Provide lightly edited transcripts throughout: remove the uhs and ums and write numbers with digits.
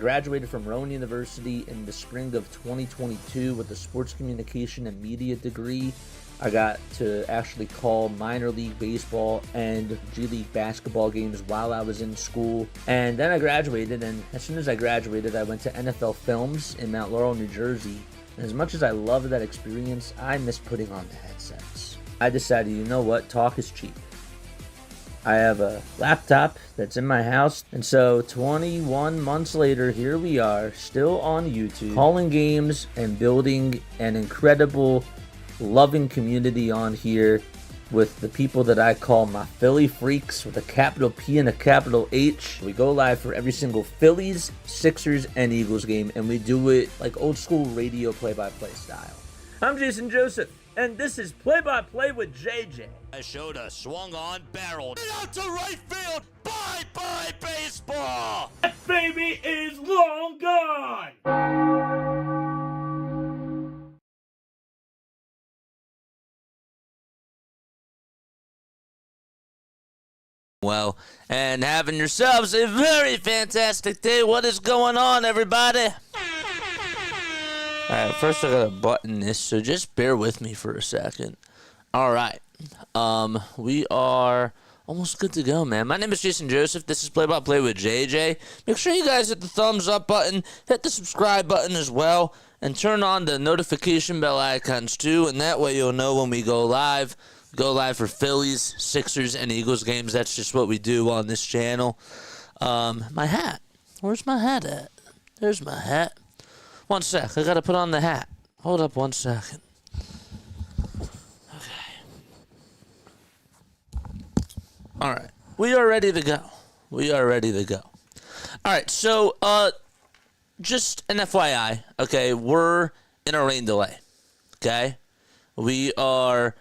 graduated from Rowan University in the spring of 2022 with a sports communication and media degree. I got to actually call minor league baseball and G League basketball games while I was in school. And then I graduated, and as soon as I graduated, I went to NFL Films in Mount Laurel, New Jersey. And as much as I loved that experience, I miss putting on the headsets. I decided, you know what, talk is cheap. I have a laptop that's in my house, and so 21 months later, here we are, still on YouTube, calling games and building an incredible, loving community on here with the people that I call my Philly freaks with a capital P and a capital H. We go live for every single Phillies, Sixers, and Eagles game, and we do it like old school radio play-by-play style. I'm Jason Joseph, and this is Play-by-Play with JJ. I showed a swung on barrel out to right field. Bye-bye baseball. That baby is long gone. Well, and having yourselves a very fantastic day. What is going on, everybody? Alright, first I gotta button this, so just bear with me for a second. Alright, we are almost good to go, man. My name is Jason Joseph. This is Play-by-Play with JJ. Make sure you guys hit the thumbs up button, hit the subscribe button as well, and turn on the notification bell icons too, and that way you'll know when we go live. Go live for Phillies, Sixers, and Eagles games. That's just what we do on this channel. My hat. Where's my hat at? There's my hat. One sec. I gotta put on the hat. Hold up 1 second. Okay. Alright. We are ready to go. We are ready to go. Alright, so, just an FYI, okay? We're in a rain delay, okay? We are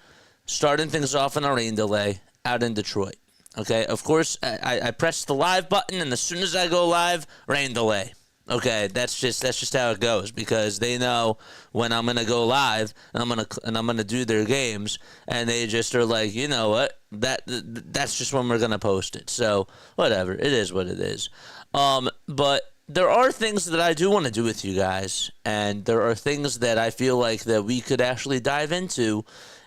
starting things off in a rain delay out in Detroit. Okay, of course, I press the live button, and as soon as I go live, rain delay. Okay, that's just how it goes, because they know when I'm gonna go live and I'm gonna do their games, and they just are like, you know what, that's just when we're gonna post it. So whatever, it is what it is. But there are things that I do want to do with you guys, and there are things that I feel like that we could actually dive into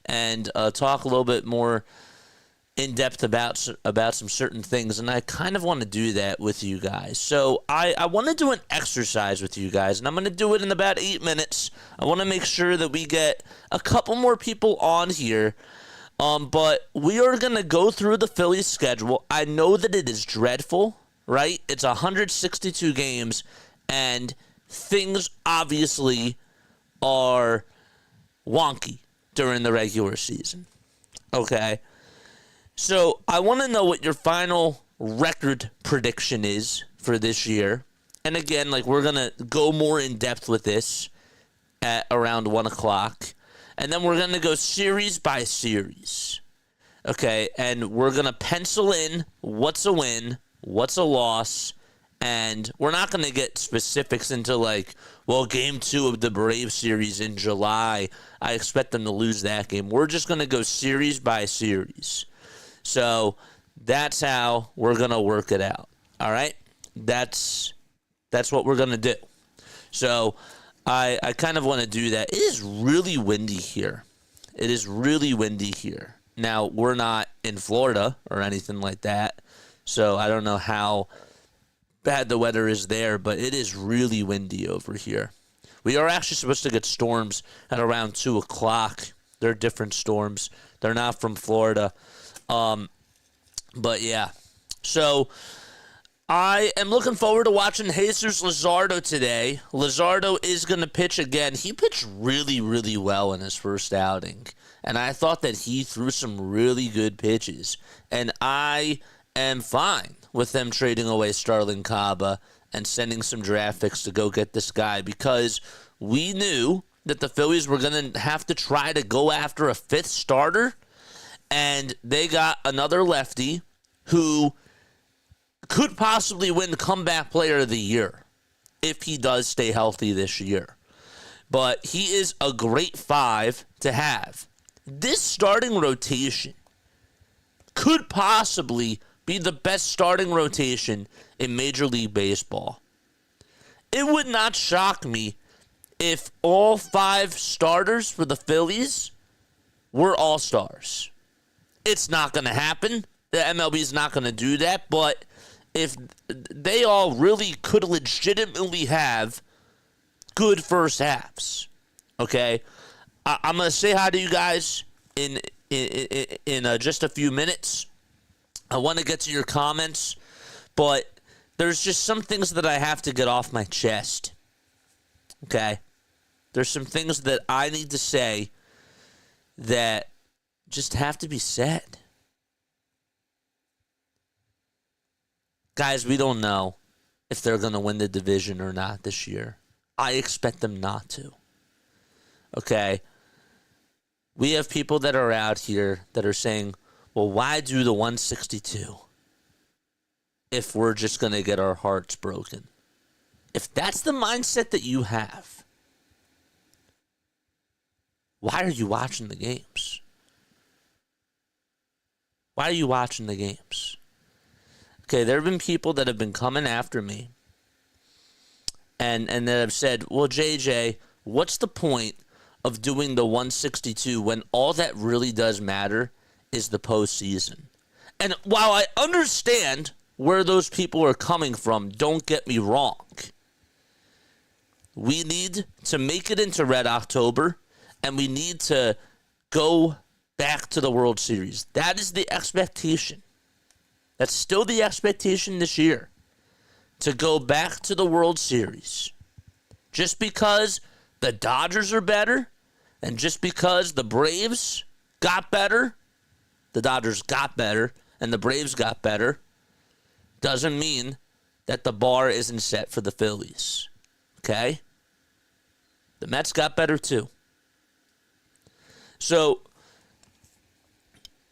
and talk a little bit more in depth about some certain things, and I kind of want to do that with you guys. So I want to do an exercise with you guys, and I'm going to do it in about 8 minutes. I want to make sure that we get a couple more people on here, but we are going to go through the Phillies schedule. I know that it is dreadful, right? It's 162 games, and things obviously are wonky during the regular season. Okay? So I want to know what your final record prediction is for this year. And again, like, we're going to go more in depth with this at around 1 o'clock. And then we're going to go series by series. Okay? And we're going to pencil in what's a win, what's a loss, and we're not going to get specifics into, like, well, Game 2 of the Braves series in July, I expect them to lose that game. We're just going to go series by series. So that's how we're going to work it out. All right? That's what we're going to do. So I kind of want to do that. It is really windy here. It is really windy here. Now, we're not in Florida or anything like that, so I don't know how bad the weather is there, but it is really windy over here. We are actually supposed to get storms at around 2 o'clock. They're different storms. They're not from Florida. But yeah. So I am looking forward to watching Jesus Luzardo today. Luzardo is going to pitch again. He pitched really, really well in his first outing, and I thought that he threw some really good pitches. And I am fine with them trading away Starlin Caba and sending some draft picks to go get this guy, because we knew that the Phillies were going to have to try to go after a fifth starter, and they got another lefty who could possibly win Comeback Player of the Year if he does stay healthy this year. But he is a great 5 to have. This starting rotation could possibly be the best starting rotation in Major League Baseball. it would not shock me if all 5 starters for the Phillies were all-stars. It's not going to happen. The MLB is not going to do that, but if they all really could legitimately have good first halves, okay? I'm going to say hi to you guys in just a few minutes. I want to get to your comments, but there's just some things that I have to get off my chest, okay? There's some things that I need to say that just have to be said. Guys, we don't know if they're going to win the division or not this year. I expect them not to. Okay? We have people that are out here that are saying, well, why do the 162 if we're just going to get our hearts broken? If that's the mindset that you have, why are you watching the games? Why are you watching the games? Okay, there have been people that have been coming after me and that have said, well, JJ, what's the point of doing the 162 when all that really does matter is the postseason? And while I understand where those people are coming from, don't get me wrong. We need to make it into Red October, and we need to go back to the World Series. That is the expectation. That's still the expectation this year, to go back to the World Series. Just because the Dodgers are better, and just because the Braves got better, the Dodgers got better, and the Braves got better, doesn't mean that the bar isn't set for the Phillies. Okay? The Mets got better too. So,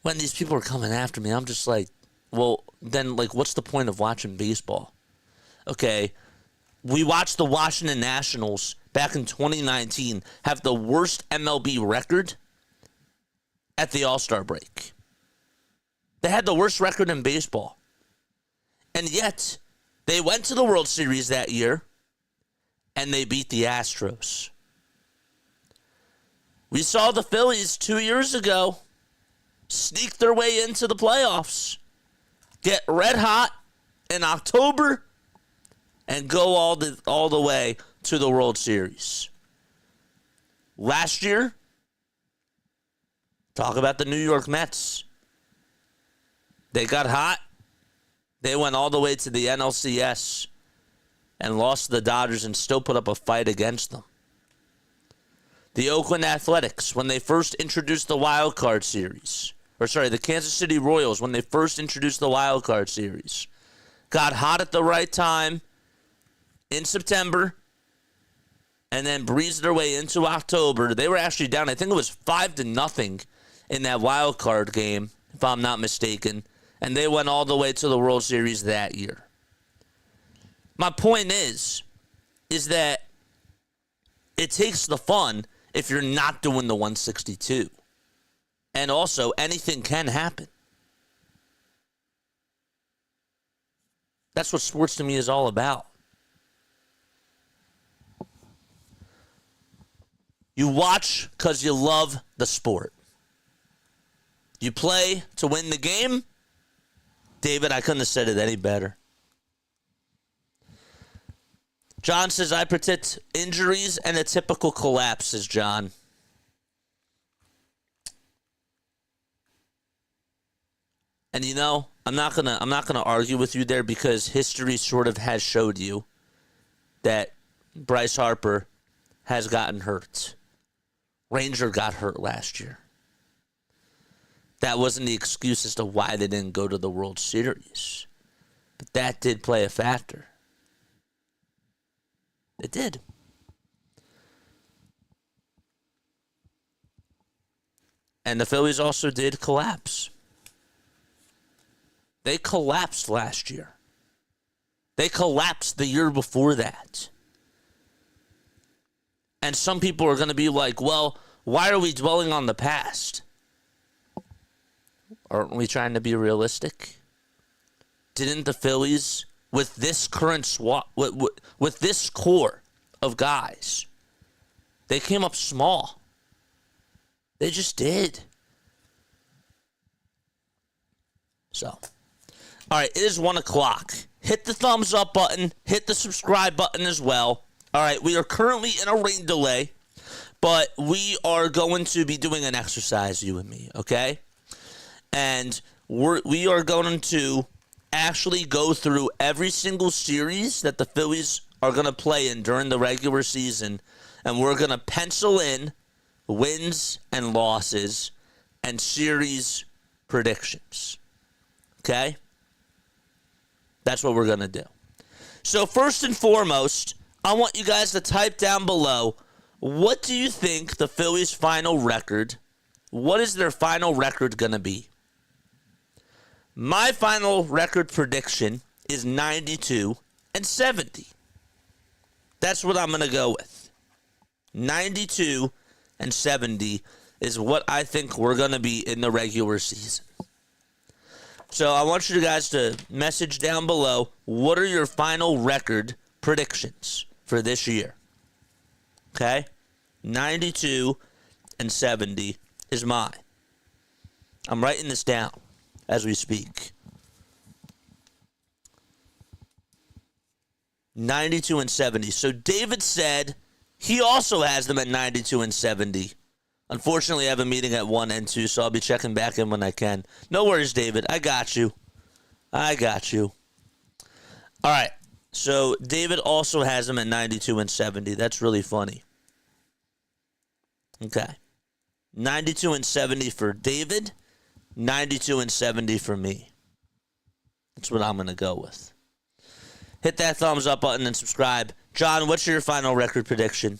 when these people are coming after me, I'm just like, well, then, like, what's the point of watching baseball? Okay, we watched the Washington Nationals back in 2019 have the worst MLB record at the All-Star break. They had the worst record in baseball. And yet, they went to the World Series that year, and they beat the Astros. We saw the Phillies 2 years ago sneak their way into the playoffs, get red hot in October, and go all the way to the World Series. Last year, talk about the New York Mets. They got hot. They went all the way to the NLCS and lost to the Dodgers and still put up a fight against them. The Oakland Athletics, when they first introduced the wild card series, the Kansas City Royals, when they first introduced the wild card series, got hot at the right time in September and then breezed their way into October. They were actually down, I think it was 5-0 in that wild card game, if I'm not mistaken, and they went all the way to the World Series that year. My point is that it takes the fun if you're not doing the 162. And also, anything can happen. That's what sports to me is all about. You watch because you love the sport. You play to win the game. David, I couldn't have said it any better. John says, I predict injuries and a typical collapse, says John. And you know, I'm not gonna argue with you there because history sort of has showed you that Bryce Harper has gotten hurt. Ranger got hurt last year. That wasn't the excuse as to why they didn't go to the World Series. But that did play a factor. It did. And the Phillies also did collapse. They collapsed last year. They collapsed the year before that. And some people are going to be like, well, why are we dwelling on the past? Aren't we trying to be realistic? Didn't the Phillies with this current with this core of guys. They came up small. They just did. So, all right, it is 1 o'clock. Hit the thumbs up button. Hit the subscribe button as well. All right, we are currently in a rain delay, but we are going to be doing an exercise, you and me, okay? And we are going to actually go through every single series that the Phillies are going to play in during the regular season, and we're going to pencil in wins and losses and series predictions. Okay? That's what we're going to do. So first and foremost, I want you guys to type down below, what do you think the Phillies' final record, what is their final record going to be? My final record prediction is 92-70. That's what I'm going to go with. 92-70 is what I think we're going to be in the regular season. So I want you guys to message down below, what are your final record predictions for this year? Okay? 92-70 is mine. I'm writing this down as we speak. 92-70. So David said he also has them at 92-70. Unfortunately, I have a meeting at 1 and 2, so I'll be checking back in when I can. No worries, David. I got you. I got you. All right. So David also has them at 92-70. That's really funny. Okay. 92-70 for David. 92-70 for me. That's what I'm going to go with. Hit that thumbs up button and subscribe. John, what's your final record prediction?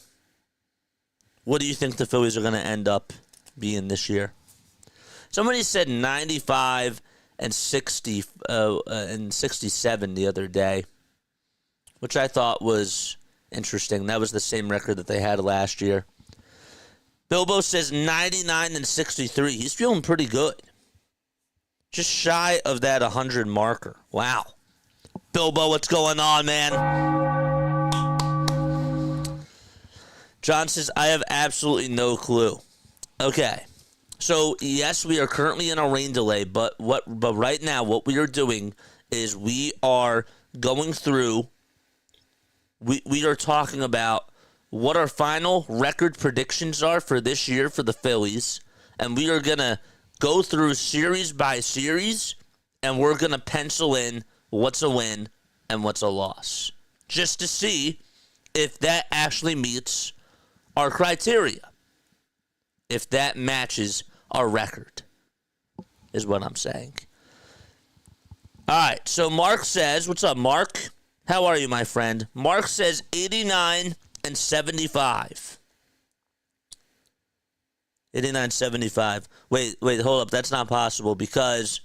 What do you think the Phillies are going to end up being this year? Somebody said 95 and 60 and 67 the other day, which I thought was interesting. That was the same record that they had last year. Bilbo says 99 and 63. He's feeling pretty good. Just shy of that 100 marker. Wow. Bilbo, what's going on, man? John says, I have absolutely no clue. Okay. So, yes, we are currently in a rain delay, but right now what we are doing is we are going through, we are talking about what our final record predictions are for this year for the Phillies, and we are going to go through series by series, and we're going to pencil in what's a win and what's a loss, just to see if that actually meets our criteria, if that matches our record, is what I'm saying. All right, so Mark says, what's up, Mark? How are you, my friend? Mark says 89 and 75. 89-75. Wait, hold up. That's not possible because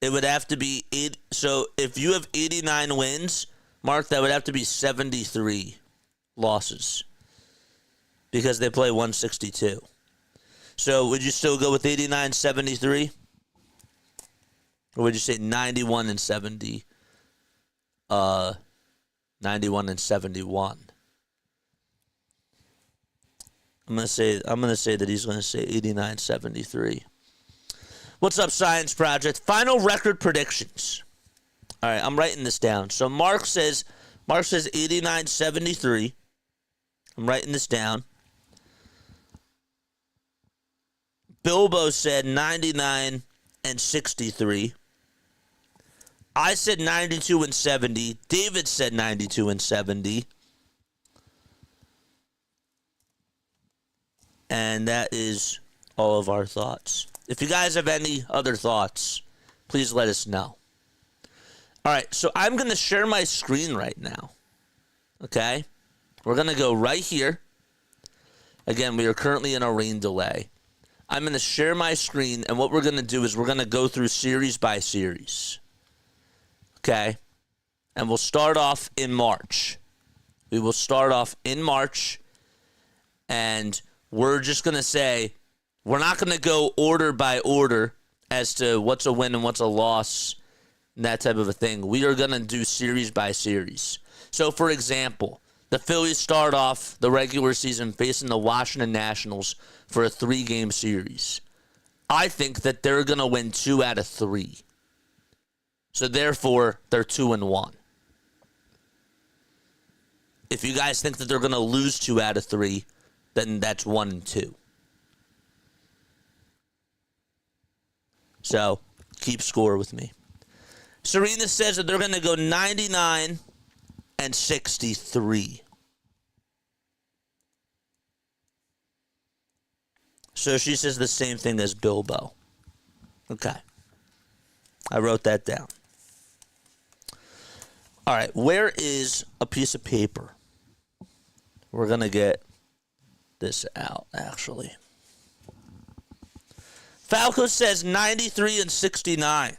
it would have to be 8. So if you have 89 wins, Mark, that would have to be 73 losses because they play 162. So would you still go with 89-73? Or would you say 91 and 70? 91 and 71. I'm gonna say that he's gonna say 89-73. What's up, Science Project? Final record predictions. All right, I'm writing this down. So Mark says 89-73. I'm writing this down. Bilbo said 99 and 63. I said 92 and 70. David said 92 and 70. And that is all of our thoughts. If you guys have any other thoughts, please let us know. All right, so I'm going to share my screen right now. Okay? We're going to go right here. Again, we are currently in a rain delay. I'm going to share my screen, and what we're going to do is we're going to go through series by series. Okay? And we'll start off in March. We will start off in March, and we're just going to say, we're not going to go order by order as to what's a win and what's a loss and that type of a thing. We are going to do series by series. So, for example, the Phillies start off the regular season facing the Washington Nationals for a 3-game series. I think that they're going to win 2 out of 3. So, therefore, they're 2-1. If you guys think that they're going to lose 2 out of 3, then that's 1-2. So, keep score with me. Serena says that they're going to go 99 and 63. So she says the same thing as Bilbo. Okay. I wrote that down. All right, where is a piece of paper? We're going to get this out, actually. Falco says 93 and 69.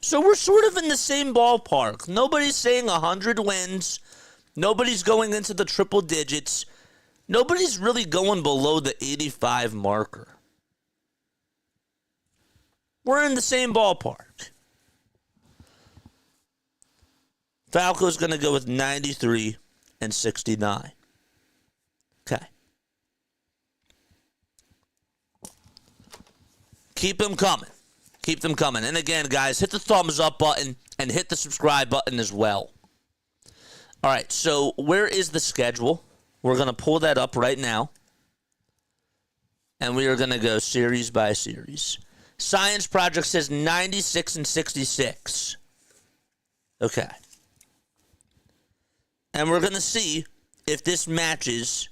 So we're sort of in the same ballpark. Nobody's saying 100 wins. Nobody's going into the triple digits. Nobody's really going below the 85 marker. We're in the same ballpark. Falco's going to go with 93 and 69. Okay. Keep them coming. Keep them coming. And again, guys, hit the thumbs up button and hit the subscribe button as well. All right, so where is the schedule? We're going to pull that up right now. And we are going to go series by series. Science Project says 96 and 66. Okay. And we're going to see if this matches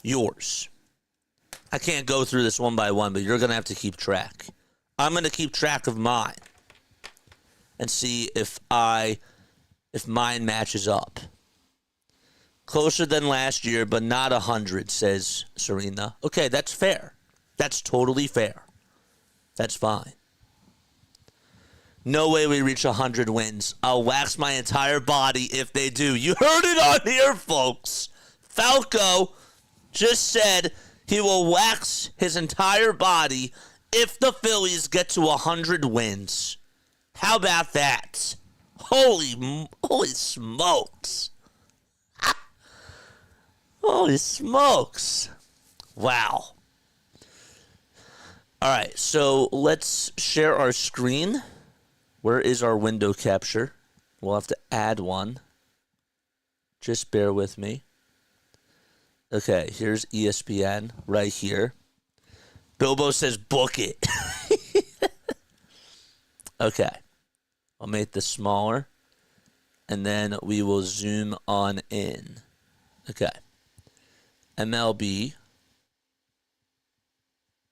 yours. I can't go through this one by one, but you're going to have to keep track. I'm going to keep track of mine and see if mine matches up. Closer than last year, but not 100, says Serena. Okay, that's fair. That's totally fair. That's fine. No way we reach 100 wins. I'll wax my entire body if they do. You heard it on here, folks. Falco just said he will wax his entire body if the Phillies get to 100 wins. How about that? Holy smokes. Holy smokes. Wow. All right, so let's share our screen. Where is our window capture? We'll have to add one. Just bear with me. Okay, here's ESPN right here. Bilbo says book it. Okay. I'll make this smaller. And then we will zoom on in. Okay. MLB.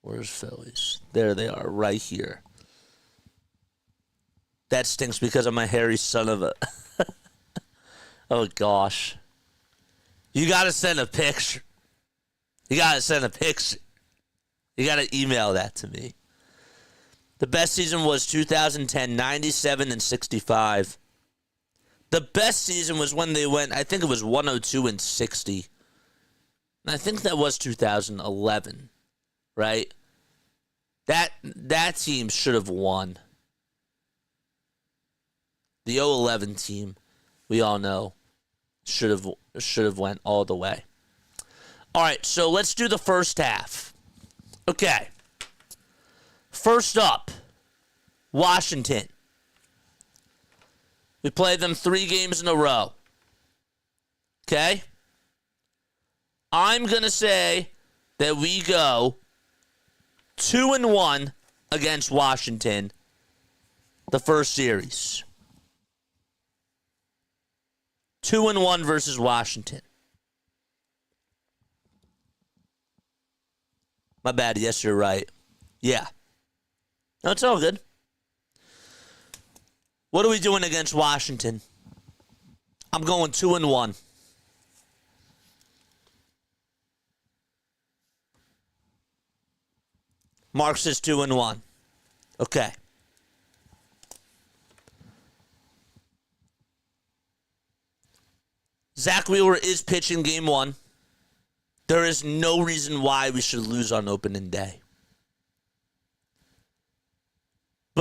Where's Phillies? There they are, right here. That stinks because I'm a hairy son of a... Oh, gosh. You got to send a picture. You got to send a picture. You got to email that to me. The best season was 2010, 97 and 65. The best season was when they went, I think it was 102 and 60. And I think that was 2011, right? That team should have won. The 011 team, we all know, should have went all the way. All right, so let's do the first half. Okay. First up, Washington. We played them 3 games in a row. Okay? I'm going to say that we go 2-1 against Washington the first series. 2-1 versus Washington. My bad. Yes, you're right. Yeah. No, it's all good. What are we doing against Washington? I'm going 2-1. Mark says 2-1. Okay. Zach Wheeler is pitching game 1. There is no reason why we should lose on opening day.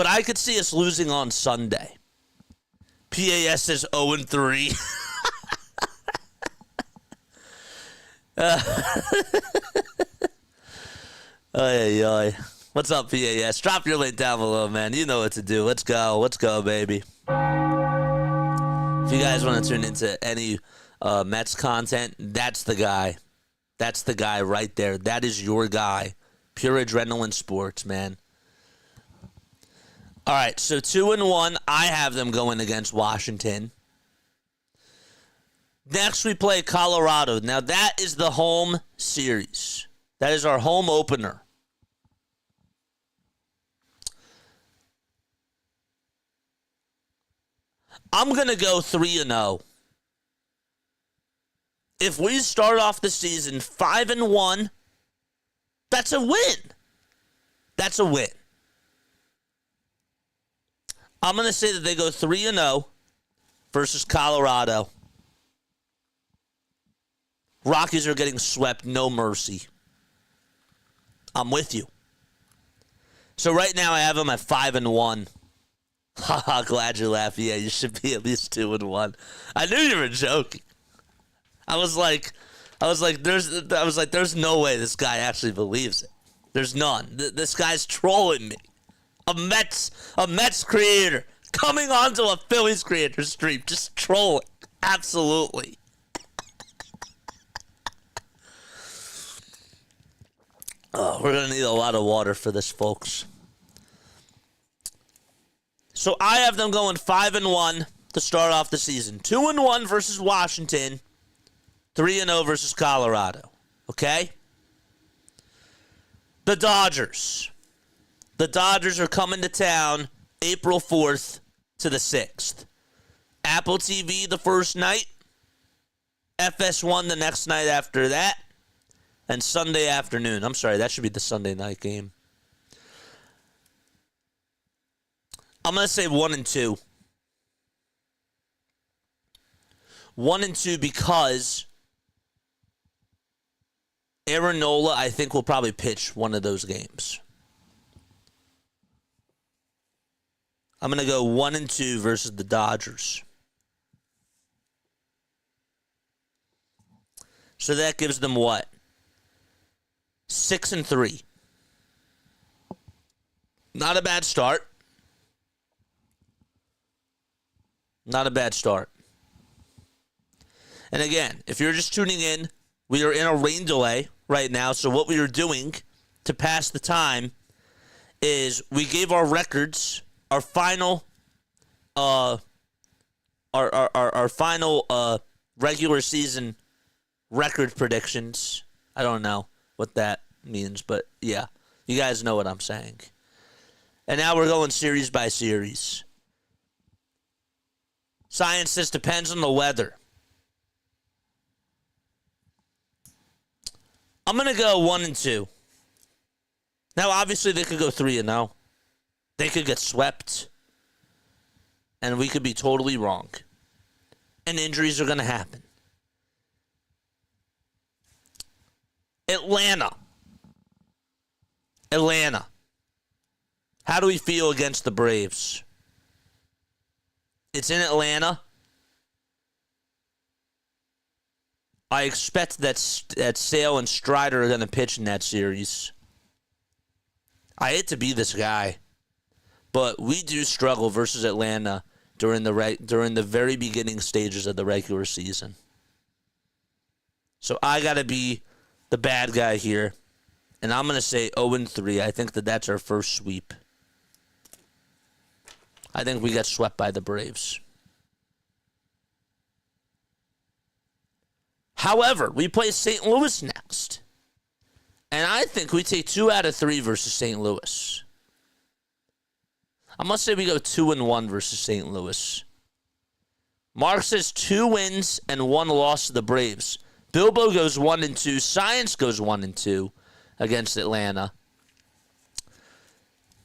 But I could see us losing on Sunday. PAS says 0-3. Oy. What's up, PAS? Drop your link down below, man. You know what to do. Let's go. Let's go, baby. If you guys want to tune into any Mets content, that's the guy. That's the guy right there. That is your guy. Pure adrenaline sports, man. All right, so 2-1. I have them going against Washington. Next, we play Colorado. Now, that is the home series. That is our home opener. I'm going to go 3-0. If we start off the season 5-1, that's a win. That's a win. I'm going to say that they go 3-0 versus Colorado. Rockies are getting swept, no mercy. I'm with you. So right now I have them at 5-1. Haha, glad you laughed. Yeah, you should be at least 2-1. I knew you were joking. I was like, there's no way this guy actually believes it. There's none. This guy's trolling me. A Mets creator coming onto a Phillies creator stream, just trolling. Absolutely. Oh, we're gonna need a lot of water for this, folks. So I have them going 5-1 to start off the season. 2-1 versus Washington. 3-0 versus Colorado. Okay? The Dodgers. The Dodgers are coming to town April 4th to the 6th. Apple TV the first night. FS1 the next night after that. And Sunday afternoon. I'm sorry, that should be the Sunday night game. I'm going to say 1-2. 1-2 because Aaron Nola, I think, will probably pitch one of those games. I'm going to go 1-2 versus the Dodgers. So that gives them what? 6-3. Not a bad start. Not a bad start. And again, if you're just tuning in, we are in a rain delay right now. So what we are doing to pass the time is we gave our records, our final, our final regular season record predictions. I don't know what that means, but yeah, you guys know what I'm saying. And now we're going series by series. Science says depends on the weather. I'm going to go 1-2. Now, obviously, they could go 3-0. They could get swept. And we could be totally wrong. And injuries are going to happen. Atlanta. How do we feel against the Braves? It's in Atlanta. I expect that Sale and Strider are going to pitch in that series. I hate to be this guy, but we do struggle versus Atlanta during the very beginning stages of the regular season. So I got to be the bad guy here, and I'm going to say 0-3. I think that's our first sweep. I think we got swept by the Braves. However, we play St. Louis next. And I think we take 2 out of 3 versus St. Louis. I must say we go 2-1 versus St. Louis. Mark says 2 wins and 1 loss to the Braves. Bilbo goes 1-2. Science goes 1-2 against Atlanta.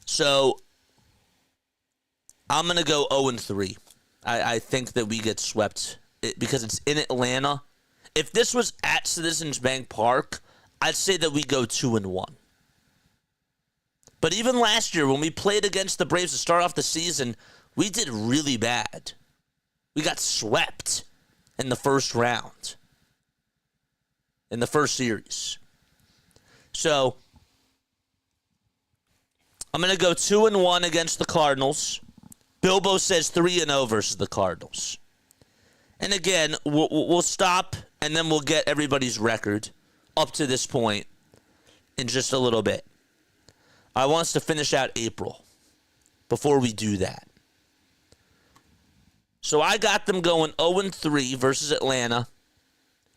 So I'm going to go 0-3. I think that we get swept because it's in Atlanta. If this was at Citizens Bank Park, I'd say that we go 2-1. But even last year, when we played against the Braves to start off the season, we did really bad. We got swept in the first round, in the first series. So I'm going to go 2-1 against the Cardinals. Bilbo says 3-0 versus the Cardinals. And again, we'll stop, and then we'll get everybody's record up to this point in just a little bit. I want us to finish out April before we do that. So I got them going 0-3 versus Atlanta,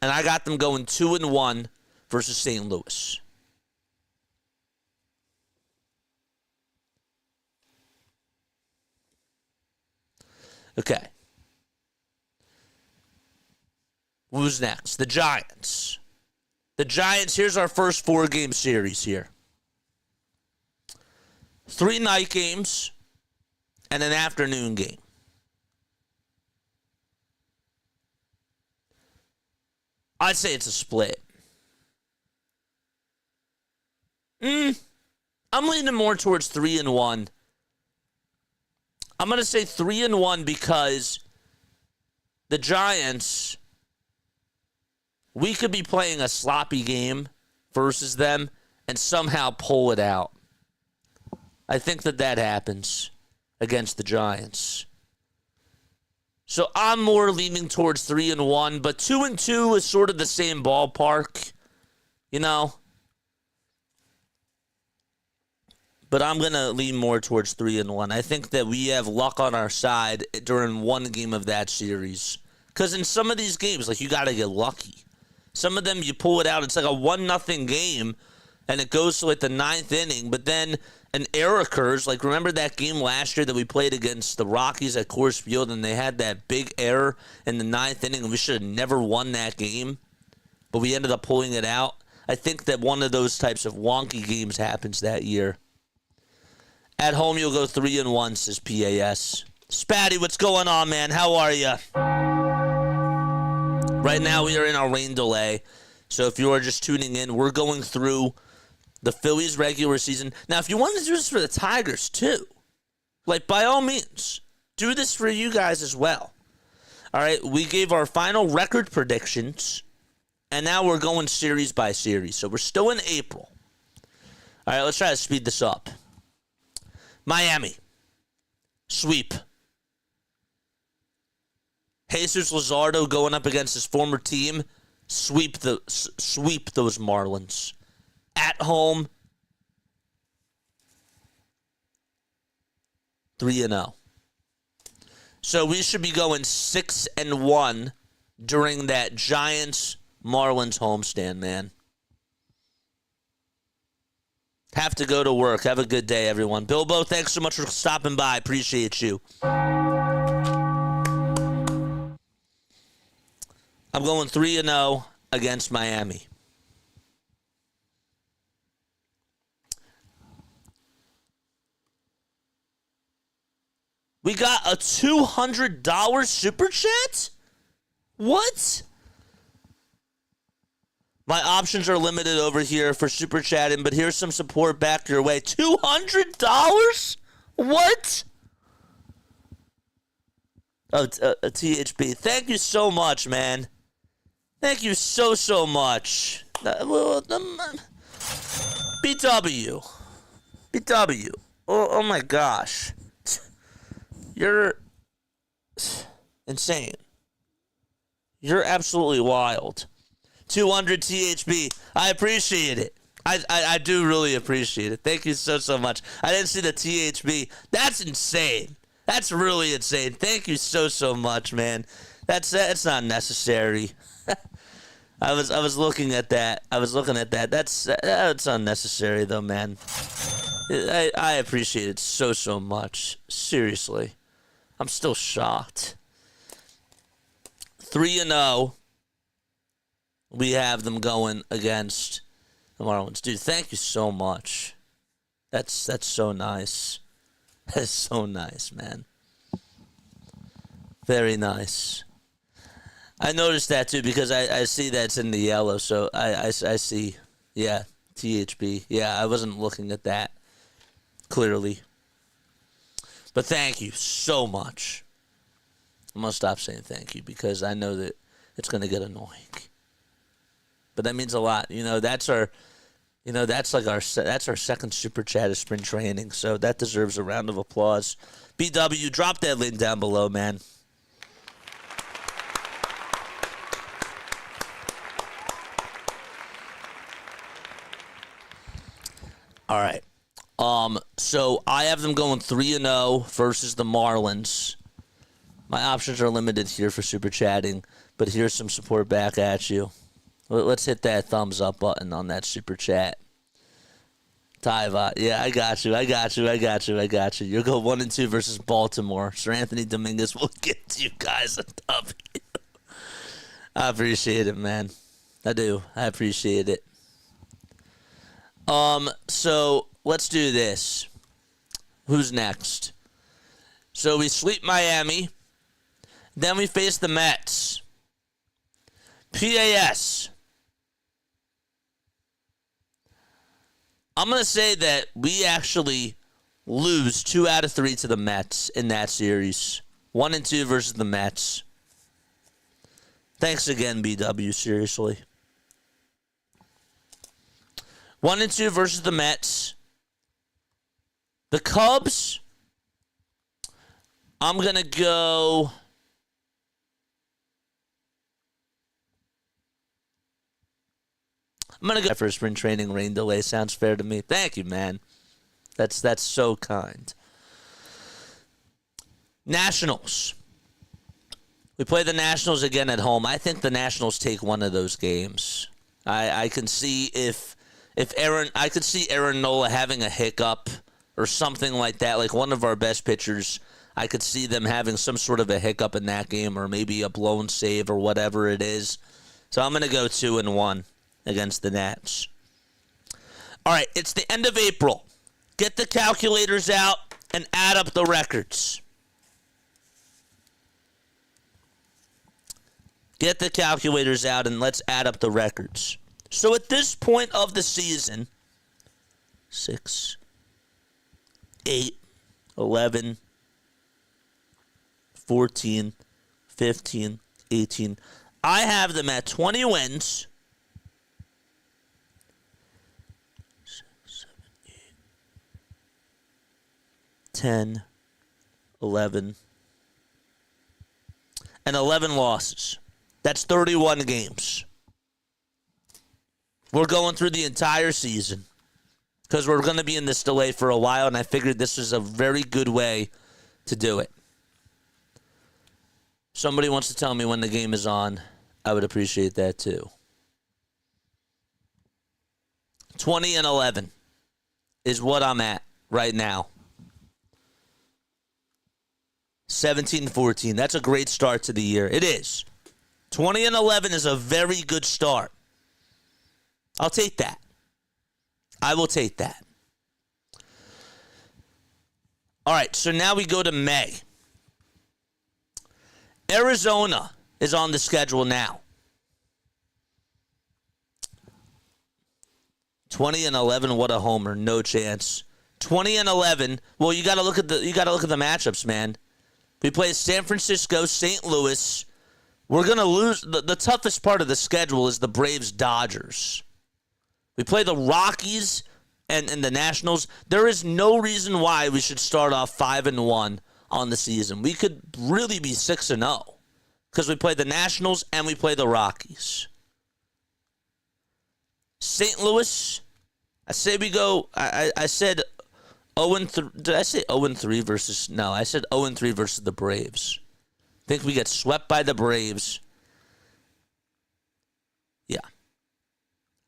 and I got them going 2-1 versus St. Louis. Okay. Who's next? The Giants. The Giants, here's our first 4-game series here. 3 night games and an afternoon game. I'd say it's a split. I'm leaning more towards 3-1. I'm going to say 3-1 because the Giants, we could be playing a sloppy game versus them and somehow pull it out. I think that happens against the Giants. So I'm more leaning towards 3-1, but 2-2 is sort of the same ballpark, you know. But I'm going to lean more towards 3-1. I think that we have luck on our side during one game of that series. Because in some of these games, like, you got to get lucky. Some of them, you pull it out. It's like a 1-0 game, and it goes to, like, the 9th inning. But then an error occurs. Like, remember that game last year that we played against the Rockies at Coors Field, and they had that big error in the 9th inning, and we should have never won that game. But we ended up pulling it out. I think that one of those types of wonky games happens that year. At home, you'll go 3-1, says PAS. Spatty, what's going on, man? How are you? Right now, we are in our rain delay. So if you are just tuning in, we're going through the Phillies regular season. Now, if you want to do this for the Tigers, too, like, by all means, do this for you guys as well. All right, we gave our final record predictions, and now we're going series by series. So we're still in April. All right, let's try to speed this up. Miami, sweep. Jesus Luzardo going up against his former team, sweep those Marlins. At home, 3-0. So we should be going 6-1 during that Giants-Marlins homestand, man. Have to go to work. Have a good day, everyone. Bilbo, thanks so much for stopping by. Appreciate you. I'm going 3-0 against Miami. We got a $200 super chat? What? My options are limited over here for super chatting, but here's some support back your way. $200? What? Oh, a THB. Thank you so much, man. Thank you so much. BW. BW. Oh my gosh. You're insane. You're absolutely wild. 200 THB. I appreciate it. I do really appreciate it. Thank you so much. I didn't see the THB. That's insane. That's really insane. Thank you so much, man. That's not necessary. I was looking at that. That's unnecessary though, man. I appreciate it so much. Seriously. I'm still shocked. 3-0. We have them going against the Marlins. Dude, thank you so much. That's so nice. That's so nice, man. Very nice. I noticed that, too, because I see that it's in the yellow, so I see. Yeah, THB. Yeah, I wasn't looking at that. clearly. But thank you so much. I'm going to stop saying thank you because I know that it's going to get annoying. But that means a lot. That's our second super chat of spring training. So that deserves a round of applause. BW, drop that link down below, man. All right. So I have them going 3-0 versus the Marlins. My options are limited here for super chatting, but here's some support back at you. Let's hit that thumbs up button on that super chat. Taiva, yeah, I got you. You'll go 1-2 versus Baltimore. Sir Anthony Dominguez will get you guys a W. I appreciate it, man. I do. I appreciate it. So let's do this. Who's next? So we sweep Miami. Then we face the Mets. PAS. I'm going to say that we actually lose 2 out of 3 to the Mets in that series. 1-2 versus the Mets. Thanks again, BW, seriously. 1-2 versus the Mets. The Cubs, I'm going to go... I'm going to go for a spring training rain delay. Sounds fair to me. Thank you, man. That's so kind. Nationals. We play the Nationals again at home. I think the Nationals take one of those games. I can see I could see Aaron Nola having a hiccup or something like that, like one of our best pitchers. I could see them having some sort of a hiccup in that game or maybe a blown save or whatever it is. So I'm going to go 2-1 against the Nats. All right, it's the end of April. Get the calculators out and add up the records. Get the calculators out and let's add up the records. So at this point of the season, 6, 8, 11, 14, 15, 18. I have them at 20 wins. 6, 7, 8, 10, 11, and 11 losses. That's 31 games. We're going through the entire season because we're going to be in this delay for a while, and I figured this was a very good way to do it. Somebody wants to tell me when the game is on. I would appreciate that too. 20-11 is what I'm at right now. 17-14. That's a great start to the year. It is. 20-11 is a very good start. I'll take that. I will take that. All right, so now we go to May. Arizona is on the schedule now. 20-11, what a homer, no chance. 20-11. Well, you got to look at the matchups, man. We play San Francisco, St. Louis. We're going to lose. The toughest part of the schedule is the Braves-Dodgers. We play the Rockies and the Nationals. There is no reason why we should start off 5-1 on the season. We could really be 6-0 because we play the Nationals and we play the Rockies. St. Louis, I say we go. I said 0-3. Did I say 0-3 versus? No, I said 0-3 versus the Braves. I think we get swept by the Braves. Yeah.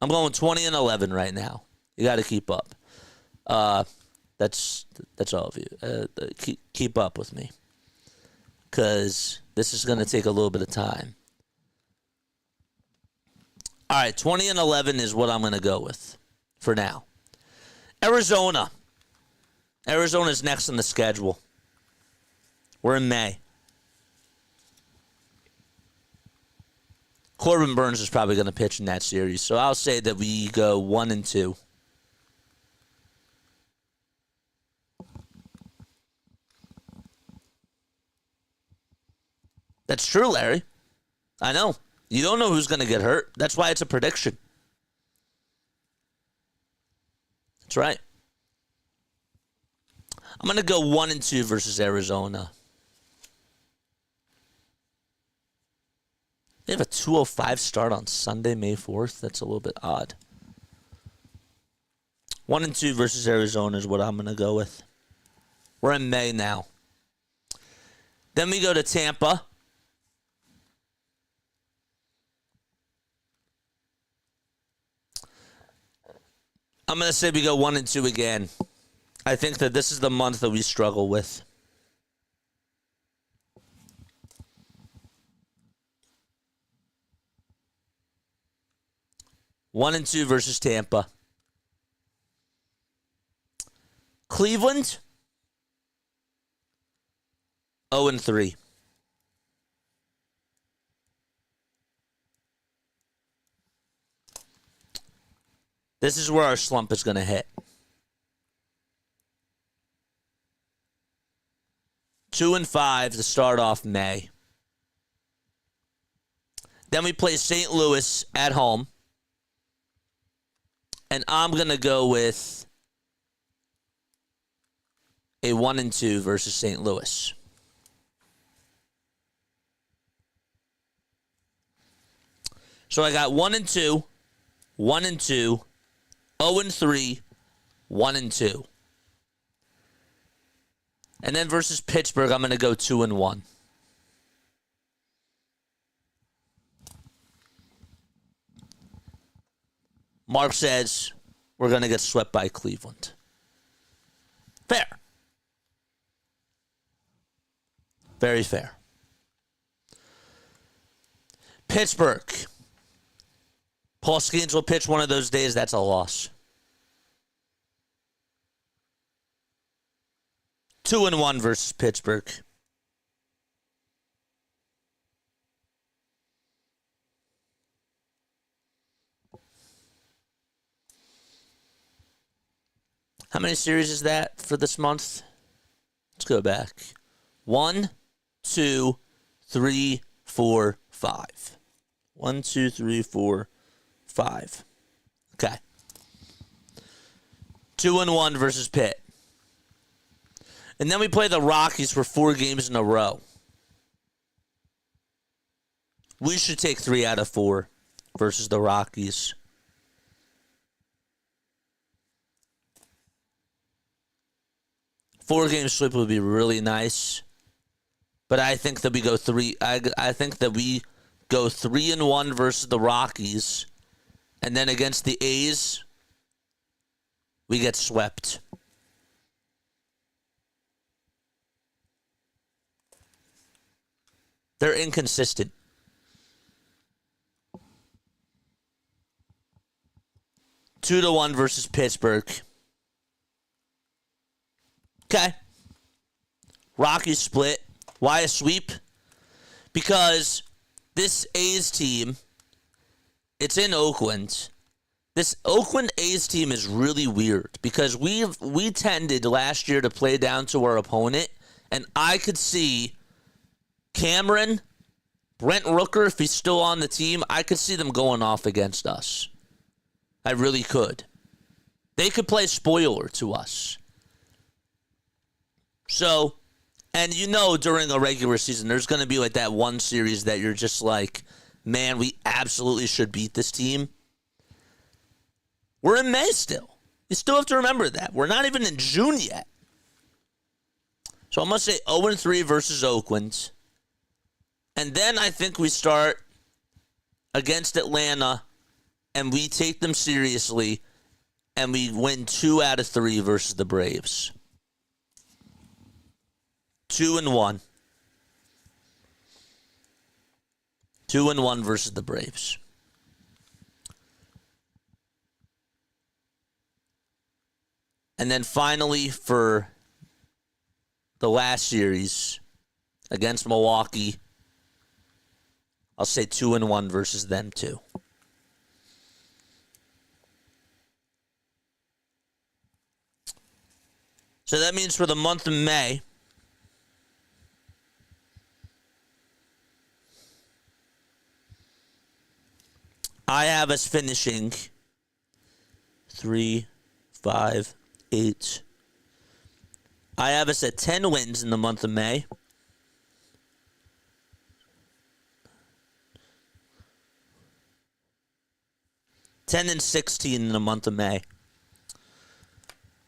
I'm going 20-11 right now. You got to keep up. That's all of you. Keep up with me, because this is going to take a little bit of time. All right, 20-11 is what I'm going to go with for now. Arizona. Arizona's next on the schedule. We're in May. Corbin Burns is probably going to pitch in that series, so I'll say that we go 1-2. That's true, Larry. I know. You don't know who's going to get hurt. That's why it's a prediction. That's right. I'm going to go 1-2 versus Arizona. They have a 2:05 start on Sunday, May 4th. That's a little bit odd. 1-2 versus Arizona is what I'm going to go with. We're in May now. Then we go to Tampa. I'm going to say we go 1-2 again. I think that this is the month that we struggle with. One and 2 versus Tampa. Cleveland, 0-3. This is where our slump is going to hit. 2-5 to start off May. Then we play St. Louis at home. And I'm going to go with a 1-2 versus St. Louis. So I got 1-2, 1-2, 0-3, 1-2. And then versus Pittsburgh, I'm going to go 2-1. Mark says we're going to get swept by Cleveland. Fair. Very fair. Pittsburgh. Paul Skeens will pitch one of those days. That's a loss. 2-1 versus Pittsburgh. How many series is that for this month? Let's go back. 1, 2, 3, 4, 5. 1, 2, 3, 4, 5. Okay. 2-1 versus Pitt. And then we play the Rockies for 4 games in a row. We should take 3 out of 4 versus the Rockies. Four-game sweep would be really nice. But I think that we go 3. I think that we go 3-1 versus the Rockies. And then against the A's, we get swept. They're inconsistent. Two to 1 versus Pittsburgh. Okay. Rockies split. Why a sweep? Because this A's team, it's in Oakland. This Oakland A's team is really weird because we tended last year to play down to our opponent, and I could see Cameron, Brent Rooker, if he's still on the team, I could see them going off against us. I really could. They could play spoiler to us. So, and you know during a regular season, there's going to be like that one series that you're just like, man, we absolutely should beat this team. We're in May still. You still have to remember that. We're not even in June yet. So I'm going to say 0-3 versus Oakland. And then I think we start against Atlanta and we take them seriously and we win 2 out of 3 versus the Braves. 2-1. 2-1 versus the Braves. And then finally for the last series against Milwaukee, I'll say 2-1 versus them too. So that means for the month of May, I have us finishing 3, 5, 8. I have us at 10 wins in the month of May. and 16 in the month of May.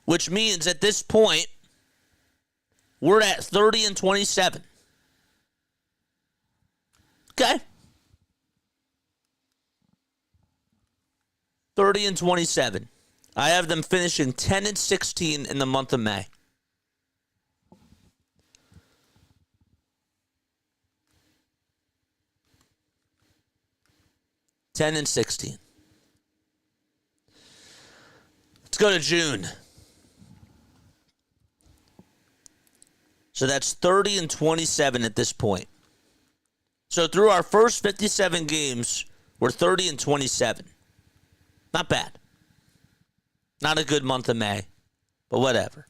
Which means at this point, we're at 30 and 27. Okay. 30 and 27. I have them finishing 10 and 16 in the month of May. $10 and 16. Let's go to June. So that's 30 and 27 at this point. So through our first 57 games, we're 30 and 27. Not bad. Not a good month of May, but whatever.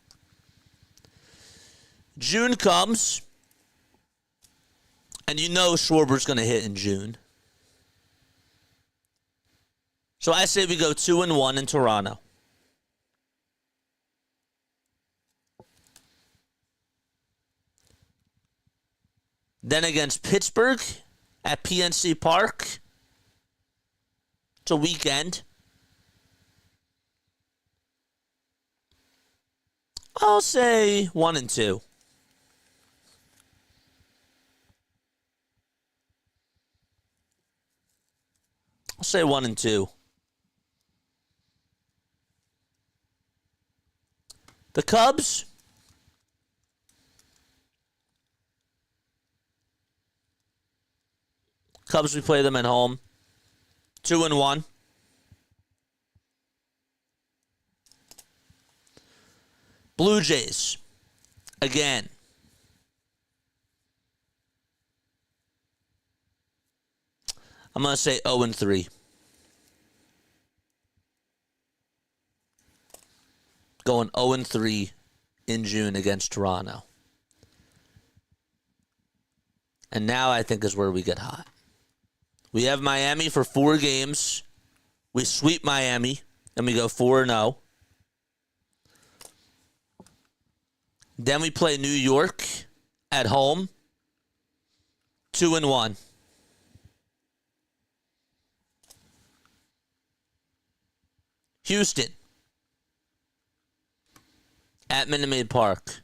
June comes, and you know Schwarber's going to hit in June. So I say we go 2-1 in Toronto. Then against Pittsburgh at PNC Park. It's a weekend. I'll say 1-2. I'll say 1-2. The Cubs. Cubs, we play them at home. 2-1. Blue Jays. Again. I'm going to say 0-3. Going 0-3 in June against Toronto. And now I think is where we get hot. We have Miami for 4 games. We sweep Miami, and we go 4-0. Then we play New York at home, 2-1. Houston at Minute Maid Park,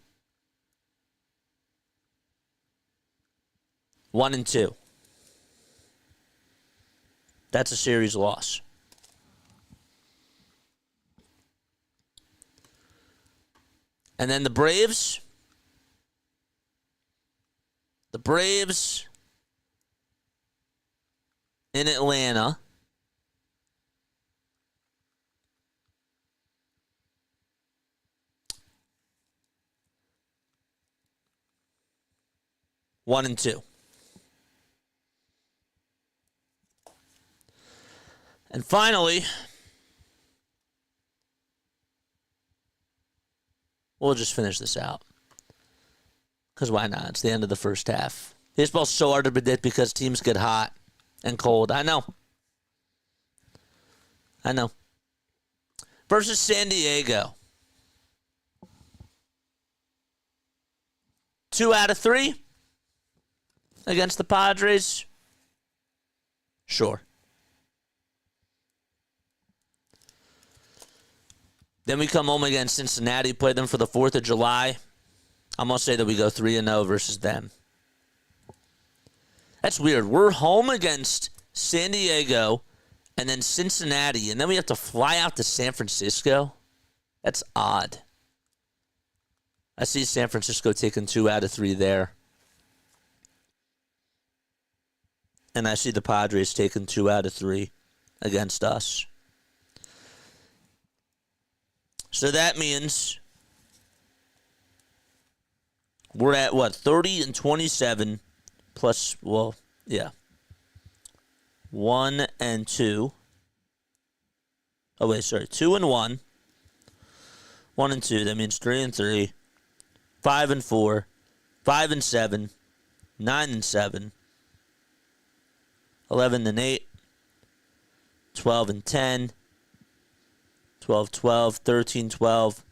1-2. That's a series loss. And then the Braves. The Braves in Atlanta. One and two. And finally, we'll just finish this out. Because why not? It's the end of the first half. Baseball's so hard to predict because teams get hot and cold. I know. Versus San Diego. 2 out of 3 against the Padres. Sure. Then we come home against Cincinnati, play them for the 4th of July. I'm going to say that we go 3-0 versus them. That's weird. We're home against San Diego and then Cincinnati, and then we have to fly out to San Francisco. That's odd. I see San Francisco taking 2 out of 3 there. And I see the Padres taking 2 out of 3 against us. So that means we're at, 30 and 27 plus, 1 and 2. 2 and 1. 1 and 2. That means 3 and 3. 5 and 4. 5 and 7. 9 and 7. 11 and 8. 12 and 10, 12, 12, 13, 12,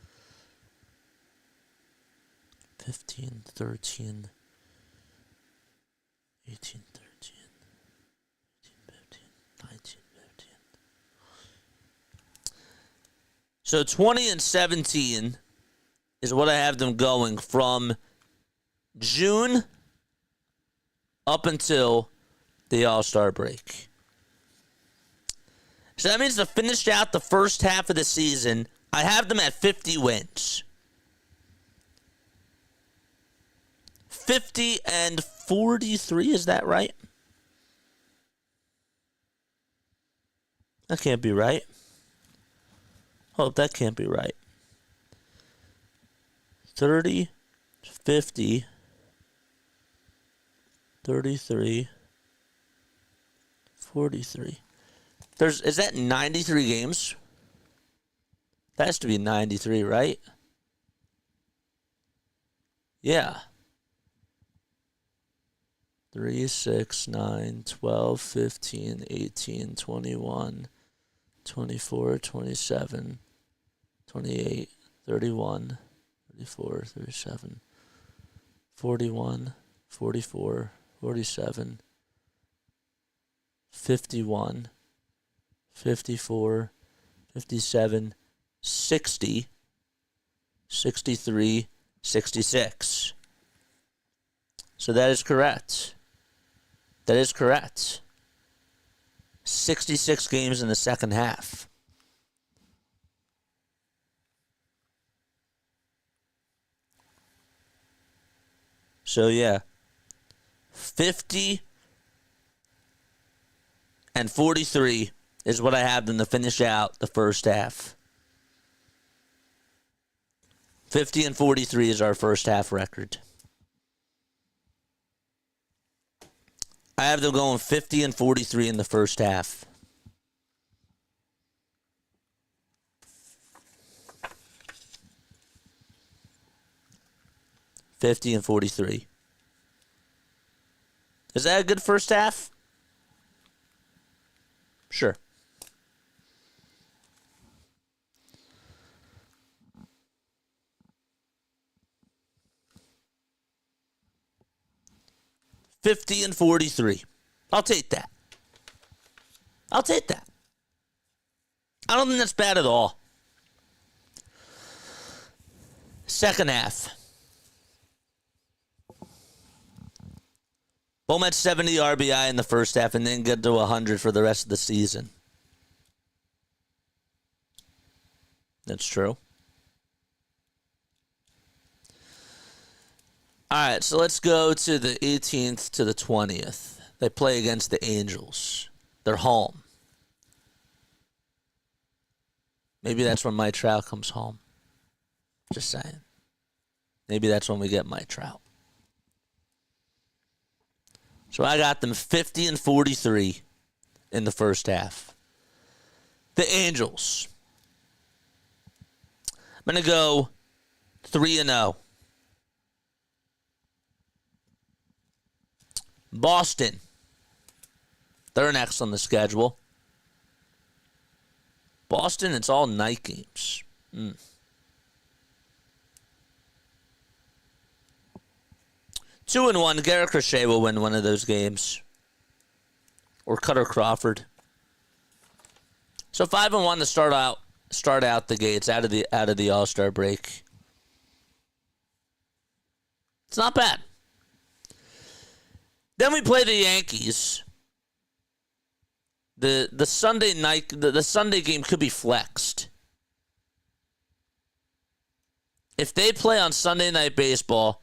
15, 13, 18, 13, 18, 15, 19, 15. So 20 and 17 is what I have them going from June up until the All-Star break. So that means to finish out the first half of the season, I have them at 50 wins. 50 and 43, is that right? That can't be right. Hope that can't be right. 30, 50, 33, 43. Is that 93 games? That has to be 93, right? Yeah. 3, 6, 9, 12, 15, 18, 21, 24, 27, 28, 31, 34, 37, 41, 44, 47, 51, 54, 57, 60, 63, 66. So that is correct. That is correct. 66 games in the second half. So yeah, 50 and 43 is what I have them to finish out the first half. 50 and 43 is our first half record. I have them going 50 and 43 in the first half. $50 and 43. Is that a good first half? Sure. $50 and 43. I'll take that. I'll take that. I don't think that's bad at all. Second half. Baumholtz 70 RBI in the first half and then get to 100 for the rest of the season. That's true. All right, so let's go to the 18th to the 20th. They play against the Angels. They're home. Maybe that's when Mike Trout comes home. Just saying. Maybe that's when we get Mike Trout. So I got them 50 and 43 in the first half. The Angels. I'm going to go 3-0. Boston. They're next on the schedule. Boston, it's all night games. 2-1. Garrett Crochet will win one of those games. Or Cutter Crawford. So 5-1 to start out the gates out of the All-Star break. It's not bad. Then we play the Yankees. The Sunday night the Sunday game could be flexed. If they play on Sunday Night Baseball,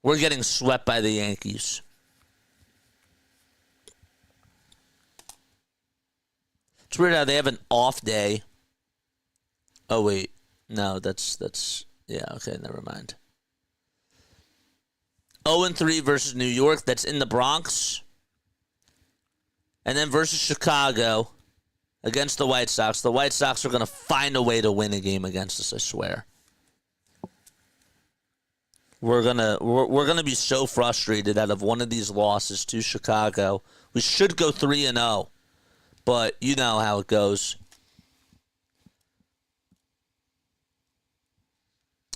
we're getting swept by the Yankees. It's weird how they have an off day. Oh wait, no, that's yeah, okay, never mind. 0-3 versus New York. That's in the Bronx. And then versus Chicago against the White Sox. The White Sox are going to find a way to win a game against us, I swear. We're gonna be so frustrated out of one of these losses to Chicago. We should go 3-0. but you know how it goes.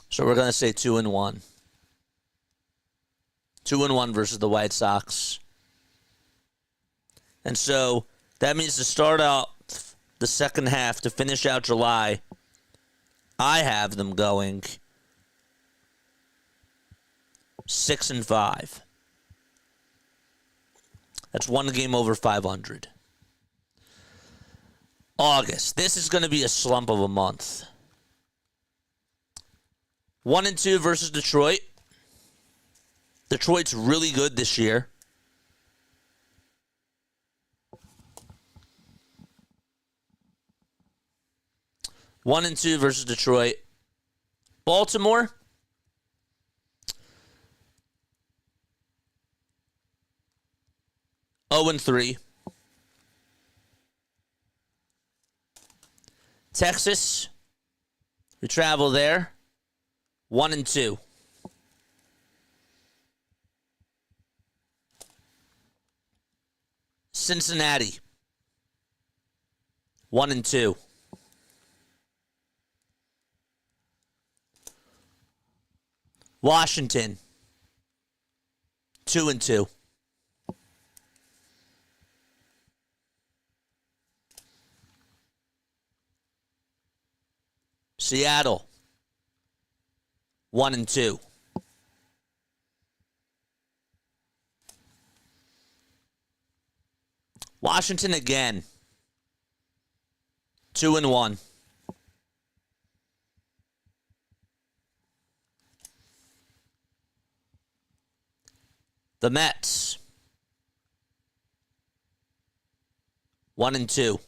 So we're going to say 2-1. 2-1 versus the White Sox. And so that means to start out the second half, to finish out July, I have them going 6-5. That's one game over 500. August. This is going to be a slump of a month. 1-2 versus Detroit. Detroit's really good this year. One and 2 versus Detroit. Baltimore. Oh and 3. Texas. We travel there. 1 and 2. Cincinnati. 1 and 2. Washington. 2 and 2. Seattle. 1 and 2. Washington again. 2 and 1. The Mets. 1 and 2.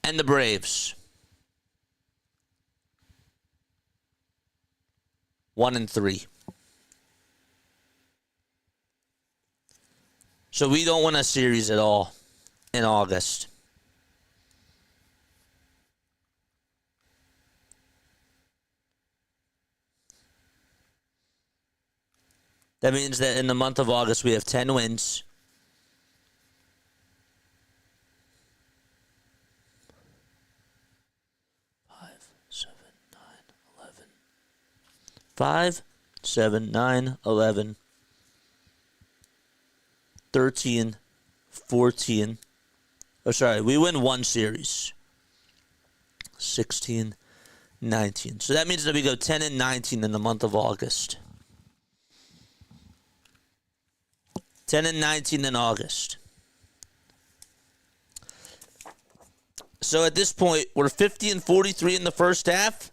And the Braves. 1 and 3. So we don't win a series at all in August. That means that in the month of August we have 10 wins. 5, 7, 9, 11, 13, 14. Oh, sorry. We win one series. 16, 19. So that means that we go 10 and 19 in the month of August. 10 and 19 in August. So at this point, we're 50 and 43 in the first half.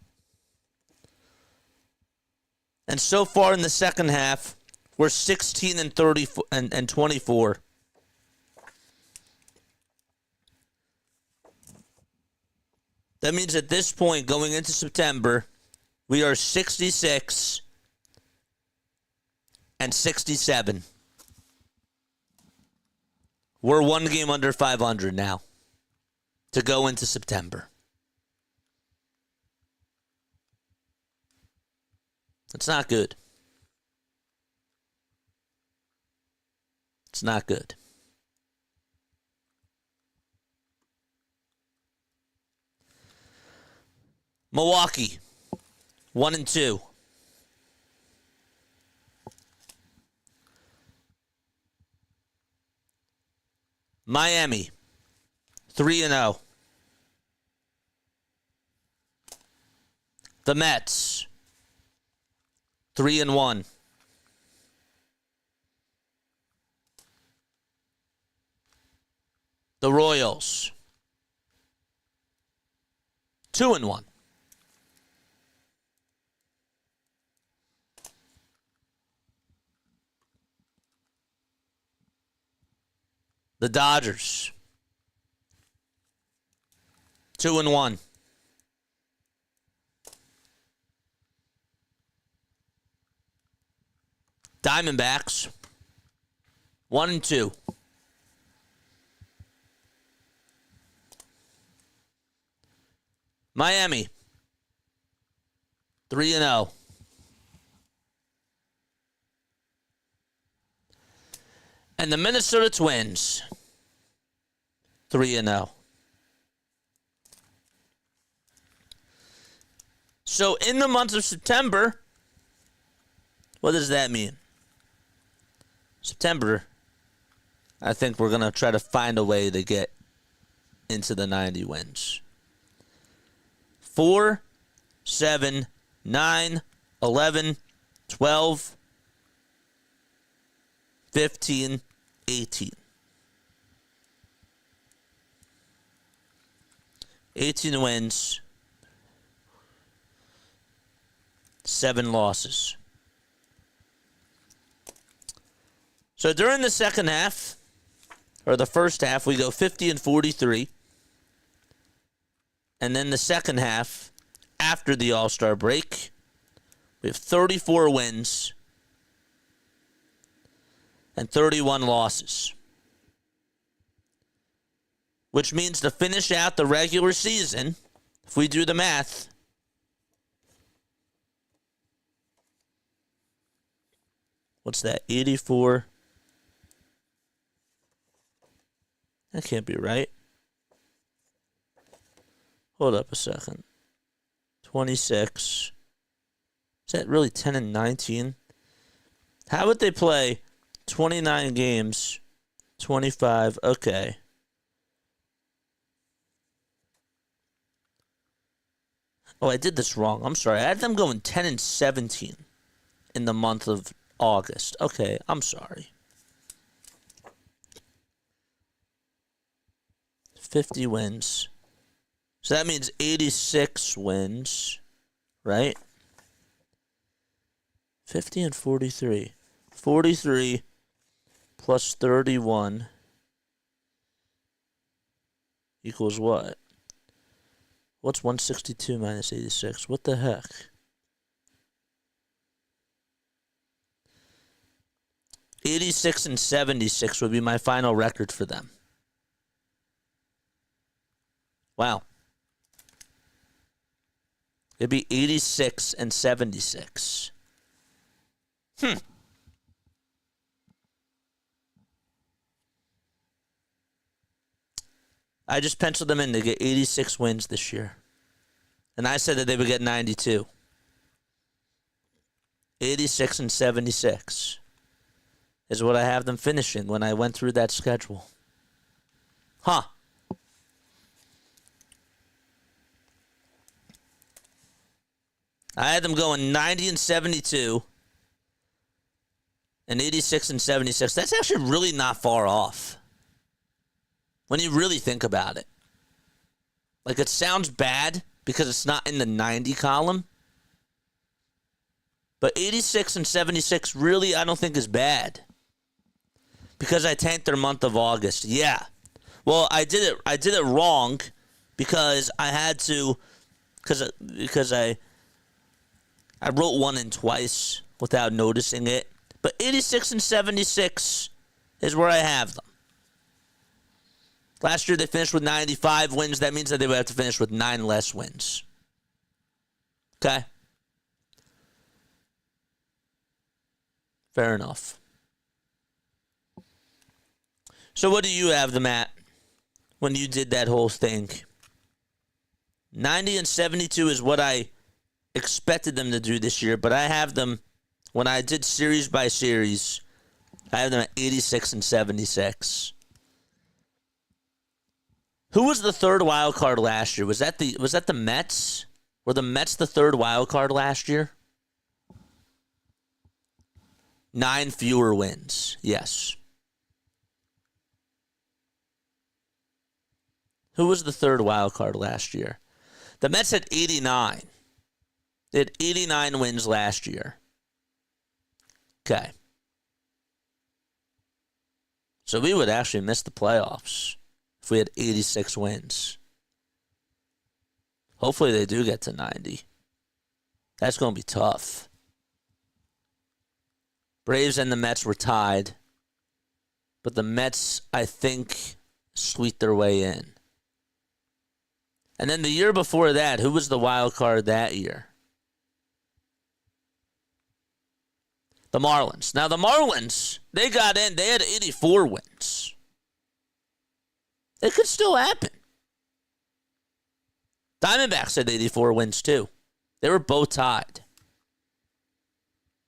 And so far in the second half, we're 16 and 30 and 24. That means at this point, going into September, we are 66 and 67. We're one game under 500 now to go into September. It's not good. It's not good. Milwaukee, 1 and 2. Miami, 3 and 0. The Mets, 3 and 1. The Royals, 2 and 1. The Dodgers, 2 and 1. Diamondbacks, 1 and 2. Miami, 3 and 0. And the Minnesota Twins, 3-0. So in the month of September, what does that mean? September, I think we're going to try to find a way to get into the 90 wins. 4, 7, 9, 11, 12, 15, 18. 18 wins, 7 losses. So during the second half, or the first half, we go 50-43. And then the second half, after the All-Star break, we have 34 wins and 31 losses. Which means to finish out the regular season, if we do the math, what's that, 84? That can't be right. Hold up a second. 26. Is that really 10 and 19? How would they play 29 games? 25. Okay. Oh, I did this wrong. I'm sorry. I had them going 10 and 17 in the month of August. Okay, I'm sorry. 50 wins. So that means 86 wins, right? 50 and 43. 43 plus 31 equals what? What's 162 minus 86? What the heck? $86 and 76 would be my final record for them. Wow. It'd be 86 and 76. I just penciled them in to get 86 wins this year. And I said that they would get 92. 86 and 76 is what I have them finishing when I went through that schedule. Huh. I had them going 90 and 72 and 86 and 76. That's actually really not far off when you really think about it. Like, it sounds bad because it's not in the 90 column. But 86 and 76 really I don't think is bad. Because I tanked their month of August. Yeah. Well, I did it wrong because I had to because I wrote one in twice without noticing it. But 86 and 76 is where I have them. Last year they finished with 95 wins. That means that they would have to finish with 9 less wins. Okay? Fair enough. So what do you have them at when you did that whole thing? 90 and 72 is what I expected them to do this year, but I have them, when I did series by series, I have them at 86 and 76. Who was the third wild card last year? Was that the Mets? Were the Mets the third wild card last year? 9 fewer wins. Yes. Who was the third wild card last year? The Mets had 89. They had 89 wins last year. Okay. So we would actually miss the playoffs if we had 86 wins. Hopefully they do get to 90. That's going to be tough. Braves and the Mets were tied. But the Mets, I think, squeaked their way in. And then the year before that, who was the wild card that year? The Marlins. Now, the Marlins, they got in. They had 84 wins. It could still happen. Diamondbacks had 84 wins, too. They were both tied.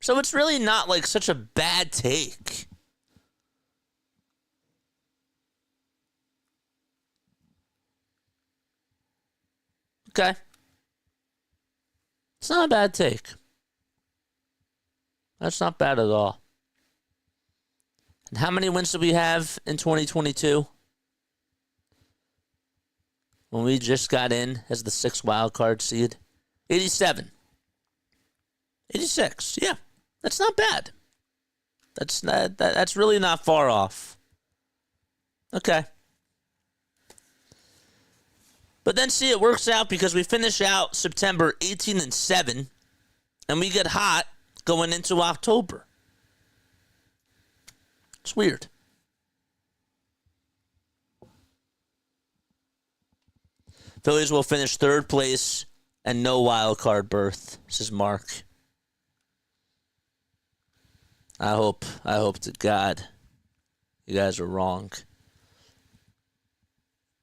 So it's really not like such a bad take. Okay. It's not a bad take. That's not bad at all. And how many wins do we have in 2022? When we just got in as the 6th wild card seed? 87. 86. Yeah. That's not bad. That's really not far off. Okay. But then see, it works out because we finish out September 18-7, and we get hot going into October. It's weird. Phillies will finish 3rd place and no wild card berth, says Mark. I hope to God you guys are wrong.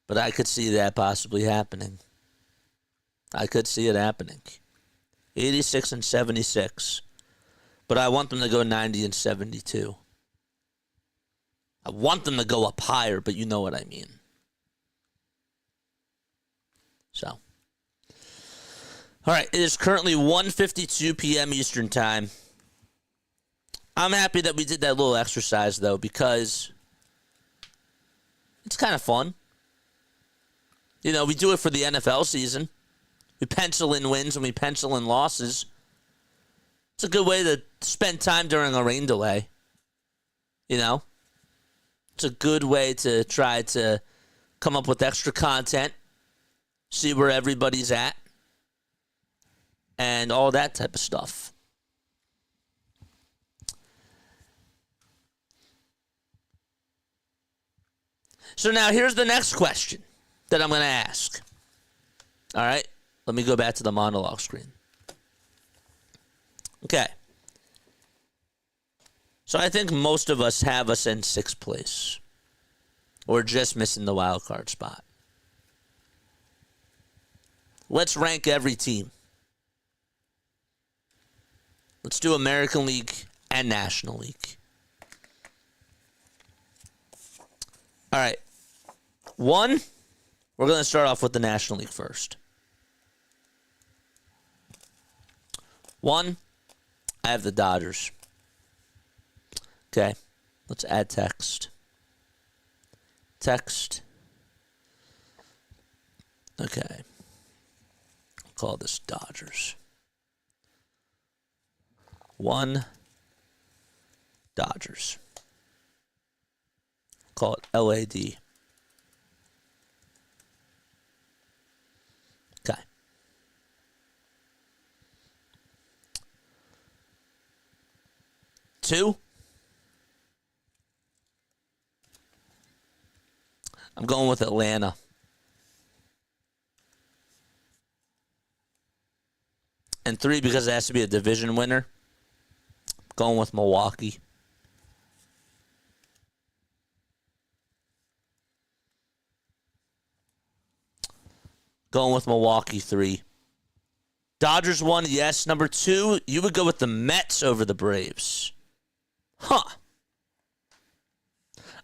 But I could see that possibly happening. I could see it happening. 86-76. But I want them to go 90-72. I want them to go up higher, but you know what I mean. So. All right, it is currently 1:52 p.m. Eastern Time. I'm happy that we did that little exercise, though, because it's kind of fun. You know, we do it for the NFL season. We pencil in wins and we pencil in losses. It's a good way to spend time during a rain delay. You know? It's a good way to try to come up with extra content, see where everybody's at, and all that type of stuff. So now here's the next question that I'm going to ask. All right? Let me go back to the monologue screen. Okay. So I think most of us have us in 6th place. Or just missing the wild card spot. Let's rank every team. Let's do American League and National League. All right. 1, we're going to start off with the National League first. 1, I have the Dodgers. Okay, let's add text. Text. Okay. I'll call this Dodgers. 1, Dodgers. Call it LAD. Okay. Two, I'm going with Atlanta. And 3, because it has to be a division winner, going with Milwaukee. Going with Milwaukee 3. Dodgers 1, yes. Number 2, you would go with the Mets over the Braves. Huh.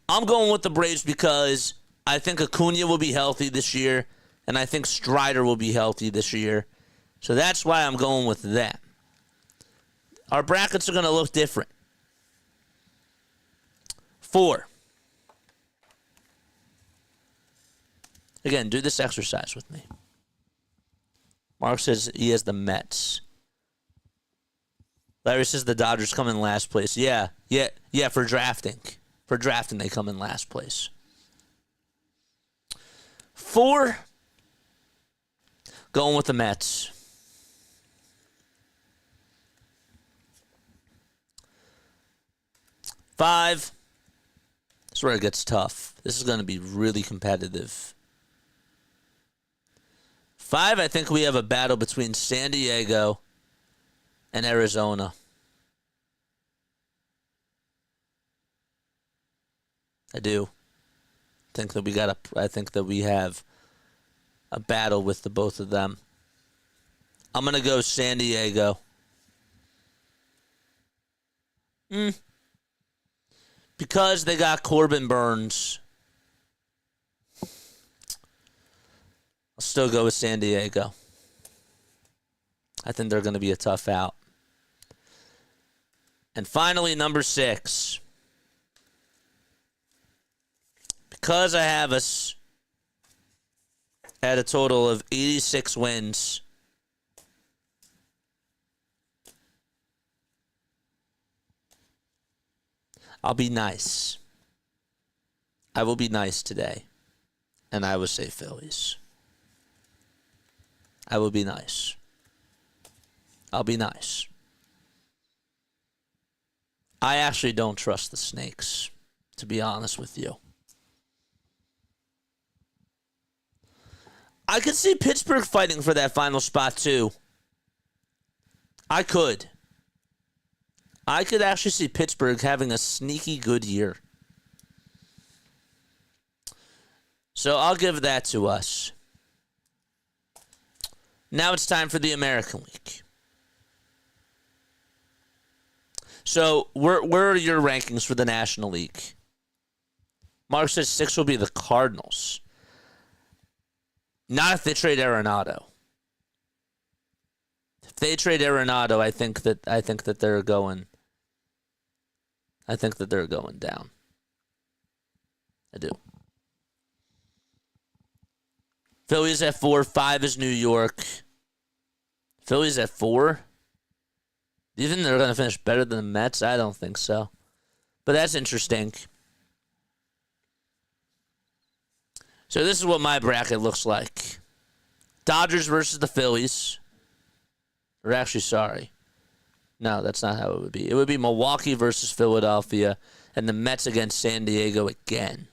I'm going with the Braves because I think Acuna will be healthy this year, and I think Strider will be healthy this year. So that's why I'm going with that. Our brackets are going to look different. 4. Again, do this exercise with me. Mark says he has the Mets. Larry says the Dodgers come in last place. Yeah, for drafting. For drafting, they come in last place. 4, going with the Mets. 5, this is where it gets tough. This is going to be really competitive. 5, I think we have a battle between San Diego and Arizona. I do. I think that we have a battle with the both of them. I'm going to go San Diego. Because they got Corbin Burns. I'll still go with San Diego. I think they're going to be a tough out. And finally, number 6. Because I have us at a total of 86 wins, I'll be nice. I will be nice today. And I will say Phillies. I will be nice. I'll be nice. I actually don't trust the Snakes, to be honest with you. I could see Pittsburgh fighting for that final spot, too. I could. I could actually see Pittsburgh having a sneaky good year. So I'll give that to us. Now it's time for the American League. So where are your rankings for the National League? Mark says 6 will be the Cardinals. Not if they trade Arenado. If they trade Arenado, I think that they're going. I think that they're going down. I do. Phillies at 4. 5 is New York. Phillies at 4. Do you think they're going to finish better than the Mets? I don't think so. But that's interesting. So this is what my bracket looks like. Dodgers versus the Phillies. Or actually, sorry. No, that's not how it would be. It would be Milwaukee versus Philadelphia and the Mets against San Diego again.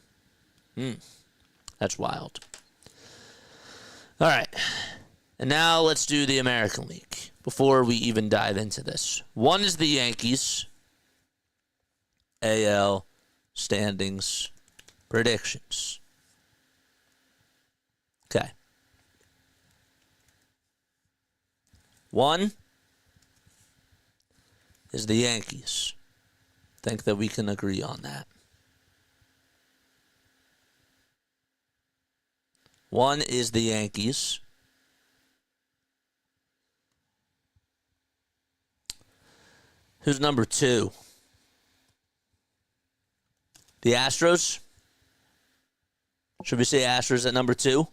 That's wild. All right. And now let's do the American League before we even dive into this. 1 is the Yankees. AL standings predictions. Okay. 1 is the Yankees. Think that we can agree on that. 1 is the Yankees. Who's number 2? The Astros? Should we say Astros at number 2?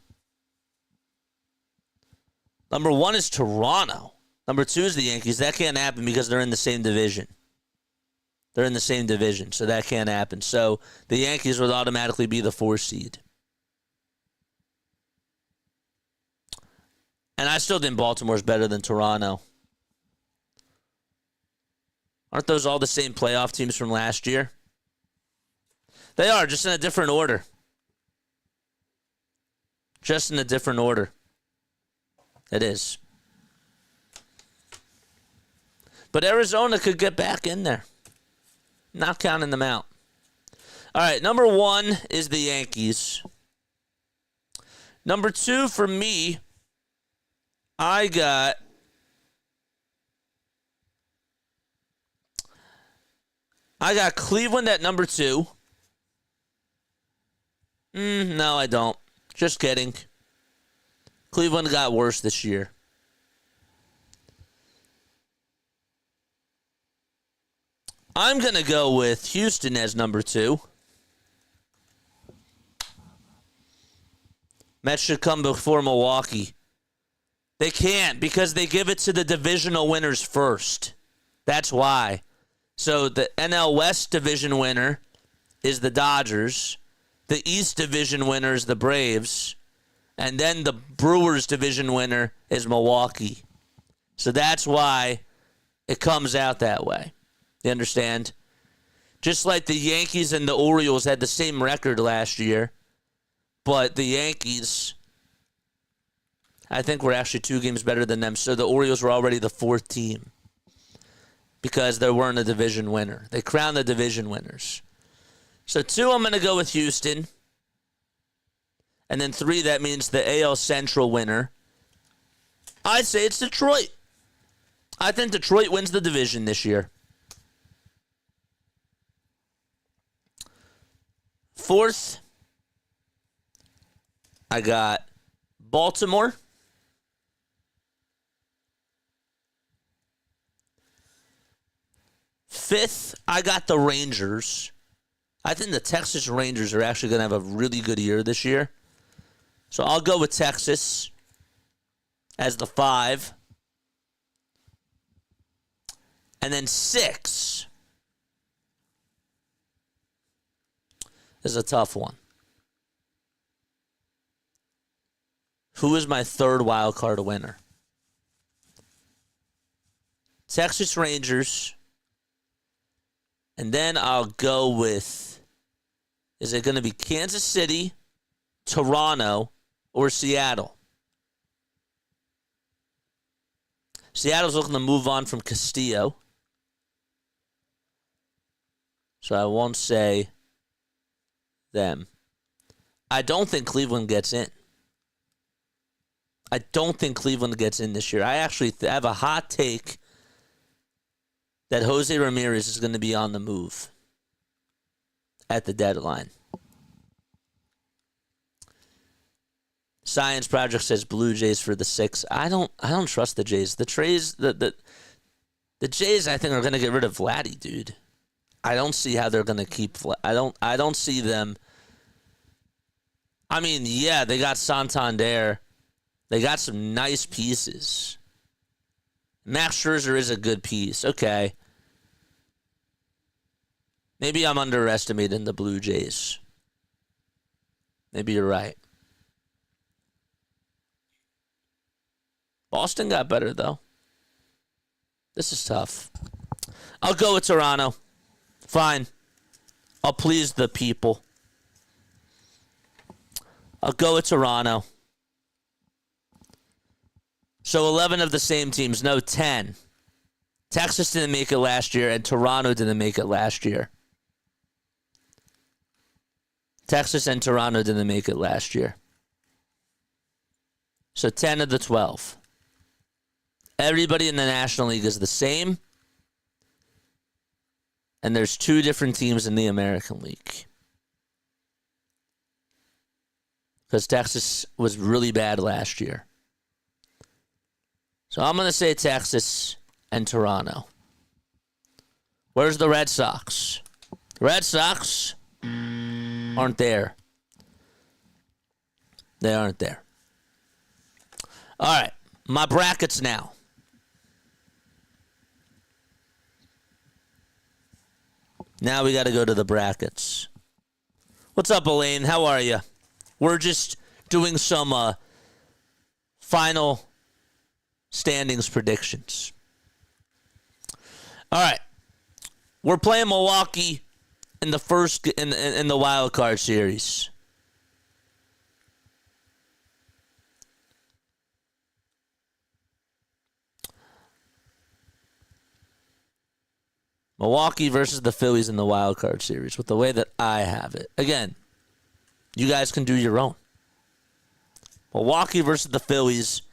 Number 1 is Toronto. Number 2 is the Yankees. That can't happen because they're in the same division. They're in the same division, so that can't happen. So the Yankees would automatically be the 4 seed. And I still think Baltimore's better than Toronto. Aren't those all the same playoff teams from last year? They are, just in a different order. Just in a different order. It is. But Arizona could get back in there. Not counting them out. All right, number 1 is the Yankees. Number 2 for me, I got Cleveland at number 2. No, I don't. Just kidding. Cleveland got worse this year. I'm going to go with Houston as number 2. Mets should come before Milwaukee. They can't because they give it to the divisional winners first. That's why. So the NL West division winner is the Dodgers. The East division winner is the Braves. And then the Brewers division winner is Milwaukee. So that's why it comes out that way. You understand? Just like the Yankees and the Orioles had the same record last year. But the Yankees, I think, were actually 2 games better than them. So the Orioles were already the 4th team. Because they weren't a division winner. They crowned the division winners. So 2, I'm going to go with Houston. And then 3, that means the AL Central winner. I say it's Detroit. I think Detroit wins the division this year. 4th, I got Baltimore. 5th, I got the Rangers. I think the Texas Rangers are actually going to have a really good year this year. So I'll go with Texas as the 5. And then 6 is a tough one. Who is my 3rd wild card winner? Texas Rangers. And then I'll go with, is it going to be Kansas City, Toronto, or Seattle? Seattle's looking to move on from Castillo. So I won't say them. I don't think Cleveland gets in. I don't think Cleveland gets in this year. I actually have a hot take that Jose Ramirez is going to be on the move at the deadline. Science Project says Blue Jays for the 6. I don't trust the Jays. The Jays, I think, are going to get rid of Vladdy, dude. I don't see how they're going to keep. I don't see them. I mean, yeah, they got Santander. They got some nice pieces. Max Scherzer is a good piece. Okay. Maybe I'm underestimating the Blue Jays. Maybe you're right. Boston got better, though. This is tough. I'll go with Toronto. Fine. I'll please the people. I'll go with Toronto. So 11 of the same teams. No, 10. Texas didn't make it last year, and Toronto didn't make it last year. Texas and Toronto didn't make it last year. So 10 of the 12. Everybody in the National League is the same. And there's 2 different teams in the American League. Because Texas was really bad last year. So I'm going to say Texas and Toronto. Where's the Red Sox? The Red Sox aren't there. They aren't there. All right, my brackets now. Now we got to go to the brackets. What's up, Elaine? How are you? We're just doing some final standings predictions. All right. We're playing Milwaukee in the first in the wild card series. Milwaukee versus the Phillies in the wild card series with the way that I have it. Again, you guys can do your own. Milwaukee versus the Phillies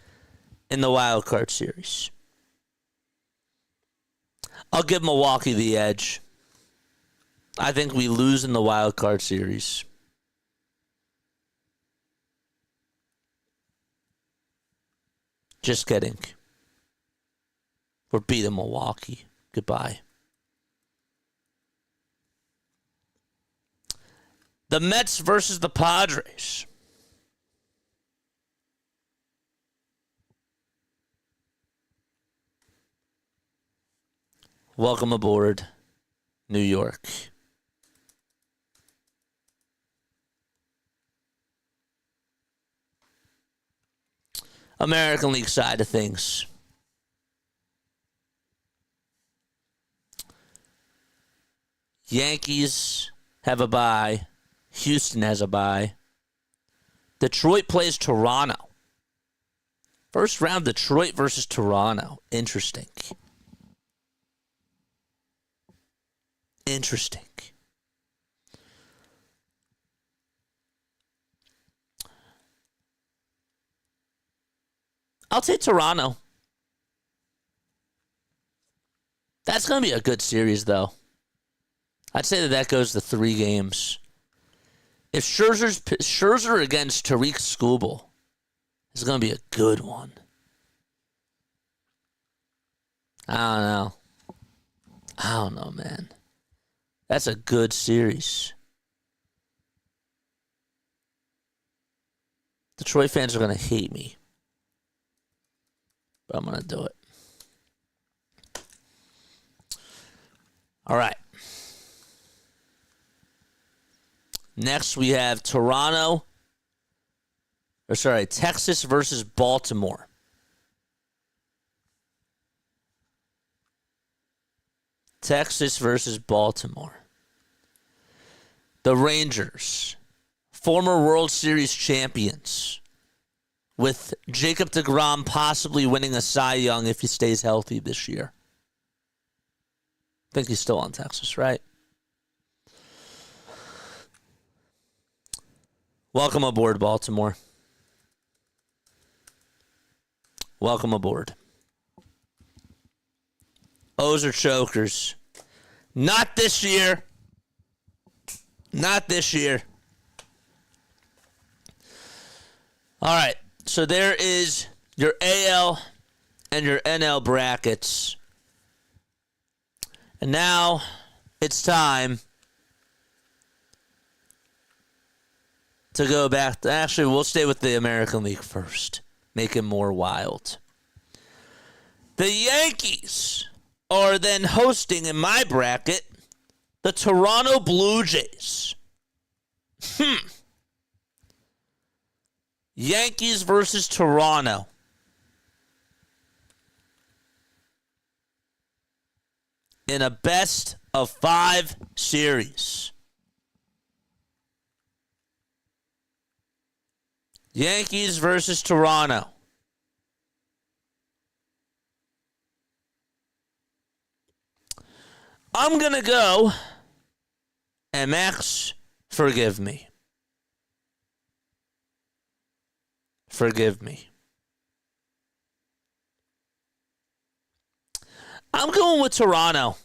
in the wild card series. I'll give Milwaukee the edge. I think we lose in the wild card series. Just kidding. We're beating Milwaukee. Goodbye. The Mets versus the Padres. Welcome aboard, New York. American League side of things. Yankees have a bye. Houston has a bye. Detroit plays Toronto. First round, Detroit versus Toronto. Interesting. I'll take Toronto. That's going to be a good series, though. I'd say that goes to 3 games. If Scherzer against Tariq Skubal is going to be a good one. I don't know, man. That's a good series. Detroit fans are going to hate me. But I'm going to do it. All right. Next, we have Texas versus Baltimore. Texas versus Baltimore. The Rangers, former World Series champions, with Jacob deGrom possibly winning a Cy Young if he stays healthy this year. I think he's still on Texas, right? Welcome aboard, Baltimore. Welcome aboard. O's are chokers. Not this year. Not this year. All right. So there is your AL and your NL brackets. And now it's time to go back. Actually, we'll stay with the American League first. Make it more wild. The Yankees are then hosting, in my bracket, the Toronto Blue Jays. Yankees versus Toronto. In a best of 5 series. Yankees versus Toronto. I'm going to go, and Max, forgive me. Forgive me. I'm going with Toronto.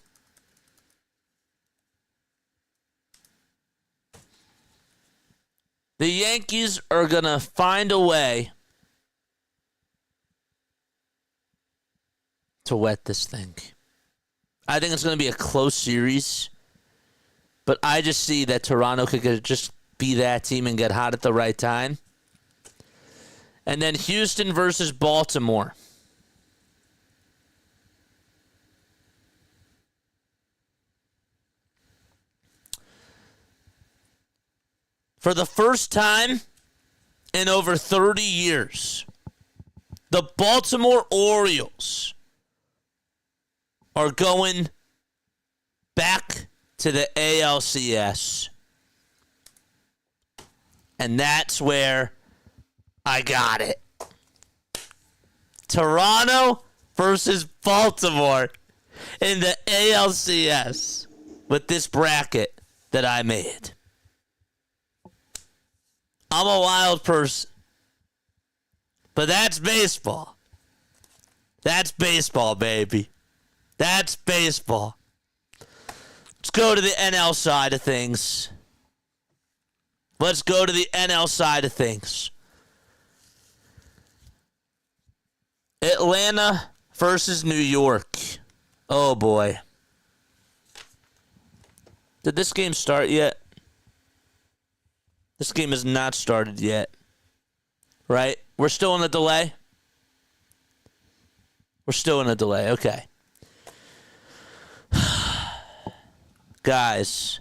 The Yankees are going to find a way to wet this thing. I think it's going to be a close series, but I just see that Toronto could just be that team and get hot at the right time. And then Houston versus Baltimore. For the first time in over 30 years, the Baltimore Orioles are going back to the ALCS. And that's where I got it. Toronto versus Baltimore in the ALCS with this bracket that I made. I'm a wild person. But that's baseball. That's baseball, baby. That's baseball. Let's go to the NL side of things. Let's go to the NL side of things. Atlanta versus New York. Oh, boy. Did this game start yet? This game has not started yet. Right? We're still in a delay? We're still in a delay. Okay. Guys.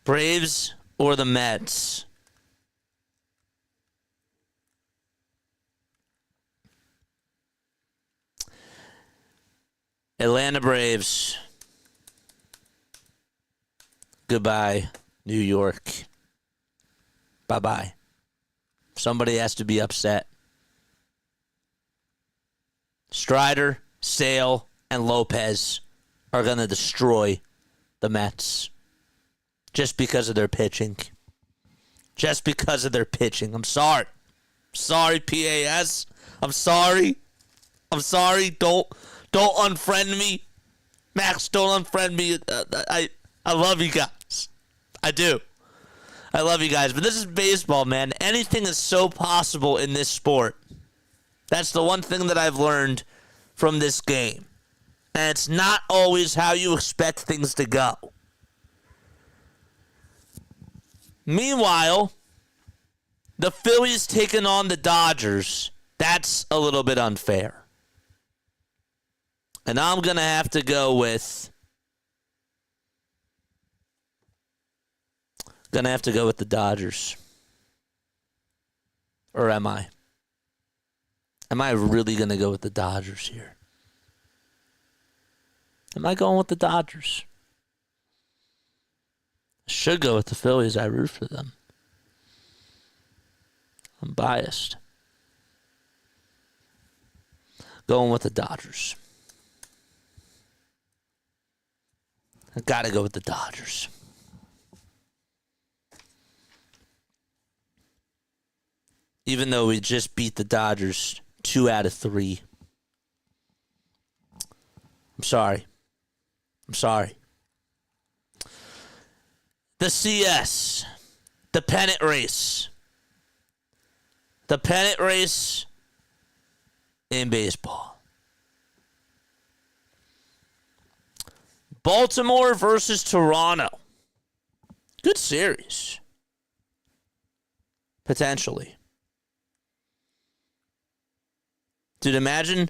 Braves or the Mets? Atlanta Braves. Goodbye, New York. Bye-bye. Somebody has to be upset. Strider, Sale, and Lopez are going to destroy the Mets just because of their pitching. just because of their pitching. I'm sorry. Sorry, PAS. I'm sorry. I'm sorry. Don't unfriend me. Max, don't unfriend me. I love you guys. I do. I love you guys. But this is baseball, man. Anything is so possible in this sport. That's the one thing that I've learned from this game. And it's not always how you expect things to go. Meanwhile, the Phillies taking on the Dodgers, that's a little bit unfair. And I'm going to have to go with the Dodgers. Or am I? Am I really going to go with the Dodgers here? Am I going with the Dodgers? I should go with the Phillies. I root for them. I'm biased. Going with the Dodgers. I got to go with the Dodgers. Even though we just beat the Dodgers 2 out of 3. I'm sorry. The CS. The pennant race. The pennant race in baseball. Baltimore versus Toronto. Good series. Potentially. Dude, imagine.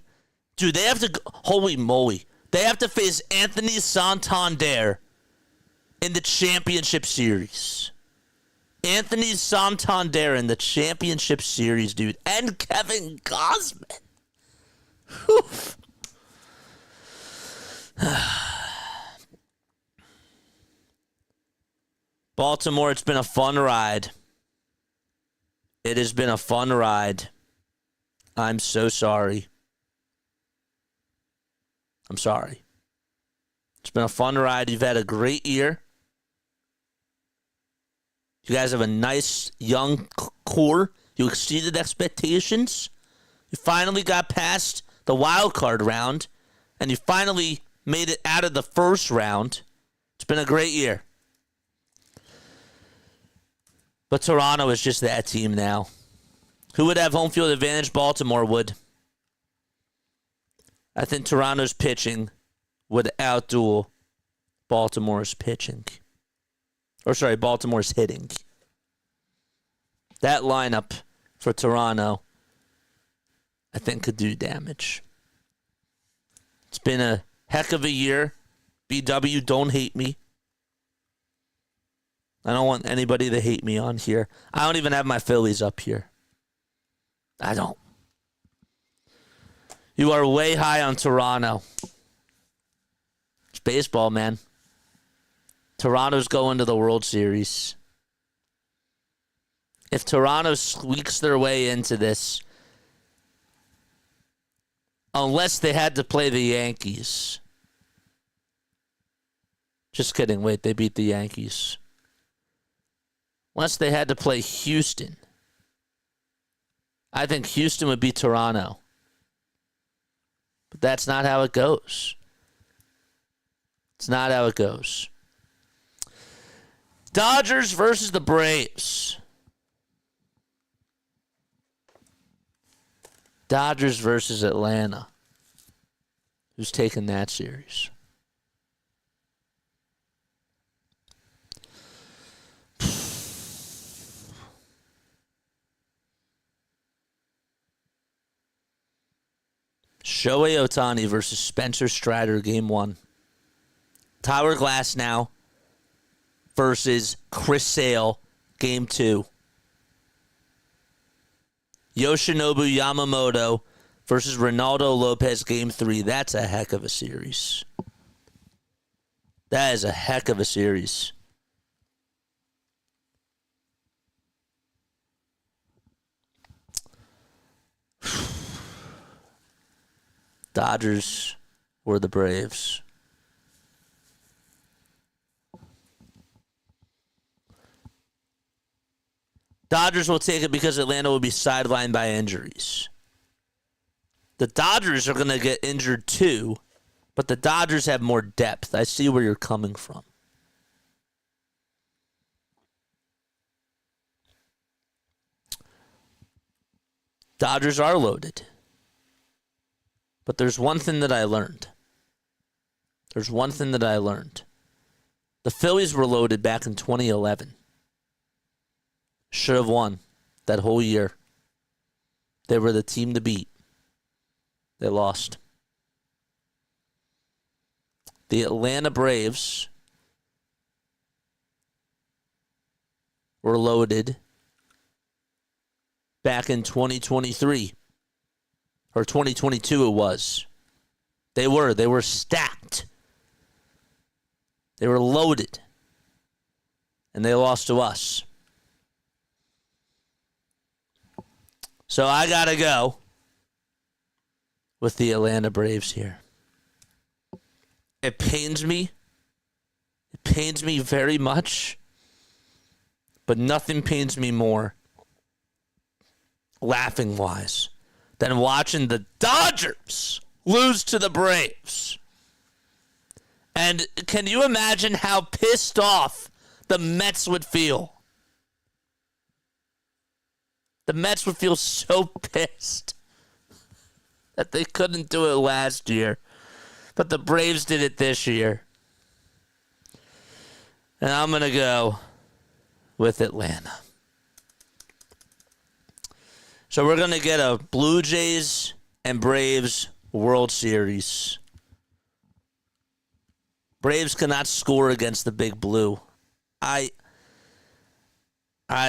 Dude, they have to. Holy moly. They have to face Anthony Santander in the championship series. Anthony Santander in the championship series, dude. And Kevin Gausman. Oof. Baltimore, it's been a fun ride. It has been a fun ride. I'm so sorry. I'm sorry. It's been a fun ride. You've had a great year. You guys have a nice young core. You exceeded expectations. You finally got past the wild card round, and you finally made it out of the first round. It's been a great year. But Toronto is just that team now. Who would have home field advantage? Baltimore would. I think Toronto's pitching would outduel Baltimore's pitching. Or sorry, Baltimore's hitting. That lineup for Toronto, I think, could do damage. It's been a heck of a year. BW, don't hate me. I don't want anybody to hate me on here. I don't even have my Phillies up here. I don't. You are way high on Toronto. It's baseball, man. Toronto's going to the World Series. If Toronto squeaks their way into this, unless they had to play the Yankees. Just kidding. Wait, they beat the Yankees. Unless they had to play Houston. I think Houston would beat Toronto. But that's not how it goes. It's not how it goes. Dodgers versus the Braves. Dodgers versus Atlanta. Who's taking that series? Shohei Ohtani versus Spencer Strider, Game 1. Tyler Glasnow versus Chris Sale, Game 2. Yoshinobu Yamamoto versus Ronaldo Lopez, Game 3. That's a heck of a series. That is a heck of a series. Dodgers or the Braves? Dodgers will take it because Atlanta will be sidelined by injuries. The Dodgers are going to get injured too, but the Dodgers have more depth. I see where you're coming from. Dodgers are loaded. But there's one thing that I learned. The Phillies were loaded back in 2011. Should have won that whole year. They were the team to beat. They lost. The Atlanta Braves were loaded back in 2023. Or 2022 it was. They were stacked. They were loaded. And they lost to us. So I got to go with the Atlanta Braves here. It pains me. It pains me very much. But nothing pains me more, laughing-wise, than watching the Dodgers lose to the Braves. And can you imagine how pissed off the Mets would feel? The Mets would feel so pissed that they couldn't do it last year, but the Braves did it this year. And I'm going to go with Atlanta. So we're going to get a Blue Jays and Braves World Series. Braves cannot score against the Big Blue. I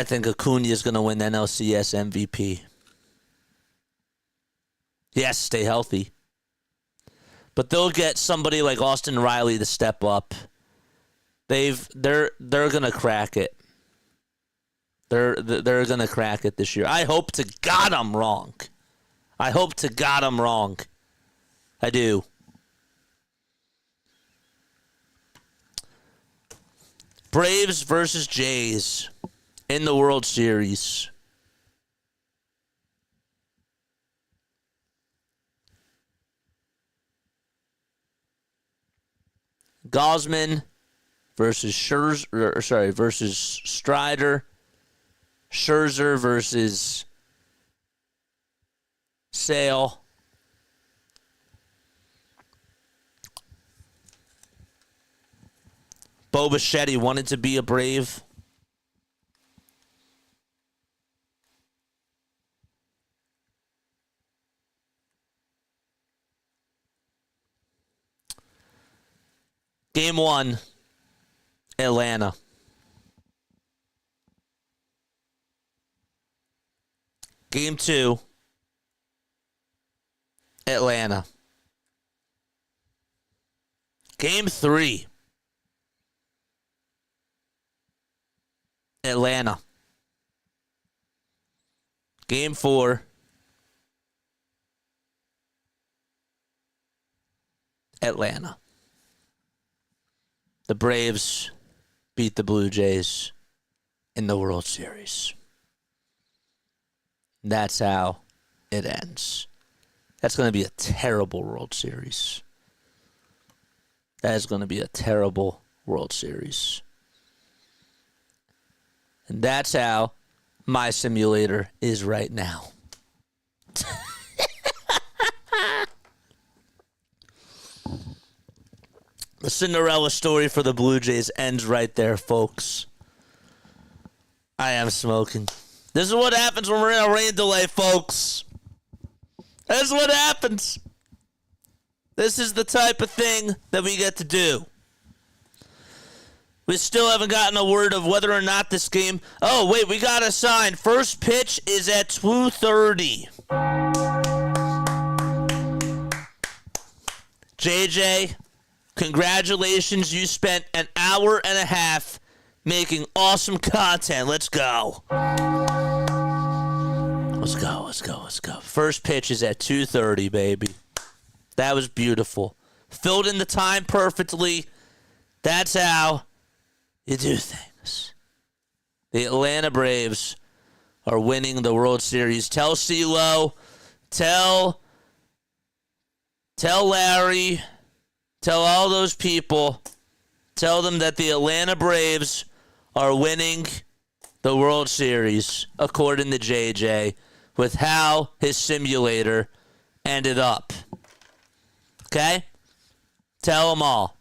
think Acuna is going to win NLCS MVP. Yes, stay healthy. But they'll get somebody like Austin Riley to step up. They're going to crack it. They're going to crack it this year. I hope to God I'm wrong. I do. Braves versus Jays in the World Series. Gosman versus versus Strider. Scherzer versus Sale. Bo Bichetti wanted to be a Brave. Game 1, Atlanta. Game 2, Atlanta. Game 3, Atlanta. Game 4, Atlanta. The Braves beat the Blue Jays in the World Series. That's how it ends. That's going to be a terrible World Series. That is going to be a terrible World Series. And that's how my simulator is right now. The Cinderella story for the Blue Jays ends right there, folks. I am smoking. This is what happens when we're in a rain delay, folks. This is what happens. This is the type of thing that we get to do. We still haven't gotten a word of whether or not this game... Oh, wait, we got a sign. First pitch is at 2:30. JJ, congratulations. You spent an hour and a half making awesome content. Let's go. Let's go. First pitch is at 2:30, baby. That was beautiful. Filled in the time perfectly. That's how you do things. The Atlanta Braves are winning the World Series. Tell CeeLo, tell Larry, tell all those people, tell them that the Atlanta Braves are winning the World Series, according to JJ, with how his simulator ended up. Okay? Tell them all.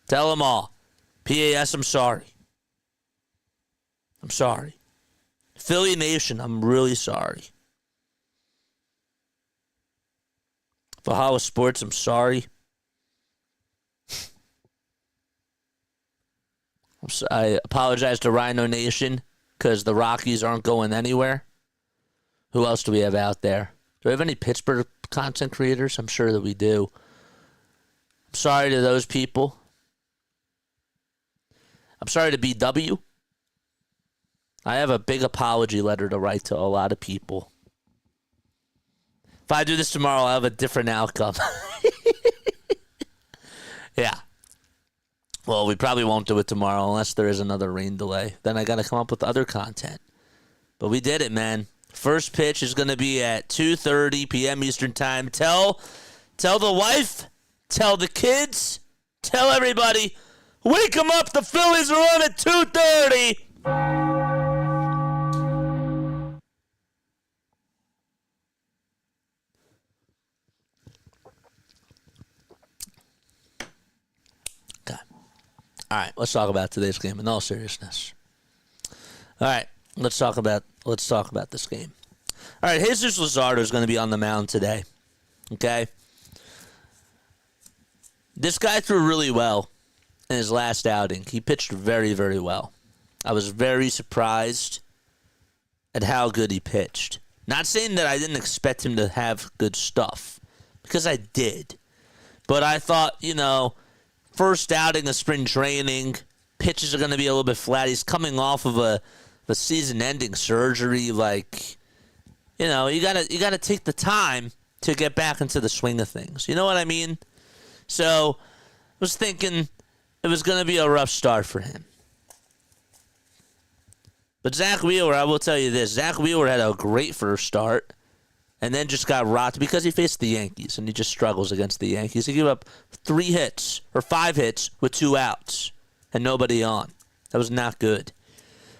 Tell them all. PAS, I'm sorry. I'm sorry. Philly Nation, I'm really sorry. Valhalla Sports, I'm sorry. I apologize to Rhino Nation because the Rockies aren't going anywhere. Who else do we have out there? Do we have any Pittsburgh content creators? I'm sure that we do. I'm sorry to those people. I'm sorry to BW. I have a big apology letter to write to a lot of people. If I do this tomorrow, I'll have a different outcome. Yeah. Well, we probably won't do it tomorrow unless there is another rain delay. Then I got to come up with other content. But we did it, man. First pitch is going to be at 2:30 p.m. Eastern Time. Tell the wife, tell the kids, tell everybody, wake them up. The Phillies are on at 2:30. All right, let's talk about today's game in all seriousness. All right, let's talk about this game. All right, Jesus Luzardo is going to be on the mound today. Okay? This guy threw really well in his last outing. He pitched very, very well. I was very surprised at how good he pitched. Not saying that I didn't expect him to have good stuff, because I did. But I thought, first outing of spring training, pitches are going to be a little bit flat. He's coming off of a season-ending surgery. You gotta take the time to get back into the swing of things. You know what I mean? So I was thinking it was going to be a rough start for him. But Zach Wheeler, I will tell you this: Zach Wheeler had a great first start, and then just got rocked because he faced the Yankees, and he just struggles against the Yankees. He gave up 5 hits with 2 outs and nobody on. That was not good.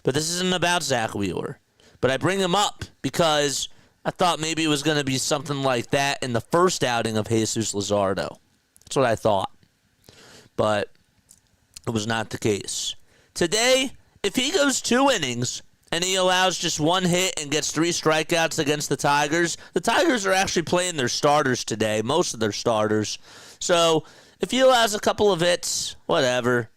But this isn't about Zach Wheeler. But I bring him up because I thought maybe it was going to be something like that in the first outing of Jesus Luzardo. That's what I thought. But it was not the case. Today, if he goes 2 innings and he allows just 1 hit and gets 3 strikeouts against the Tigers are actually playing their starters today, most of their starters. So if he allows a couple of hits, whatever.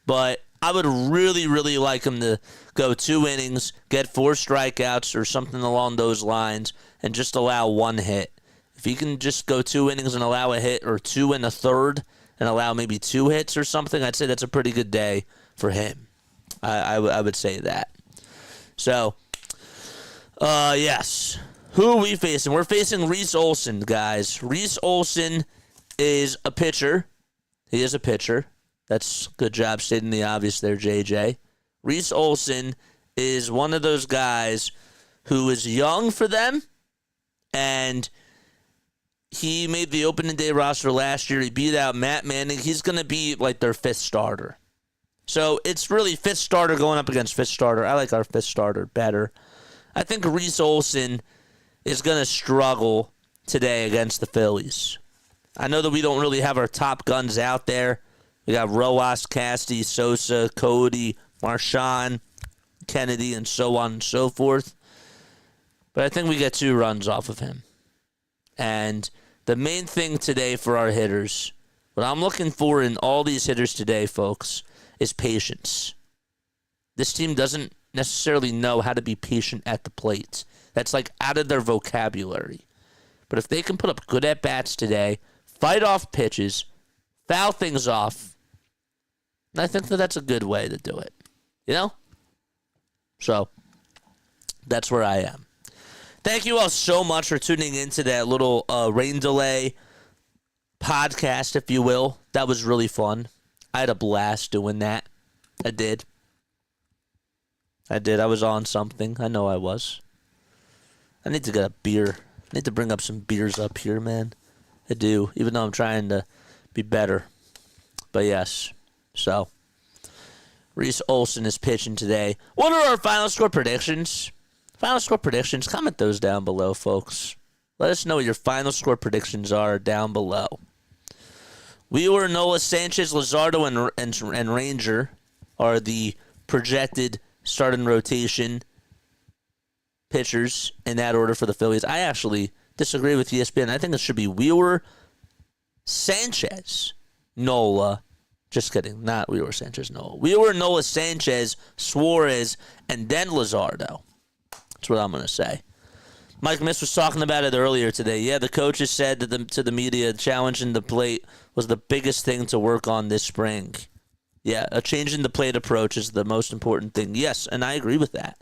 But I would really, really like him to go 2 innings, get 4 strikeouts or something along those lines, and just allow 1 hit. If he can just go 2 innings and allow a hit, or 2 in a third and allow maybe 2 hits or something, I'd say that's a pretty good day for him. I would say that. So, yes. Who are we facing? We're facing Reese Olson, guys. Reese Olson is a pitcher. He is a pitcher. That's good job stating the obvious there, JJ. Reese Olson is one of those guys who is young for them, and he made the opening day roster last year. He beat out Matt Manning. He's going to be like their 5th starter. So it's really 5th starter going up against 5th starter. I like our 5th starter better. I think Reese Olson is going to struggle today against the Phillies. I know that we don't really have our top guns out there. We got Rojas, Casty, Sosa, Cody, Marchand, Kennedy, and so on and so forth. But I think we get 2 runs off of him. And the main thing today for our hitters, what I'm looking for in all these hitters today, folks, is patience. This team doesn't necessarily know how to be patient at the plate. That's like out of their vocabulary. But if they can put up good at-bats today, fight off pitches, foul things off, I think that that's a good way to do it. So, that's where I am. Thank you all so much for tuning into that little rain delay podcast, if you will. That was really fun. I had a blast doing that. I did. I did. I was on something. I know I was. I need to get a beer. I need to bring up some beers up here, man. I do, even though I'm trying to be better. But yes, so Reese Olson is pitching today. What are our final score predictions? Final score predictions, comment those down below, folks. Let us know what your final score predictions are down below. Wheeler, Nola, Sanchez, Luzardo, and Ranger are the projected starting rotation pitchers in that order for the Phillies. I actually disagree with ESPN. I think it should be Wheeler, Sanchez, Nola. Just kidding. Not Wheeler, Sanchez, Nola. Wheeler, Nola, Sanchez, Suarez, and then Luzardo. That's what I'm going to say. Mike Miss was talking about it earlier today. Yeah, the coaches said to the media, challenging the plate was the biggest thing to work on this spring. Yeah, a change in the plate approach is the most important thing. Yes, and I agree with that.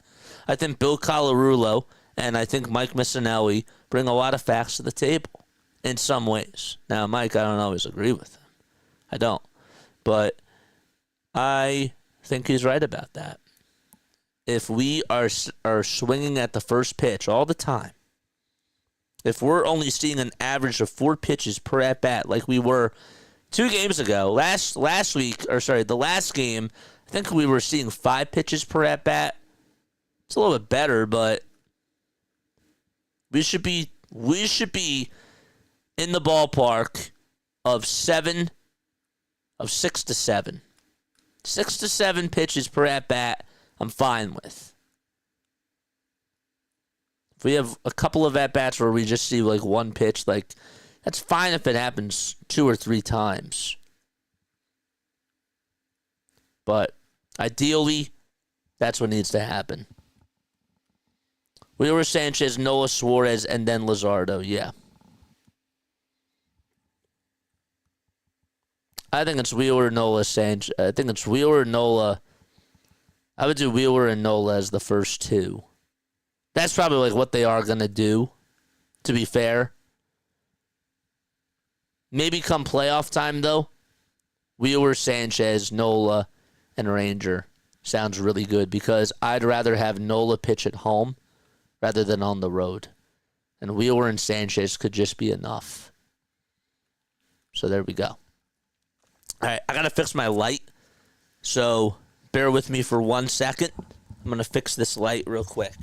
I think Bill Colarulo and I think Mike Missinelli bring a lot of facts to the table in some ways. Now, Mike, I don't always agree with him. I don't. But I think he's right about that. If we are swinging at the first pitch all the time, if we're only seeing an average of 4 pitches per at-bat like we were 2 games ago, the last game, I think we were seeing 5 pitches per at-bat. It's a little bit better, but we should be in the ballpark of 6 to 7. 6 to 7 pitches per at-bat, I'm fine with. If we have a couple of at-bats where we just see like 1 pitch, like that's fine if it happens 2 or 3 times. But ideally, that's what needs to happen. Wheeler, Sanchez, Nola, Suarez, and then Luzardo. Yeah. I think it's Wheeler, Nola, Sanchez. I think it's Wheeler, Nola. I would do Wheeler and Nola as the first 2. That's probably like what they are going to do, to be fair. Maybe come playoff time, though, Wheeler, Sanchez, Nola, and Ranger sounds really good because I'd rather have Nola pitch at home rather than on the road. And Wheeler and Sanchez could just be enough. So there we go. All right, I got to fix my light. So bear with me for 1 second. I'm going to fix this light real quick.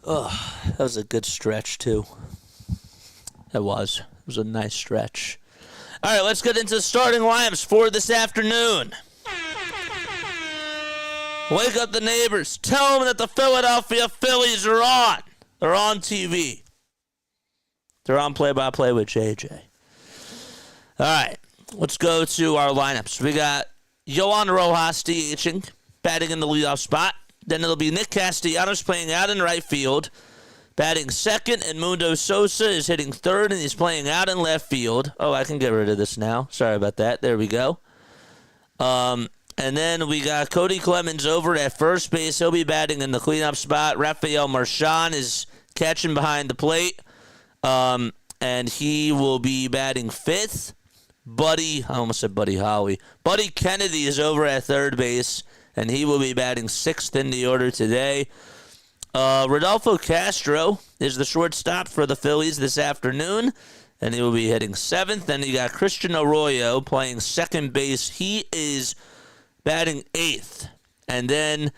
Oh, that was a good stretch, too. It was. It was a nice stretch. All right, let's get into the starting lineups for this afternoon. Wake up the neighbors. Tell them that the Philadelphia Phillies are on. They're on TV. They're on play-by-play with JJ. All right, let's go to our lineups. We got Yohan Rojas DHing, batting in the leadoff spot. Then it'll be Nick Castellanos playing out in right field, batting second, and Mundo Sosa is hitting third, and he's playing out in left field. Oh, I can get rid of this now. Sorry about that. There we go. And then we got Cody Clemens over at first base. He'll be batting in the cleanup spot. Rafael Marchand is catching behind the plate, and he will be batting fifth. I almost said Buddy Holly. Buddy Kennedy is over at third base, and he will be batting sixth in the order today. Rodolfo Castro is the shortstop for the Phillies this afternoon, and he will be hitting seventh. Then you got Christian Arroyo playing second base. He is batting eighth. And then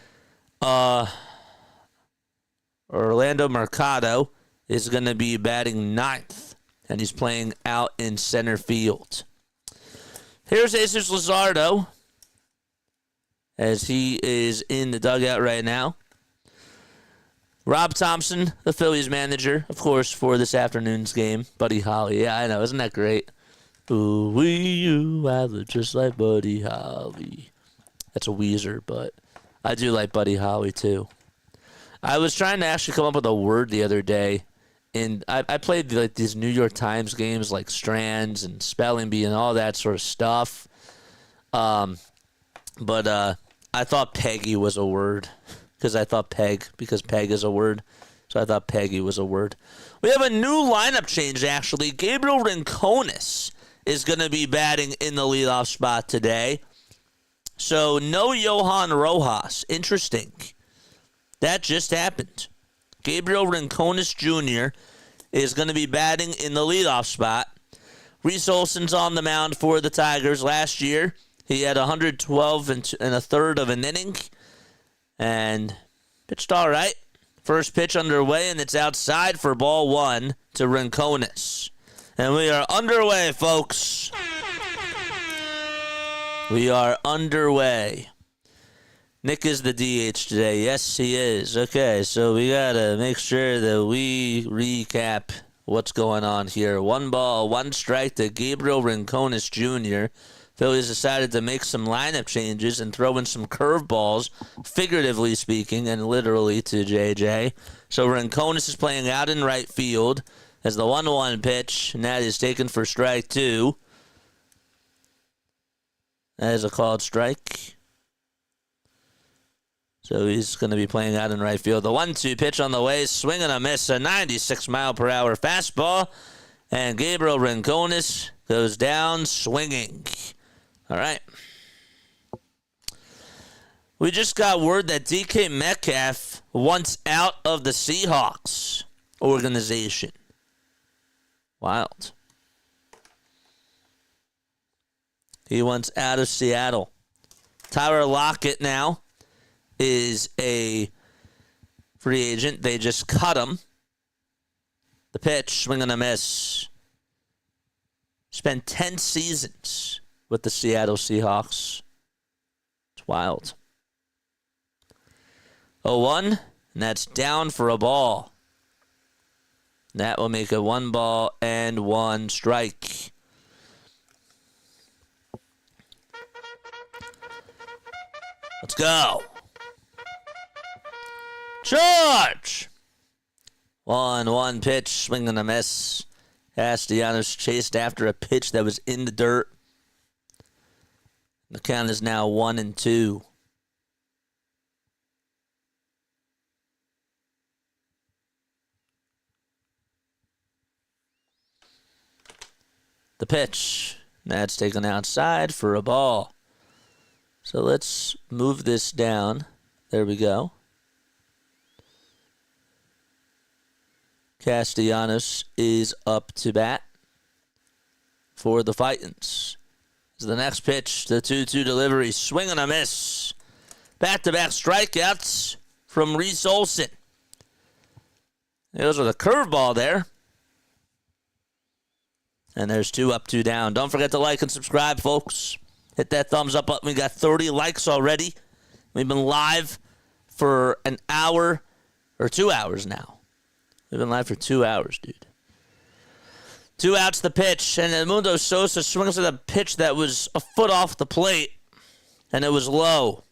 Orlando Mercado is going to be batting ninth, and he's playing out in center field. Here's Jesus Luzardo, as he is in the dugout right now. Rob Thompson, the Phillies manager, of course, for this afternoon's game. Buddy Holly. Yeah, I know. Isn't that great? Ooh, I look just like Buddy Holly. That's a Weezer, but I do like Buddy Holly, too. I was trying to actually come up with a word the other day, and I played like these New York Times games like Strands and Spelling Bee and all that sort of stuff. But I thought Peggy was a word because Peg is a word. So I thought Peggy was a word. We have a new lineup change, actually. Gabriel Rincones is going to be batting in the leadoff spot today. So no Johan Rojas. Interesting. That just happened. Gabriel Rincones Jr. is going to be batting in the leadoff spot. Reese Olson's on the mound for the Tigers last year. He had 112 and a third of an inning and pitched all right. First pitch underway, and it's outside for ball one to Rincones. And we are underway, folks. We are underway. Nick is the DH today. Yes, he is. Okay, so we got to make sure that we recap what's going on here. 1 strike to Gabriel Rincones Jr. Phillies decided to make some lineup changes and throw in some curveballs, figuratively speaking, and literally to JJ. So Rincones is playing out in right field as the 1-1 pitch, and that is taken for strike two. That is a called strike. So he's going to be playing out in right field. The 1-2 pitch on the way, swing and a miss, a 96-mile-per-hour fastball, and Gabriel Rincones goes down swinging. All right. We just got word that DK Metcalf wants out of the Seahawks organization. Wild. He wants out of Seattle. Tyler Lockett now is a free agent. They just cut him. The pitch, swing and a miss. Spent 10 seasons with the Seattle Seahawks. It's wild. 0-1, and that's down for a ball. That will make it 1 strike. Let's go. Charge! 1-1 pitch, swing and a miss. Castellanos chased after a pitch that was in the dirt. The count is now 1-2. The pitch. That's taken outside for a ball. So let's move this down. There we go. Castellanos is up to bat for the Fightins. The next pitch, the 2-2 delivery, swing and a miss. Back-to-back strikeouts from Reese Olson. Those are the curveball there. And there's 2 up, 2 down. Don't forget to like and subscribe, folks. Hit that thumbs up button. We got 30 likes already. We've been live for an hour or 2 hours now. We've been live for 2 hours, dude. 2 outs the pitch, and Edmundo Sosa swings at a pitch that was a foot off the plate, and it was low.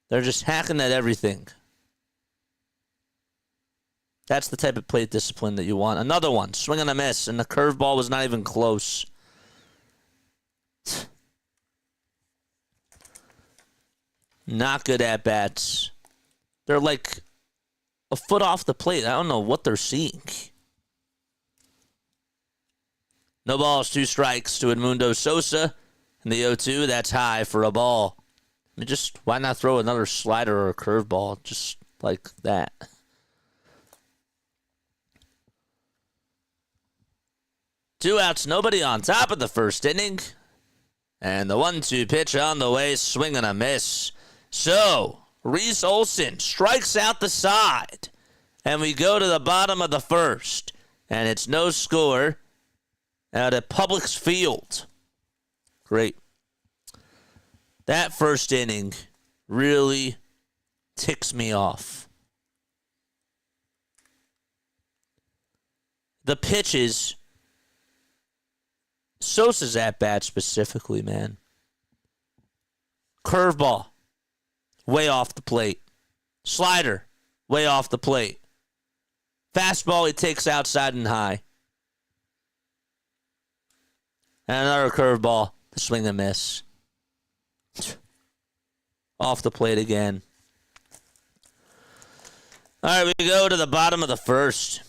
They're just hacking at everything. That's the type of plate discipline that you want. Another one, swing and a miss, and the curveball was not even close. Not good at bats. They're like a foot off the plate. I don't know what they're seeing. No balls, 2 strikes to Edmundo Sosa. And the 0-2, that's high for a ball. I mean, just why not throw another slider or a curveball just like that? Two outs, nobody on top of the first inning. And the 1-2 pitch on the way, swing and a miss. So, Reese Olson strikes out the side. And we go to the bottom of the first. And it's no score out at Publix Field. Great. That first inning really ticks me off. The pitches, Sosa's at-bat specifically, man. Curveball, way off the plate. Slider, way off the plate. Fastball he takes outside and high. And another curveball, swing and miss. Off the plate again. All right, we go to the bottom of the first.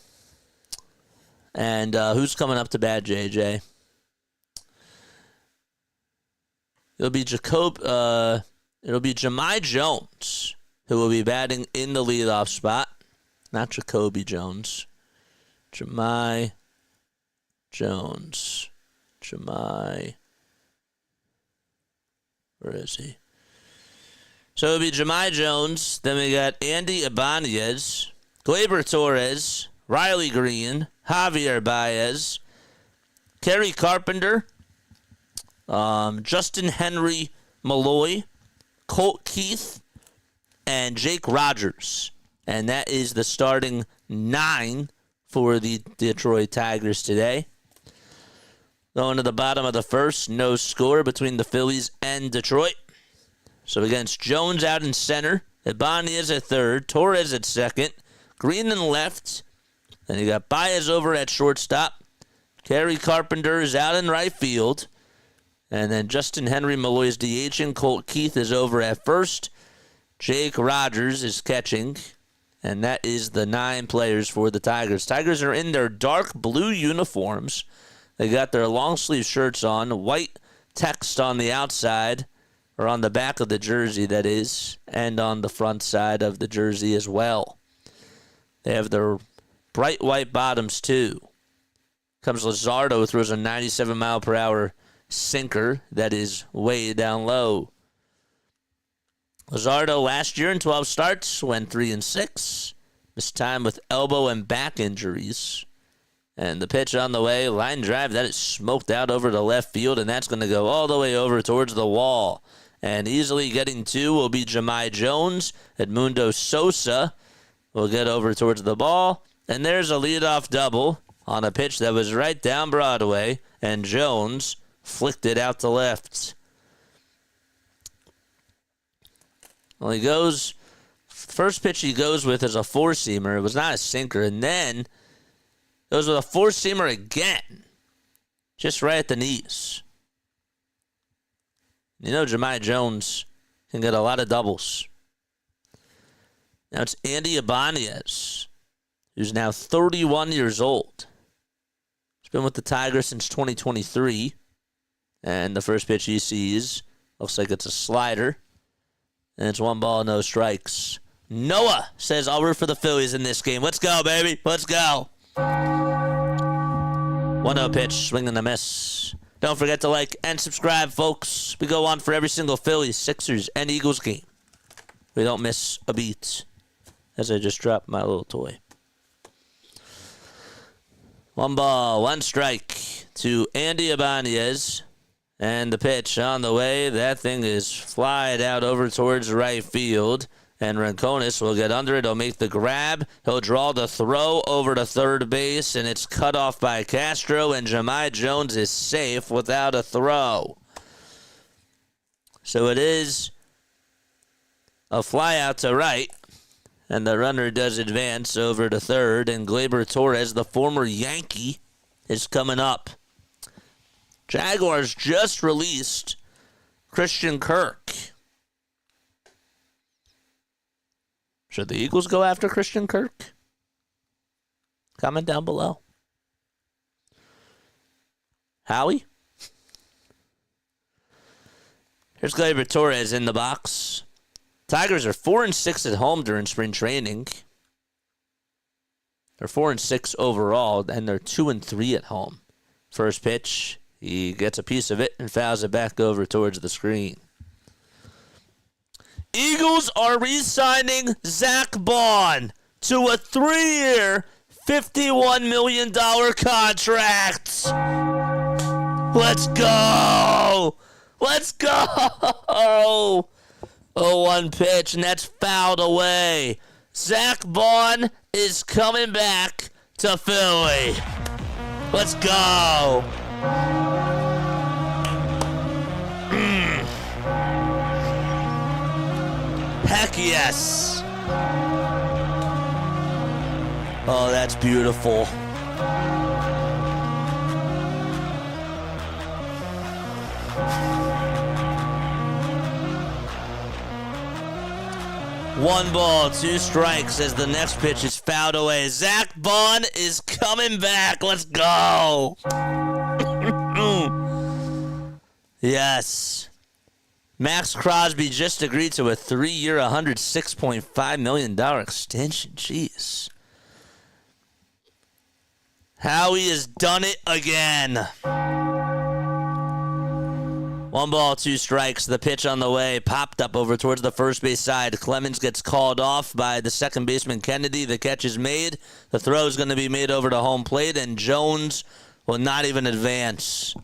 And who's coming up to bat, JJ? It'll be Jahmai Jones, who will be batting in the leadoff spot. Not Jacoby Jones. Jahmai Jones. Jahmai. Where is he? So it'll be Jahmai Jones. Then we got Andy Ibanez, Gleyber Torres, Riley Green, Javier Baez, Kerry Carpenter, Justin Henry Malloy, Colt Keith, and Jake Rogers. And that is the starting 9 for the Detroit Tigers today. Going to the bottom of the first, no score between the Phillies and Detroit. So against Jones out in center, Ibanez at third, Torres at second, Green in left. Then you got Baez over at shortstop. Kerry Carpenter is out in right field. And then Justin Henry Malloy is DHing. Colt Keith is over at first. Jake Rogers is catching. And that is the 9 players for the Tigers. Tigers are in their dark blue uniforms. They got their long sleeve shirts on. White text on the outside. Or on the back of the jersey, that is, and on the front side of the jersey as well. They have their bright white bottoms, too. Comes Luzardo, throws a 97-mile-per-hour sinker that is way down low. Luzardo last year in 12 starts went 3-6. Missed time with elbow and back injuries. And the pitch on the way, line drive, that is smoked out over to left field, and that's going to go all the way over towards the wall. And easily getting 2 will be Jahmai Jones. Edmundo Sosa will get over towards the ball. And there's a leadoff double on a pitch that was right down Broadway. And Jones flicked it out to left. Well, he goes, first pitch he goes with is a four-seamer. It was not a sinker. And then goes with a four-seamer again. Just right at the knees. You know Jahmai Jones can get a lot of doubles. Now it's Andy Ibanez, who's now 31 years old. He's been with the Tigers since 2023. And the first pitch he sees looks like it's a slider. And it's 1 ball, no strikes. Noah says, I'll root for the Phillies in this game. Let's go, baby. Let's go. 1-0 pitch, swing and a miss. Don't forget to like and subscribe, folks. We go on for every single Phillies, Sixers, and Eagles game. We don't miss a beat. As I just dropped my little toy. 1 ball, 1 strike to Andy Ibanez. And the pitch on the way. That thing is flied out over towards right field. And Rincones will get under it. He'll make the grab. He'll draw the throw over to third base. And it's cut off by Castro. And Jahmai Jones is safe without a throw. So it is a fly out to right. And the runner does advance over to third. And Gleyber Torres, the former Yankee, is coming up. Jaguars just released Christian Kirk. Should the Eagles go after Christian Kirk? Comment down below. Howie? Here's Gleyber Torres in the box. Tigers are 4-6 at home during spring training. They're 4-6 overall, and they're 2-3 at home. First pitch, he gets a piece of it and fouls it back over towards the screen. Eagles are re-signing Zach Bond to a 3-year, $51 million contract. Let's go! Let's go! 0-1 pitch, and that's fouled away. Zach Bond is coming back to Philly. Let's go! Heck yes. that's beautiful. One ball, two strikes as the next pitch is fouled away. Zach Bond is coming back. Let's go. Yes. Max Crosby just agreed to a 3-year, $106.5 million extension. Jeez. Howie has done it again. One ball, two strikes. The pitch on the way. Popped up over towards the first base side. Clemens gets called off by the second baseman Kennedy. The catch is made. The throw is going to be made over to home plate, and Jones will not even advance.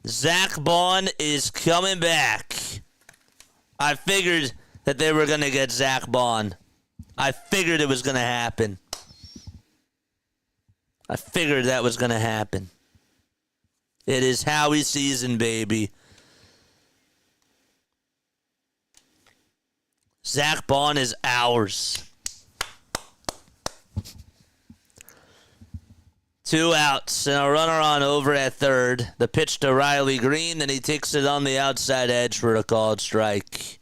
Zach Bond is coming back. I figured that they were going to get Zach Bond. I figured it was going to happen. I figured that was going to happen. It is Howie season, baby. Zach Bond is ours. 2 outs and a runner on over at third. The pitch to Riley Green, and he takes it on the outside edge for a called strike.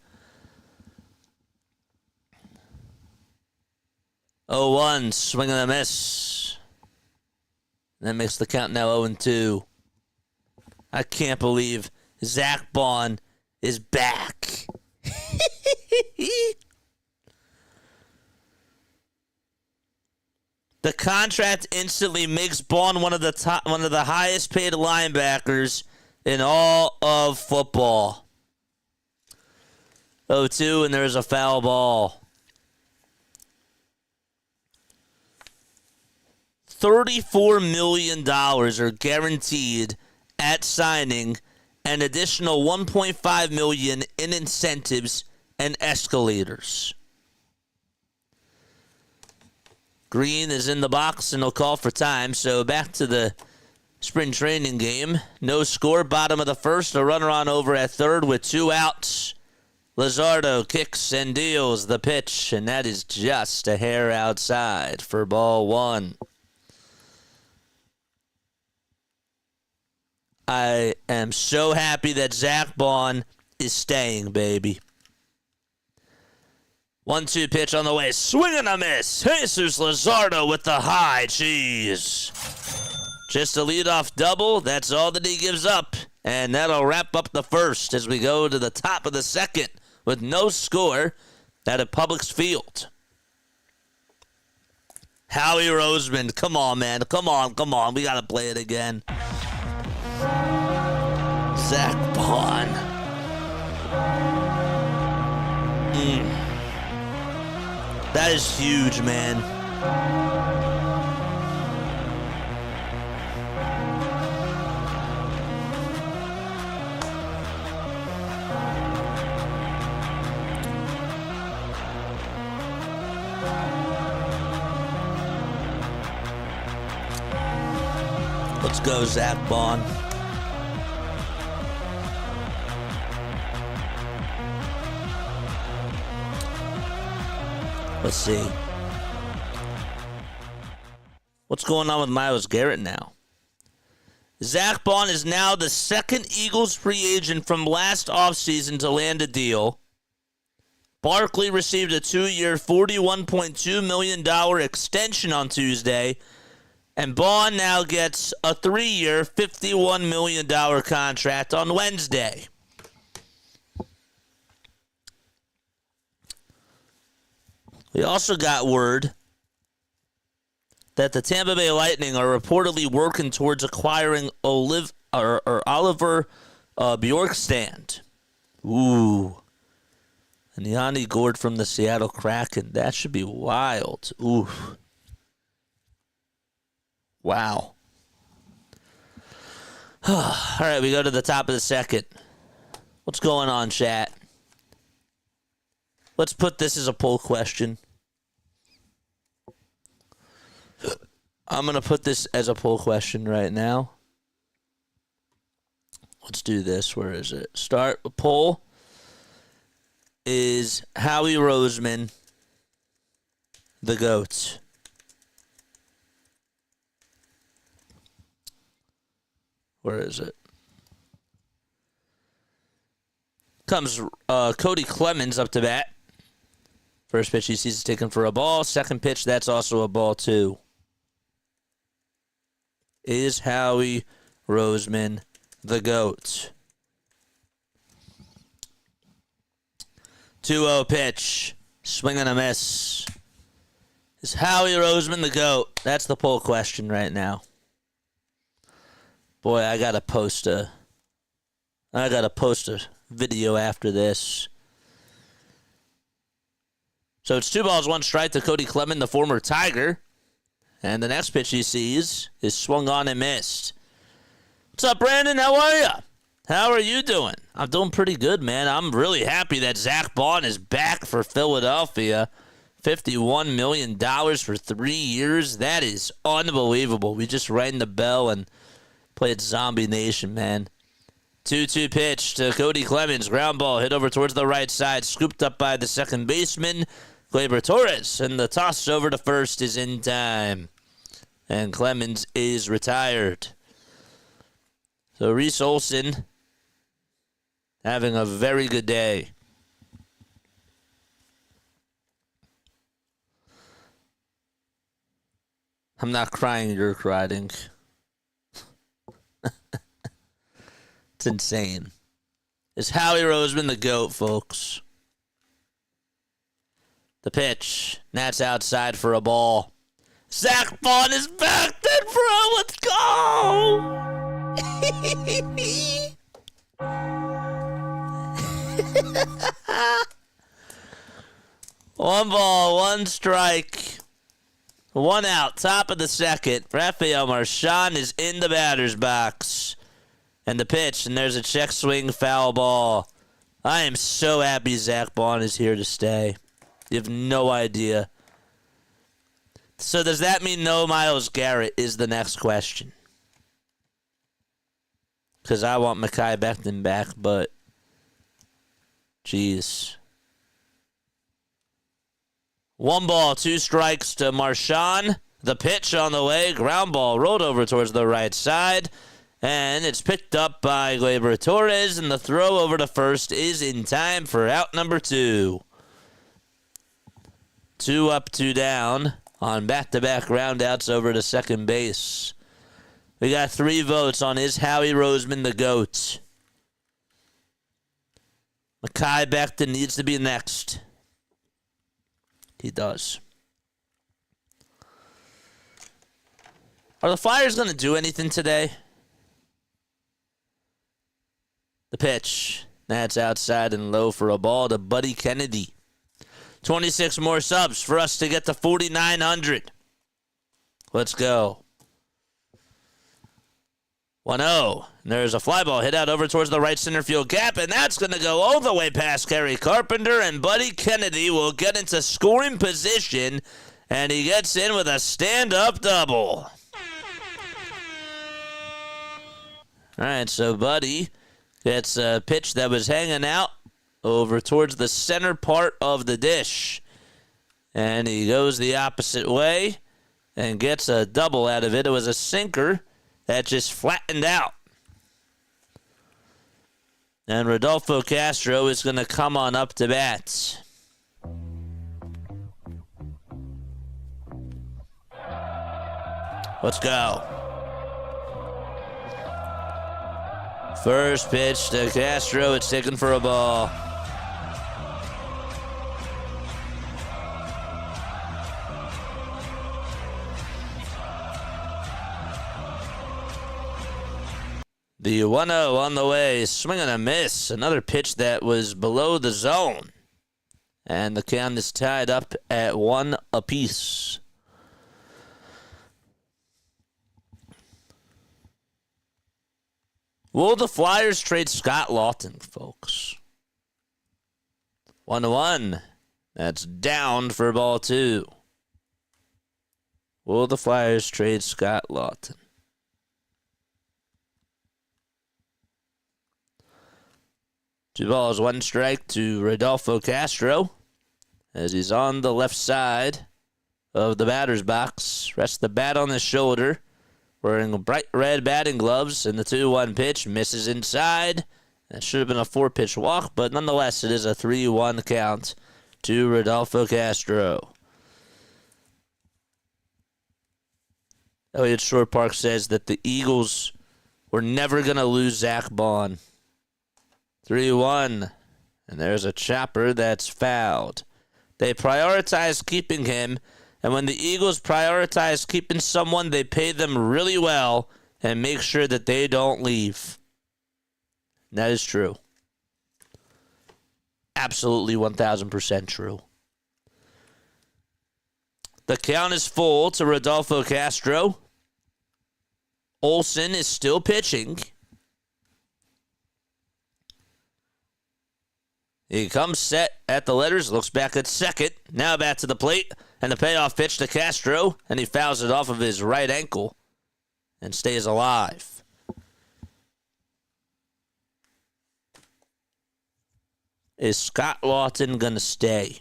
0-1, swing and a miss. That makes the count now 0-2. I can't believe Zach Bond is back. The contract instantly makes Bond one of the highest paid linebackers in all of football. 0-2, and there's a foul ball. $34 million are guaranteed at signing, an additional $1.5 million in incentives and escalators. Green is in the box and will call for time. So back to the spring training game. No score, bottom of the first. A runner on over at third with 2 outs. Luzardo kicks and deals the pitch, and that is just a hair outside for ball 1. I am so happy that Zach Bond is staying, baby. 1-2 pitch on the way. Swing and a miss. Jesus Luzardo with the high cheese. Just a leadoff double. That's all that he gives up. And that'll wrap up the first as we go to the top of the second with no score at a Publix Field. Howie Roseman. Come on, man. Come on. We got to play it again. Zach Bond. That is huge, man. Let's go, Zach Bond. Let's see. What's going on with Myles Garrett now? Zach Bond is now the second Eagles free agent from last offseason to land a deal. Barkley received a 2-year, $41.2 million extension on Tuesday. And Bond now gets a 3-year, $51 million contract on Wednesday. We also got word that the Tampa Bay Lightning are reportedly working towards acquiring Oliver Bjorkstrand. Ooh. And Yanni Gourde from the Seattle Kraken. That should be wild. Ooh. Wow. All right, we go to the top of the second. What's going on, chat? Let's put this as a poll question. I'm going to put this as a poll question right now. Let's do this. Where is it? Start a poll. Is Howie Roseman the GOAT? Where is it? Comes Cody Clemens up to bat. First pitch he sees is taken for a ball. Second pitch, that's also a ball too. Is Howie Roseman the GOAT? 2-0 pitch. Swing and a miss. Is Howie Roseman the GOAT? That's the poll question right now. Boy, I gotta post a video after this. So it's 2 balls, 1 strike to Cody Clemens, the former Tiger. And the next pitch he sees is swung on and missed. What's up, Brandon? How are you? How are you doing? I'm doing pretty good, man. I'm really happy that Zach Bond is back for Philadelphia. $51 million for 3 years. That is unbelievable. We just rang the bell and played Zombie Nation, man. 2-2 pitch to Cody Clemens. Ground ball hit over towards the right side. Scooped up by the second baseman, Gleyber Torres. And the toss over to first is in time. And Clemens is retired. So Reese Olson having a very good day. I'm not crying, you're crying. It's insane. Is Howie Roseman the GOAT, folks? The pitch. That's outside for a ball. Zach Bond is back then, bro. Let's go. 1 ball, 1 strike. 1 out, top of the second. Rafael Marchand is in the batter's box. And the pitch, and there's a check swing foul ball. I am so happy Zach Bond is here to stay. You have no idea. So does that mean no Myles Garrett is the next question? Because I want Mekhi Becton back, but jeez. 1 ball, 2 strikes to Marchand. The pitch on the way. Ground ball rolled over towards the right side. And it's picked up by Gleyber Torres. And the throw over to first is in time for out number 2. 2 up, 2 down on back-to-back groundouts over to second base. We got 3 votes on is Howie Roseman the GOAT. Mekhi Becton needs to be next. He does. Are the Flyers going to do anything today? The pitch. That's outside and low for a ball to Buddy Kennedy. 26 more subs for us to get to 4,900. Let's go. 1-0. There's a fly ball hit out over towards the right center field gap, and that's going to go all the way past Kerry Carpenter, and Buddy Kennedy will get into scoring position, and he gets in with a stand-up double. All right, so Buddy gets a pitch that was hanging out over towards the center part of the dish, and he goes the opposite way and gets a double out of it. It was a sinker that just flattened out. And Rodolfo Castro is going to come on up to bat. Let's go. First pitch to Castro. It's taken for a ball. The 1-0 on the way, swing and a miss. Another pitch that was below the zone. And the count is tied up at 1 apiece. Will the Flyers trade Scott Lawton, folks? 1-1. That's down for ball 2. Will the Flyers trade Scott Lawton? Two balls, 1 strike to Rodolfo Castro as he's on the left side of the batter's box. Rests the bat on his shoulder wearing bright red batting gloves, and the 2-1 pitch misses inside. That should have been a 4-pitch walk, but nonetheless, it is a 3-1 count to Rodolfo Castro. Elliot Shore Park says that the Eagles were never going to lose Zach Bond. 3-1. And there's a chopper that's fouled. They prioritize keeping him, and when the Eagles prioritize keeping someone, they pay them really well and make sure that they don't leave. And that is true. Absolutely 1,000% true. The count is full to Rodolfo Castro. Olsen is still pitching. He comes set at the letters, looks back at second, now back to the plate, and the payoff pitch to Castro, and he fouls it off of his right ankle and stays alive. Is Scott Lawton going to stay?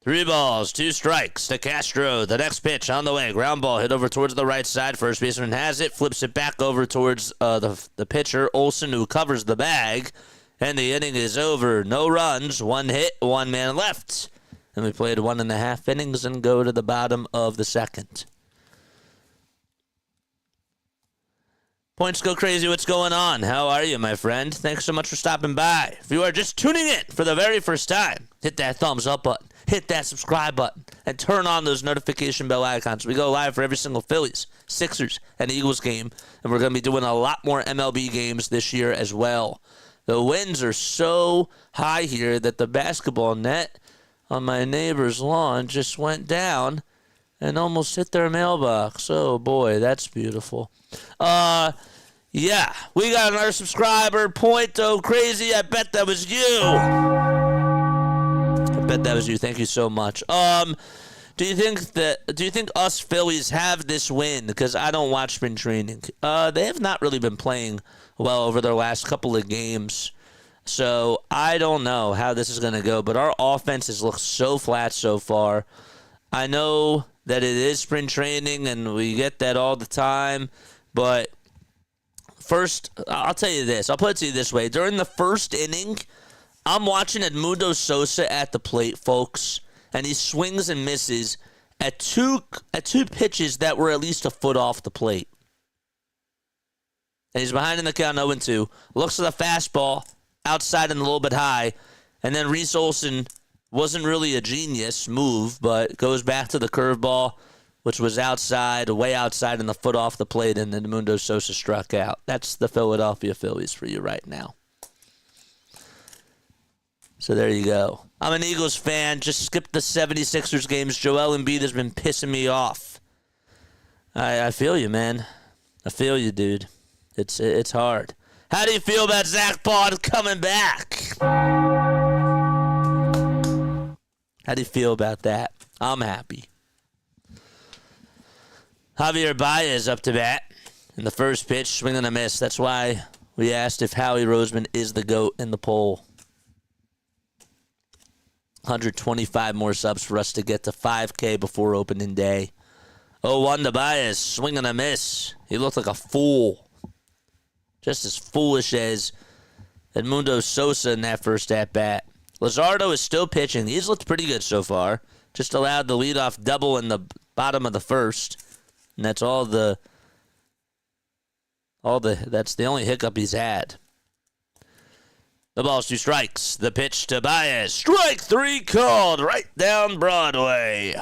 Three balls, 2 strikes to Castro. The next pitch on the way. Ground ball hit over towards the right side. First baseman has it, flips it back over towards the pitcher, Olsen, who covers the bag. And the inning is over. No runs, 1 hit, 1 man left. And we played 1.5 innings and go to the bottom of the second. Points go crazy. What's going on? How are you, my friend? Thanks so much for stopping by. If you are just tuning in for the very first time, hit that thumbs up button. Hit that subscribe button and turn on those notification bell icons. We go live for every single Phillies, Sixers, and Eagles game, and we're going to be doing a lot more MLB games this year as well. The winds are so high here that the basketball net on my neighbor's lawn just went down and almost hit their mailbox. Oh, boy, that's beautiful. Yeah, we got another subscriber. Pointo crazy. I bet that was you. Bet that was you. Thank you so much. Do you think us Phillies have this win? Because I don't watch spring training. They have not really been playing well over their last couple of games. So I don't know how this is going to go. But our offense has looked so flat so far. I know that it is spring training and we get that all the time. But first, I'll tell you this. I'll put it to you this way. During the first inning, I'm watching Edmundo Sosa at the plate, folks, and he swings and misses at two pitches that were at least a foot off the plate. And he's behind in the count 0-2. Looks at the fastball, outside and a little bit high, and then Reese Olson wasn't really a genius move, but goes back to the curveball, which was outside, way outside, and the foot off the plate, and then Edmundo Sosa struck out. That's the Philadelphia Phillies for you right now. So there you go. I'm an Eagles fan. Just skip the 76ers games. Joel Embiid has been pissing me off. I feel you, man. I feel you, dude. It's hard. How do you feel about Zach Bond coming back? How do you feel about that? I'm happy. Javier Baez up to bat. In the first pitch, swing and a miss. That's why we asked if Howie Roseman is the GOAT in the poll. 125 more subs for us to get to 5K before opening day. 0-1 to Baez, swing and a miss. He looked like a fool. Just as foolish as Edmundo Sosa in that first at-bat. Luzardo is still pitching. He's looked pretty good so far. Just allowed the leadoff double in the bottom of the first. And that's that's the only hiccup he's had. The ball's 2 strikes. The pitch to Baez. Strike 3 called right down Broadway.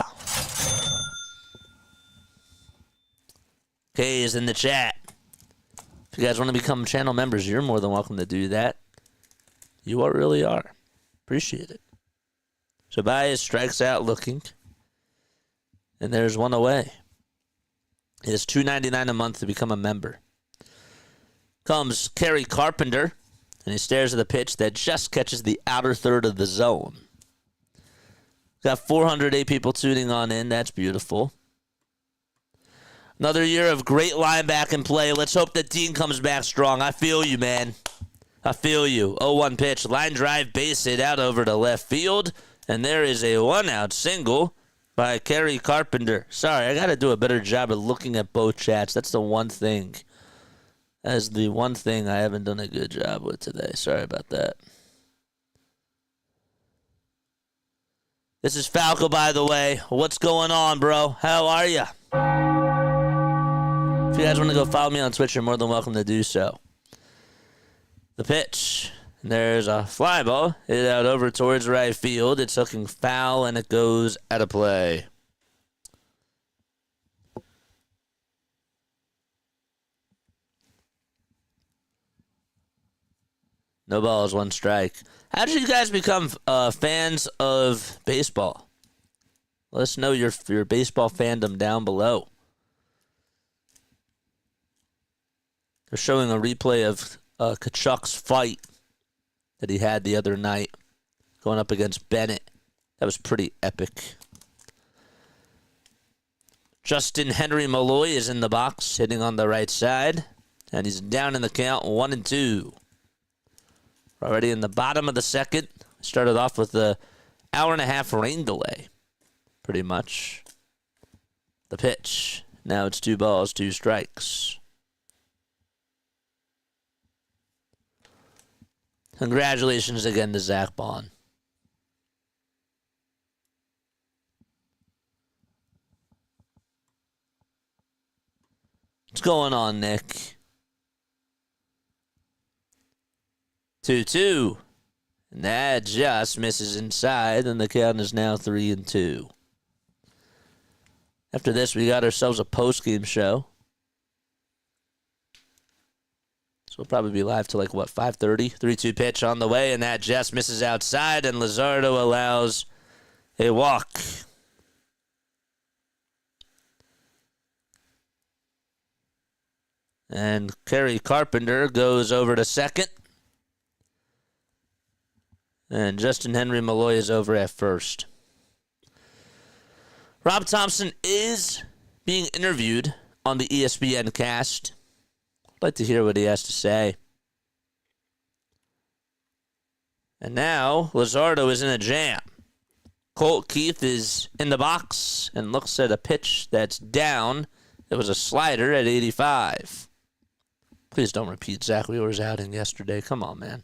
K is in the chat. If you guys want to become channel members, you're more than welcome to do that. You really are. Appreciate it. So Baez strikes out looking. And there's one away. It is $2.99 a month to become a member. Comes Kerry Carpenter. And he stares at the pitch that just catches the outer third of the zone. Got 408 people tuning on in. That's beautiful. Another year of great linebacking play. Let's hope that Dean comes back strong. I feel you, man. I feel you. 0-1 pitch. Line drive, base hit out over to left field. And there is a 1-out single by Kerry Carpenter. Sorry, I got to do a better job of looking at both chats. That's the one thing. That is the one thing I haven't done a good job with today. Sorry about that. This is Falco, by the way. What's going on, bro? How are you? If you guys want to go follow me on Twitch, you're more than welcome to do so. The pitch. And there's a fly ball. Hit out over towards right field. It's looking foul, and it goes out of play. No balls, 1 strike. How did you guys become fans of baseball? Let us know your baseball fandom down below. They're showing a replay of Kachuk's fight that he had the other night going up against Bennett. That was pretty epic. Justin Henry Malloy is in the box, hitting on the right side, and he's down in the count, 1-2. Already in the bottom of the second. Started off with the hour-and-a-half rain delay, pretty much. The pitch. Now it's 2 balls, 2 strikes. Congratulations again to Zach Bond. What's going on, Nick? 2-2. And that just misses inside, and the count is now 3-2. After this, we got ourselves a post-game show. So we'll probably be live till 5:30. 3-2 pitch on the way, and that just misses outside, and Luzardo allows a walk. And Kerry Carpenter goes over to second. And Justin Henry Malloy is over at first. Rob Thompson is being interviewed on the ESPN cast. I'd like to hear what he has to say. And now, Luzardo is in a jam. Colt Keith is in the box and looks at a pitch that's down. It was a slider at 85. Please don't repeat Zach Wheeler's outing yesterday. Come on, man.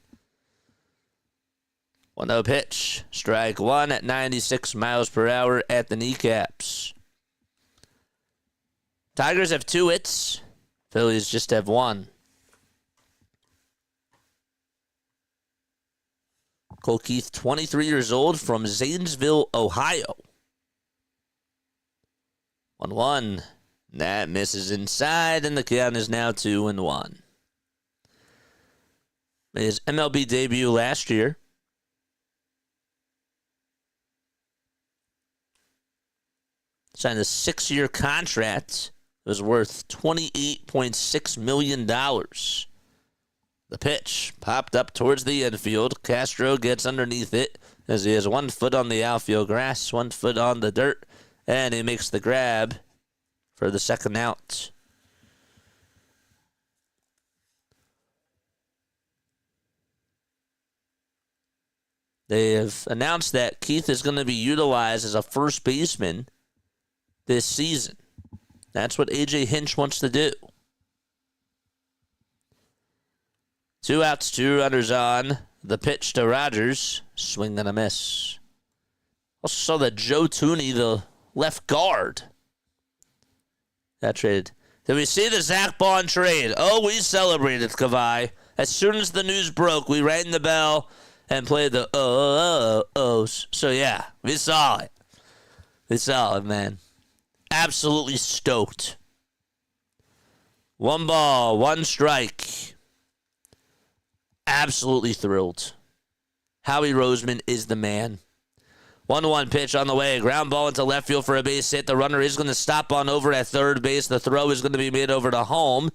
1-0 pitch. Strike 1 at 96 miles per hour at the kneecaps. Tigers have 2 hits. Phillies just have 1. Cole Keith, 23 years old from Zanesville, Ohio. 1-1. That misses inside, and the count is now 2-1. Made his MLB debut last year. Signed a 6-year contract. It was worth $28.6 million. The pitch popped up towards the infield. Castro gets underneath it as he has 1 foot on the outfield grass, 1 foot on the dirt, and he makes the grab for the second out. They have announced that Keith is going to be utilized as a first baseman this season. That's what A.J. Hinch wants to do. 2 outs, 2 runners on. The pitch to Rogers. Swing and a miss. Also saw that Joe Tooney, the left guard, got traded. Did we see the Zach Bond trade? Oh, we celebrated, Kavai. As soon as the news broke, we rang the bell and played the ohs. So, yeah, we saw it. We saw it, man. Absolutely stoked. 1 ball, 1 strike. Absolutely thrilled. Howie Roseman is the man. 1-1 pitch on the way. Ground ball into left field for a base hit. The runner is going to stop on over at third base. The throw is going to be made over to home.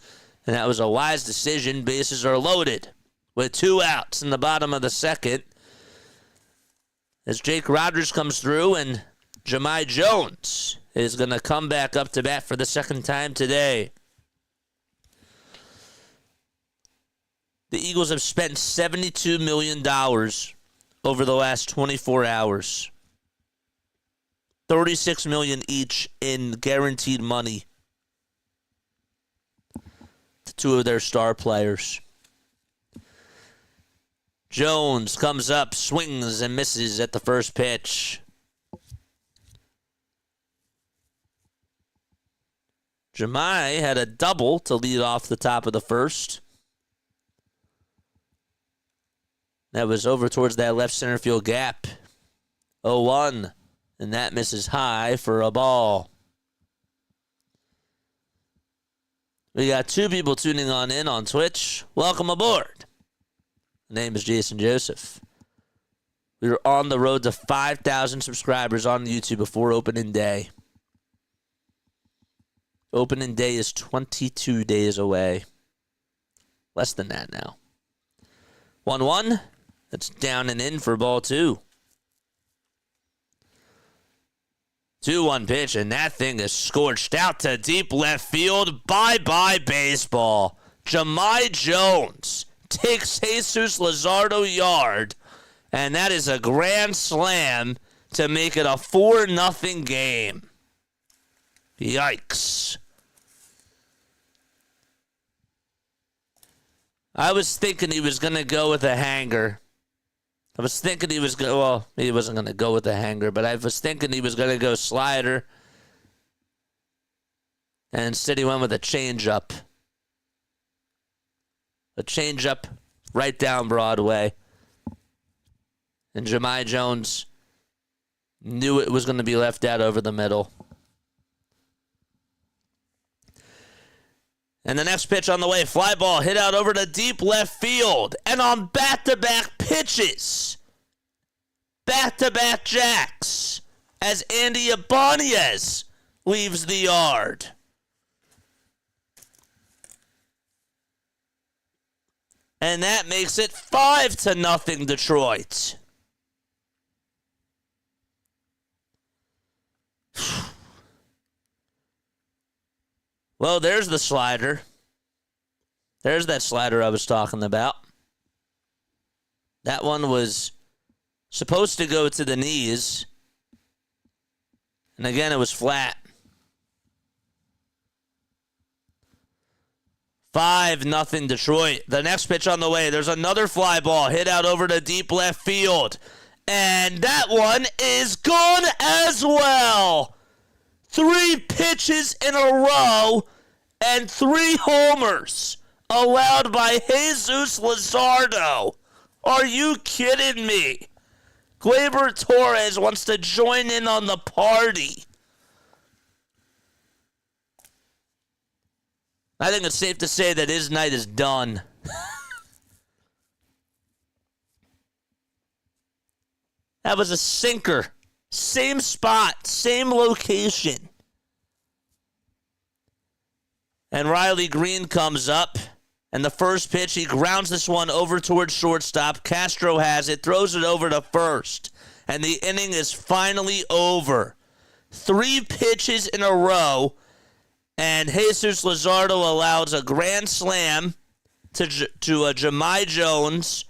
And that was a wise decision. Bases are loaded with 2 outs in the bottom of the second. As Jake Rogers comes through and Jahmai Jones is going to come back up to bat for the second time today. The Eagles have spent $72 million over the last 24 hours. $36 million each in guaranteed money to two of their star players. Jones comes up, swings, and misses at the first pitch. Jemai had a double to lead off the top of the first. That was over towards that left center field gap. 0-1, and that misses high for a ball. We got two people tuning in on Twitch. Welcome aboard. The name is Jason Joseph. We are on the road to 5,000 subscribers on YouTube before opening day. Opening day is 22 days away. Less than that now. 1-1. That's down and in for ball two. 2-1 pitch, and that thing is scorched out to deep left field. Bye-bye baseball. Jemai Jones takes Jesus Luzardo yard, and that is a grand slam to make it a 4-0 game. Yikes. I was thinking he was going to go with a hanger. I was thinking he was going, well, he wasn't going to go with a hanger, but I was thinking he was going to go slider. And instead he went with a changeup. A changeup right down Broadway. And Jemai Jones knew it was going to be left out over the middle. And the next pitch on the way, fly ball hit out over to deep left field. And on back-to-back pitches, back-to-back jacks, as Andy Ibanez leaves the yard. And that makes it 5-0 Detroit. Well, there's the slider. There's that slider I was talking about. That one was supposed to go to the knees. And again, it was flat. 5-0 Detroit. The next pitch on the way, there's another fly ball hit out over to deep left field. And that one is gone as well. 3 pitches in a row and 3 homers allowed by Jesus Luzardo. Are you kidding me? Gleyber Torres wants to join in on the party. I think it's safe to say that his night is done. That was a sinker. Same spot, same location. And Riley Green comes up. And the first pitch, he grounds this one over towards shortstop. Castro has it, throws it over to first. And the inning is finally over. 3 pitches in a row. And Jesus Luzardo allows a grand slam to Jemai Jones,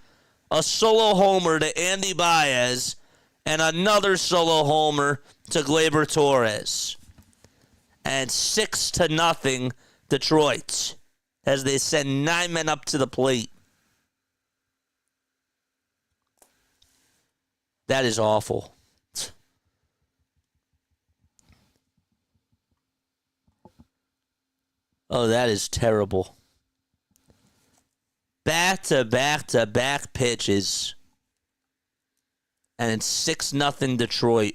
a solo homer to Andy Baez, and another solo homer to Gleyber Torres. And 6-0 Detroit as they send 9 men up to the plate. That is awful. Oh, that is terrible. Back-to-back-to-back pitches. And it's 6-0 Detroit.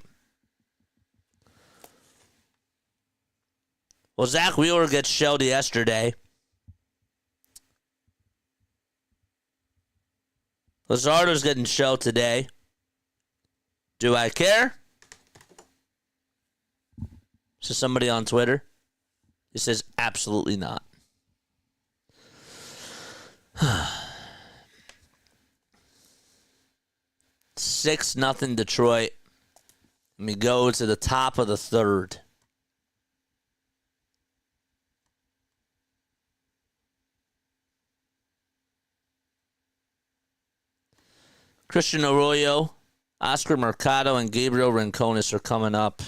Well, Zach Wheeler gets shelled yesterday. Luzardo's getting shelled today. Do I care? Says somebody on Twitter. He says absolutely not. 6-0 Detroit. Let me go to the top of the third. Christian Arroyo, Oscar Mercado, and Gabriel Rincones are coming up.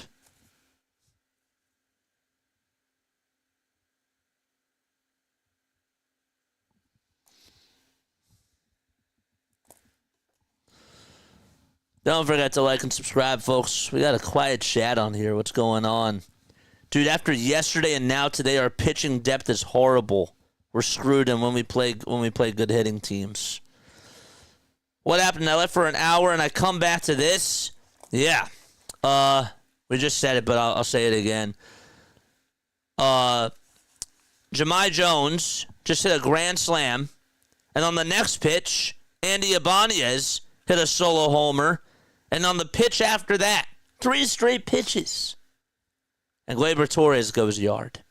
Don't forget to like and subscribe, folks. We got a quiet chat on here. What's going on? Dude, after yesterday and now today, our pitching depth is horrible. We're screwed in when we play good hitting teams. What happened? I left for an hour and I come back to this. Yeah. We just said it, but I'll say it again. Jahmai Jones just hit a grand slam, and on the next pitch, Andy Ibanez hit a solo homer, and on the pitch after that, 3 straight pitches, and Gleyber Torres goes yard,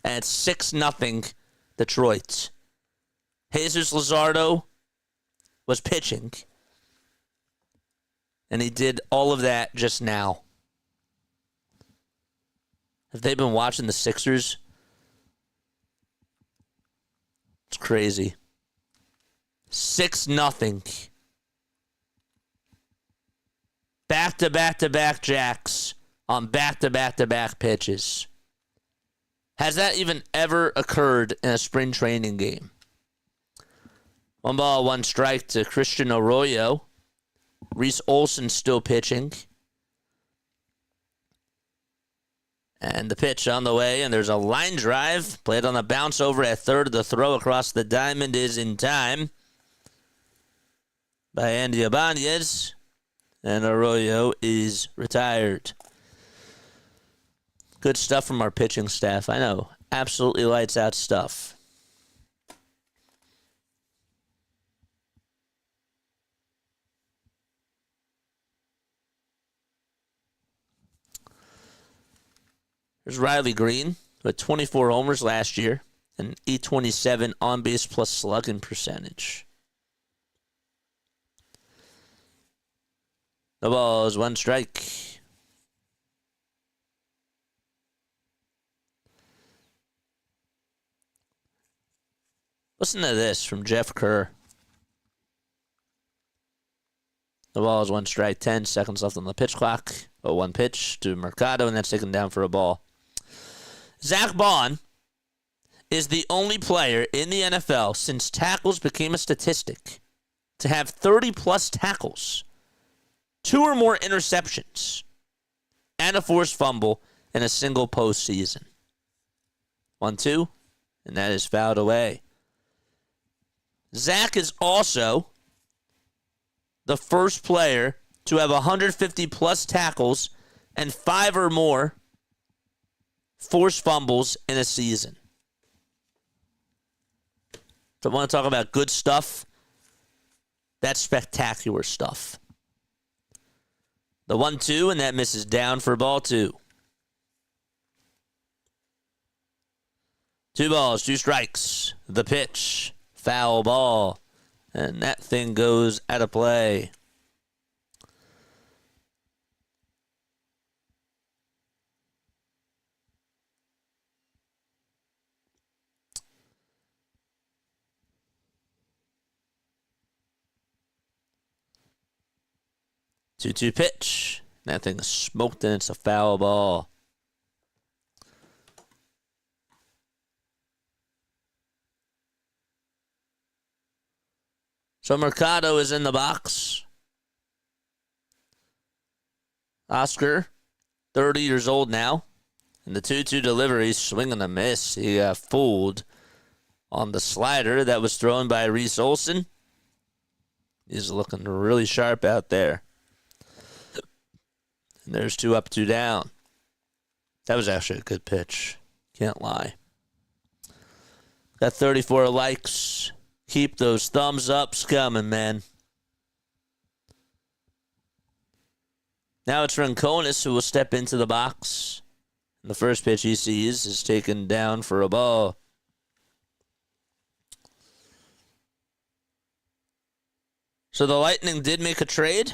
and it's 6-0 Detroit. Jesus Luzardo was pitching, and he did all of that just now. Have they been watching the Sixers? It's crazy. 6-0. Back-to-back-to-back jacks on back-to-back-to-back pitches. Has that even ever occurred in a spring training game? 1 ball, 1 strike to Christian Arroyo. Reese Olson still pitching. And the pitch on the way, and there's a line drive. Played on the bounce over at third. The throw across the diamond is in time by Andy Ibanez. And Arroyo is retired. Good stuff from our pitching staff. I know. Absolutely lights out stuff. There's Riley Green with 24 homers last year and 827 on-base plus slugging percentage. The ball is 1 strike. Listen to this from Jeff Kerr. The ball is 1 strike, 10 seconds left on the pitch clock. 0-1 pitch to Mercado, and that's taken down for a ball. Zach Bond is the only player in the NFL since tackles became a statistic to have 30-plus tackles, 2 or more interceptions, and a forced fumble in a single postseason. 1-2, and that is fouled away. Zach is also the first player to have 150-plus tackles and 5 or more forced fumbles in a season. So I want to talk about good stuff. That's spectacular stuff. The 1-2, and that misses down for ball 2. 2 balls, 2 strikes. The pitch, foul ball. And that thing goes out of play. Two-two pitch. That thing is smoked and it's a foul ball. So Mercado is in the box. Oscar, 30 years old now. And the 2-2 delivery, swing and a miss. He got fooled on the slider that was thrown by Reese Olson. He's looking really sharp out there. And there's 2 up, 2 down. That was actually a good pitch. Can't lie. Got 34 likes. Keep those thumbs ups coming, man. Now it's Rincones who will step into the box. And the first pitch he sees is taken down for a ball. So the Lightning did make a trade.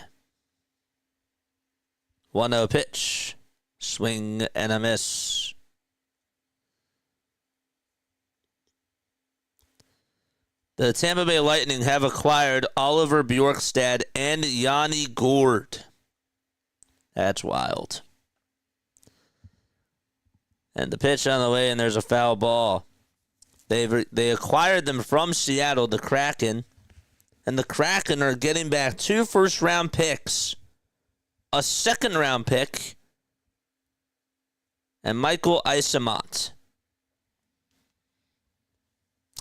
1-0 pitch. Swing and a miss. The Tampa Bay Lightning have acquired Oliver Bjorkstad and Yanni Gourde. That's wild. And the pitch on the way, and there's a foul ball. They acquired them from Seattle, the Kraken. And the Kraken are getting back 2 first-round picks, a second-round pick, and Michael Eyssimont.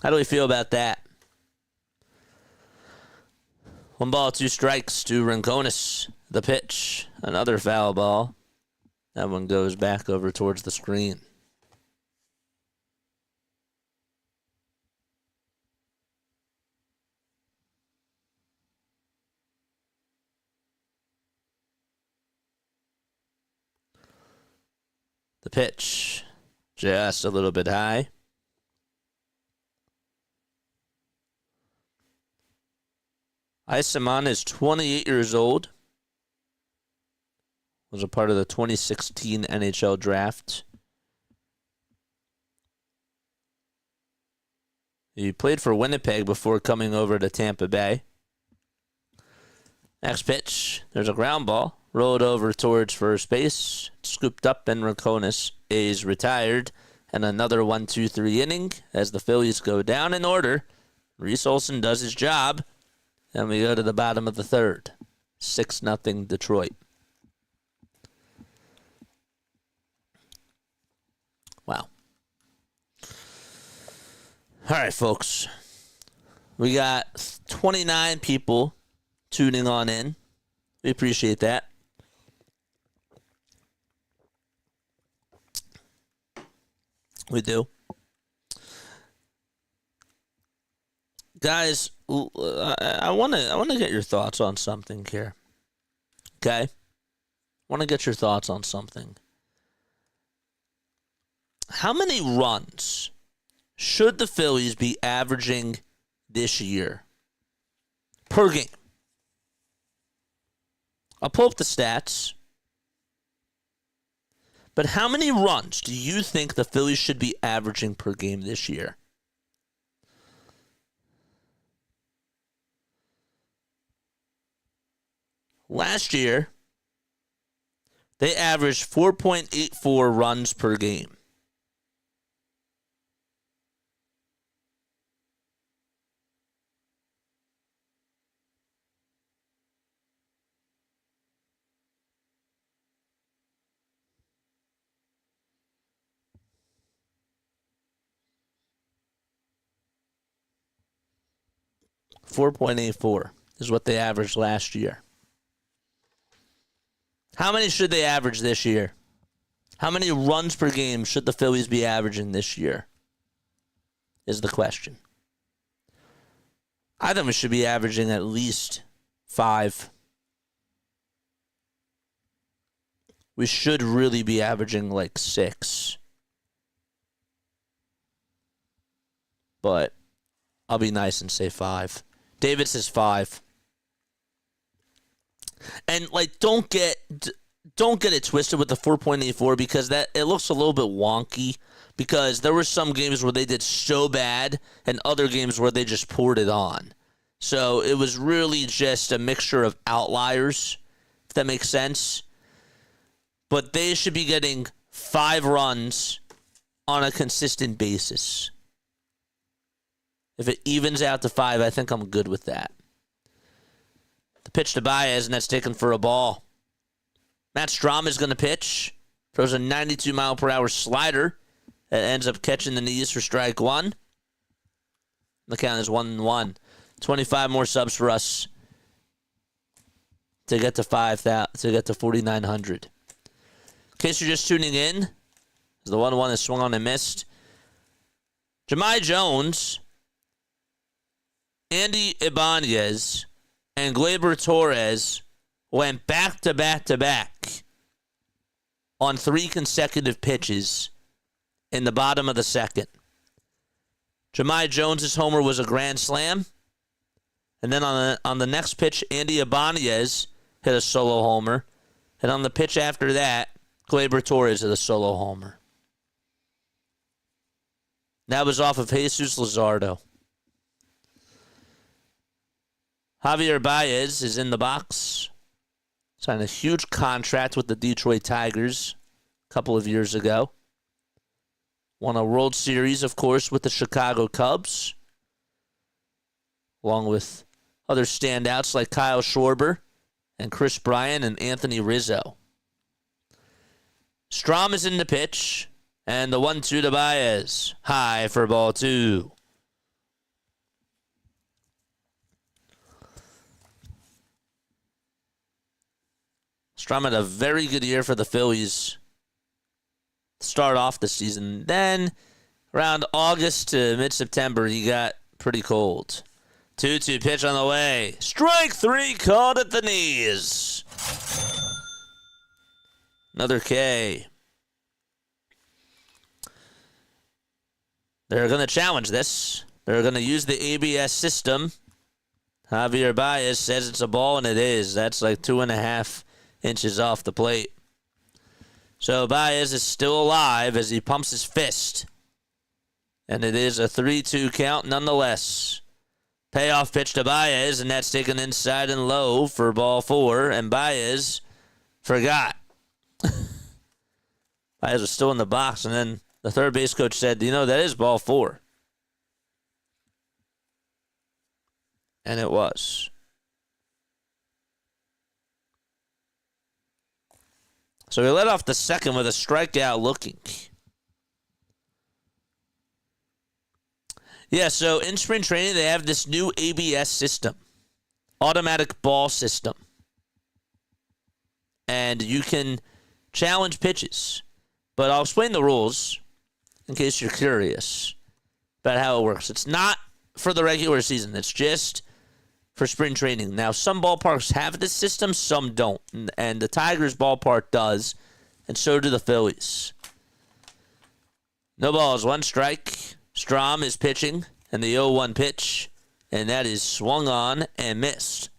How do we feel about that? 1 ball, 2 strikes to Rincones. The pitch, another foul ball. That one goes back over towards the screen. The pitch, just a little bit high. Eyssimont is 28 years old. Was a part of the 2016 NHL draft. He played for Winnipeg before coming over to Tampa Bay. Next pitch, there's a ground ball. Rolled over towards first base. Scooped up, and Rincones is retired. And another 1-2-3 inning as the Phillies go down in order. Reese Olson does his job. And we go to the bottom of the third. 6-0 Detroit. Wow. All right, folks. We got 29 people tuning on in. We appreciate that. We do. Guys, I want to get your thoughts on something here. Okay? I want to get your thoughts on something. How many runs should the Phillies be averaging this year per game? I'll pull up the stats. But how many runs do you think the Phillies should be averaging per game this year? Last year, they averaged 4.84 runs per game. .84 is what they averaged last year. How many should they average this year? How many runs per game should the Phillies be averaging this year? Is the question. I think we should be averaging at least 5. We should really be averaging like 6. But I'll be nice and say 5. David says 5. And like, don't get it twisted with the 4.84 because that it looks a little bit wonky. Because there were some games where they did so bad, and other games where they just poured it on. So it was really just a mixture of outliers, if that makes sense. But they should be getting 5 runs on a consistent basis. If it evens out to 5, I think I'm good with that. The pitch to Baez, and that's taken for a ball. Matt Strom is going to pitch. Throws a 92-mile-per-hour slider that ends up catching the knees for strike 1. The count is 1-1. 25 more subs for us to get to 5,000, to get to 4,900. In case you're just tuning in, the 1-1 is swung on and missed. Jahmai Jones, Andy Ibanez, and Gleyber Torres went back-to-back-to-back on 3 consecutive pitches in the bottom of the second. Jahmai Jones' homer was a grand slam. And then on the next pitch, Andy Ibanez hit a solo homer. And on the pitch after that, Gleyber Torres hit a solo homer. That was off of Jesus Luzardo. Javier Baez is in the box. Signed a huge contract with the Detroit Tigers a couple of years ago. Won a World Series, of course, with the Chicago Cubs, along with other standouts like Kyle Schwarber and Chris Bryant and Anthony Rizzo. Strom is in the pitch, and the 1-2 to Baez. High for ball 2. Strom had a very good year for the Phillies to start off the season. Then, around August to mid-September, he got pretty cold. 2-2 pitch on the way. Strike 3 called at the knees. Another K. They're going to challenge this. They're going to use the ABS system. Javier Baez says it's a ball, and it is. That's like 2.5 inches off the plate. So Baez is still alive as he pumps his fist. And it is a 3-2 count nonetheless. Payoff pitch to Baez, and that's taken inside and low for ball 4. And Baez forgot. Baez was still in the box, and then the third base coach said, that is ball 4. And it was. So he led off the second with a strikeout looking. Yeah, so in spring training, they have this new ABS system, automatic ball system. And you can challenge pitches. But I'll explain the rules in case you're curious about how it works. It's not for the regular season. It's just for spring training. Now, some ballparks have this system, some don't. And the Tigers ballpark does, and so do the Phillies. No balls, 1 strike. Strom is pitching, and the 0-1 pitch, and that is swung on and missed.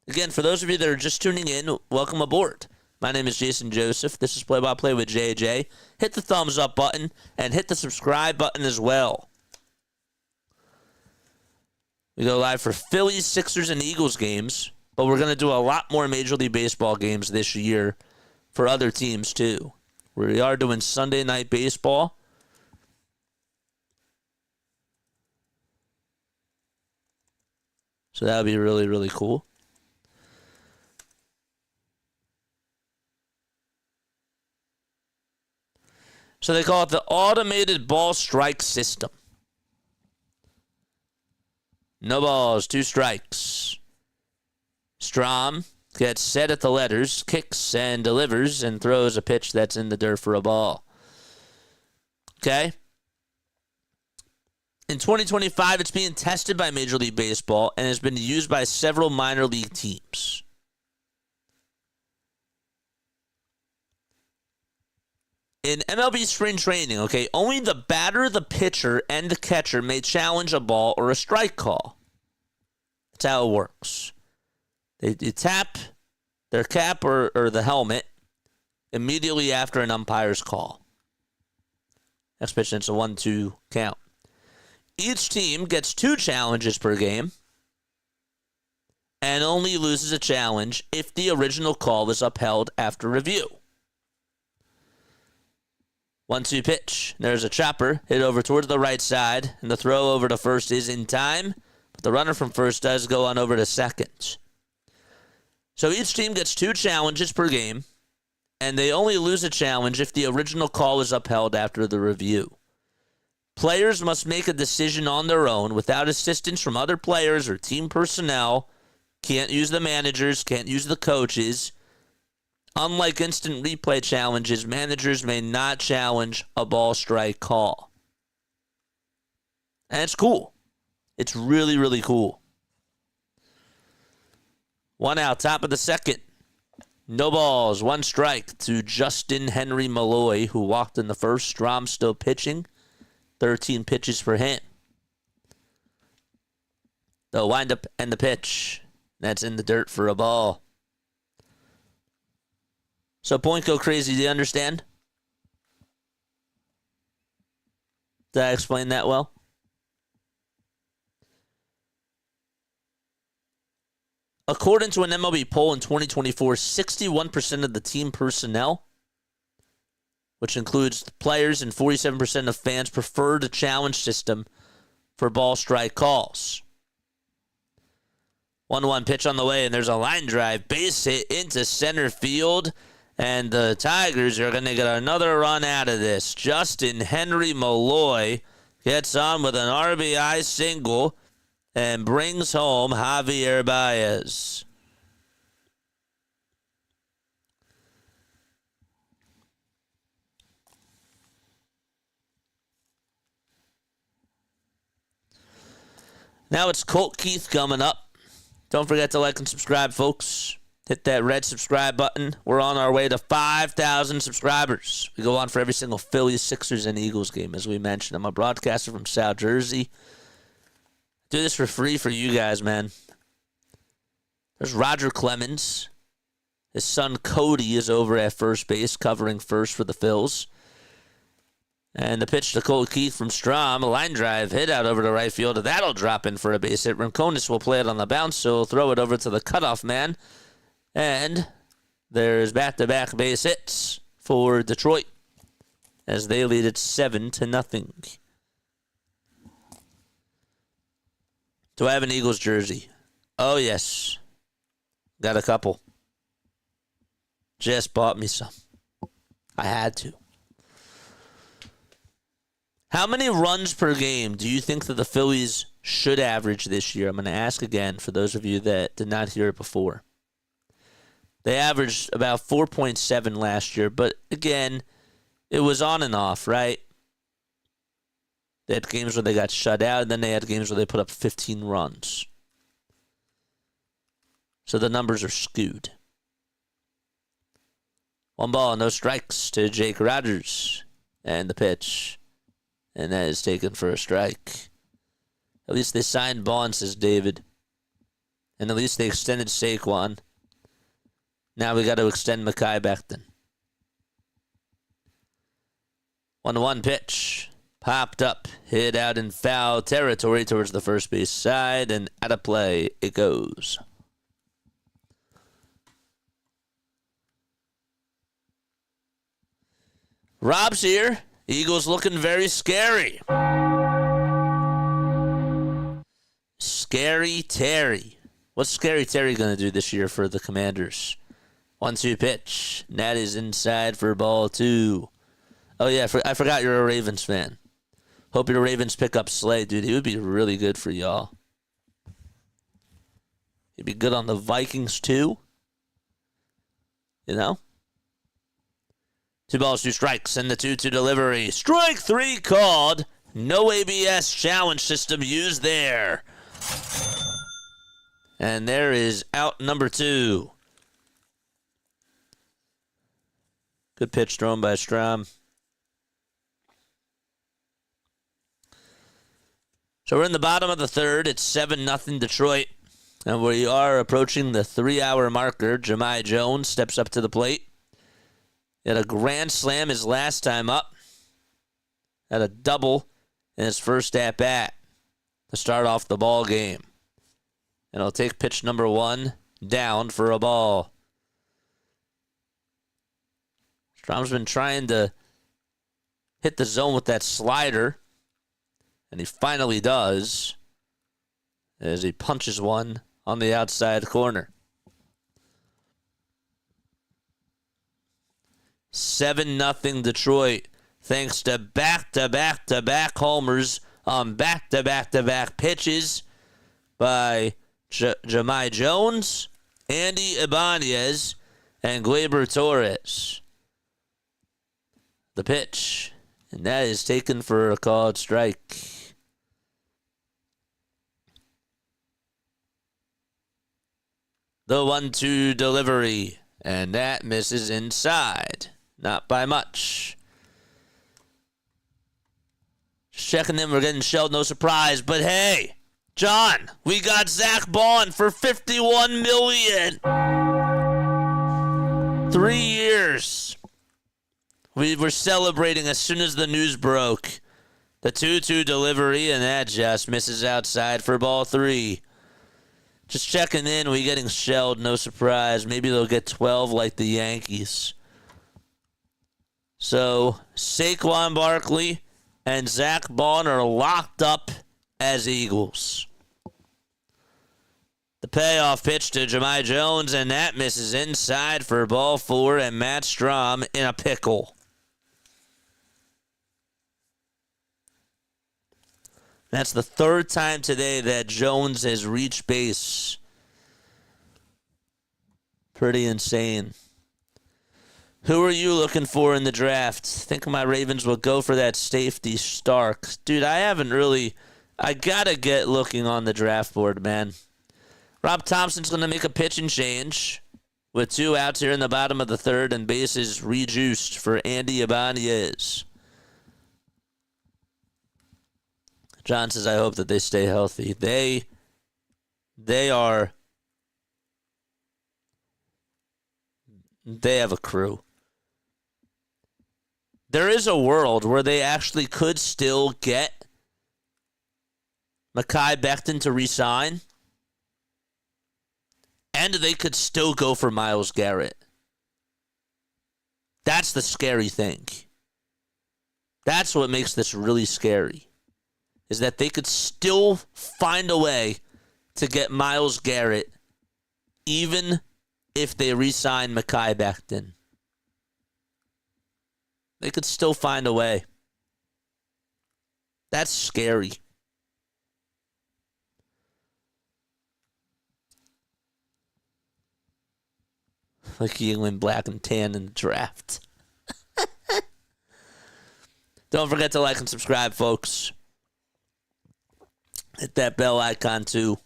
Again, for those of you that are just tuning in, welcome aboard. My name is Jason Joseph. This is Play-by-Play with JJ. Hit the thumbs up button, and hit the subscribe button as well. We go live for Phillies, Sixers, and Eagles games, but we're going to do a lot more Major League Baseball games this year for other teams, too. We are doing Sunday Night Baseball. So that would be really, really cool. So they call it the automated ball strike system. No balls, 2 strikes. Strom gets set at the letters, kicks and delivers, and throws a pitch that's in the dirt for a ball. Okay? In 2025, it's being tested by Major League Baseball and has been used by several minor league teams. In MLB spring training, okay, only the batter, the pitcher, and the catcher may challenge a ball or a strike call. That's how it works. They tap their cap or the helmet immediately after an umpire's call. Next pitch, it's a 1-2 count. Each team gets 2 challenges per game and only loses a challenge if the original call is upheld after review. 1-2 pitch. There's a chopper hit over towards the right side, and the throw over to first is in time, but the runner from first does go on over to second. So each team gets 2 challenges per game, and they only lose a challenge if the original call is upheld after the review. Players must make a decision on their own without assistance from other players or team personnel. Can't use the managers, can't use the coaches. Unlike instant replay challenges, managers may not challenge a ball strike call. And it's cool. It's really, really cool. 1 out, top of the second. No balls, 1 strike to Justin Henry Malloy, who walked in the first. Strom still pitching. 13 pitches for him. The windup and the pitch. That's in the dirt for a ball. So point go crazy, do you understand? Did I explain that well? according to an MLB poll in 2024, 61% of the team personnel, which includes players and 47% of fans, prefer the challenge system for ball strike calls. 1-1 pitch on the way, and there's a line drive, base hit into center field, and the Tigers are going to get another run out of this. Justin Henry Malloy gets on with an RBI single and brings home Javier Baez. Now it's Colt Keith coming up. Don't forget to like and subscribe, folks. Hit that red subscribe button. We're on our way to 5,000 subscribers. We go on for every single Phillies, Sixers, and Eagles game, as we mentioned. I'm a broadcaster from South Jersey. Do this for free for you guys, man. There's Roger Clemens. His son Cody is over at first base, covering first for the Phils. And the pitch to Colt Keith from Strom, a line drive hit out over to right field. That'll drop in for a base hit. Rincones will play it on the bounce, so he'll throw it over to the cutoff man. And there's back-to-back base hits for Detroit as they lead it 7-0. Do I have an Eagles jersey? Oh, yes. Got a couple. Just bought me some. I had to. How many runs per game do you think that the Phillies should average this year? I'm going to ask again for those of you that did not hear it before. They averaged about 4.7 last year, but again, it was on and off, right? They had games where they got shut out, and then they had games where they put up 15 runs. So the numbers are skewed. 1 ball, no strikes to Jake Rogers. And the pitch. And that is taken for a strike. At least they signed Bond, says David. And at least they extended Saquon. Now we got to extend Mekhi Becton. 1-1 pitch. Popped up. Hit out in foul territory towards the first base side. And out of play it goes. Rob's here. Eagles looking very scary. Scary Terry. What's Scary Terry going to do this year for the Commanders? 1-2 pitch. And that is inside for ball 2. Oh, yeah, I forgot you're a Ravens fan. Hope your Ravens pick up Slay, dude. He would be really good for y'all. He'd be good on the Vikings, too. You know? 2 balls, 2 strikes, and the 2-2 delivery. Strike 3 called. No ABS challenge system used there. And there is out number 2. Good pitch thrown by Strom. So we're in the bottom of the third. It's 7-0 Detroit. And we are approaching the 3-hour marker. Jahmai Jones steps up to the plate. He had a grand slam his last time up. Had a double in his first at-bat to start off the ball game. And he'll take pitch number 1 down for a ball. Strom's been trying to hit the zone with that slider. And he finally does as he punches one on the outside corner. 7-0 Detroit, thanks to back-to-back-to-back homers on back-to-back-to-back pitches by Jahmai Jones, Andy Ibanez, and Gleyber Torres. The pitch, and that is taken for a called strike. The 1-2 delivery, and that misses inside. Not by much. Just checking in, we're getting shelled, no surprise. But hey, John, we got Zach Bond for $51 million. 3 years. We were celebrating as soon as the news broke. The 2-2 delivery, and that just misses outside for ball 3. Just checking in. We getting shelled. No surprise. Maybe they'll get 12 like the Yankees. So Saquon Barkley and Zach Bond are locked up as Eagles. The payoff pitch to Jahmai Jones, and that misses inside for ball 4, and Matt Strahm in a pickle. That's the third time today that Jones has reached base. Pretty insane. Who are you looking for in the draft? Think my Ravens will go for that safety Stark. Dude, I gotta get looking on the draft board, man. Rob Thompson's going to make a pitching change with 2 outs here in the bottom of the 3rd and bases rejuiced for Andy Ibanez. John says, I hope that they stay healthy. They have a crew. There is a world where they actually could still get Mekhi Becton to re-sign, and they could still go for Myles Garrett. That's the scary thing. That's what makes this really scary, is that they could still find a way to get Myles Garrett even if they re-sign Mekhi Becton. They could still find a way. That's scary. Like you win black and tan in the draft. Don't forget to like and subscribe, folks. Hit that bell icon, too.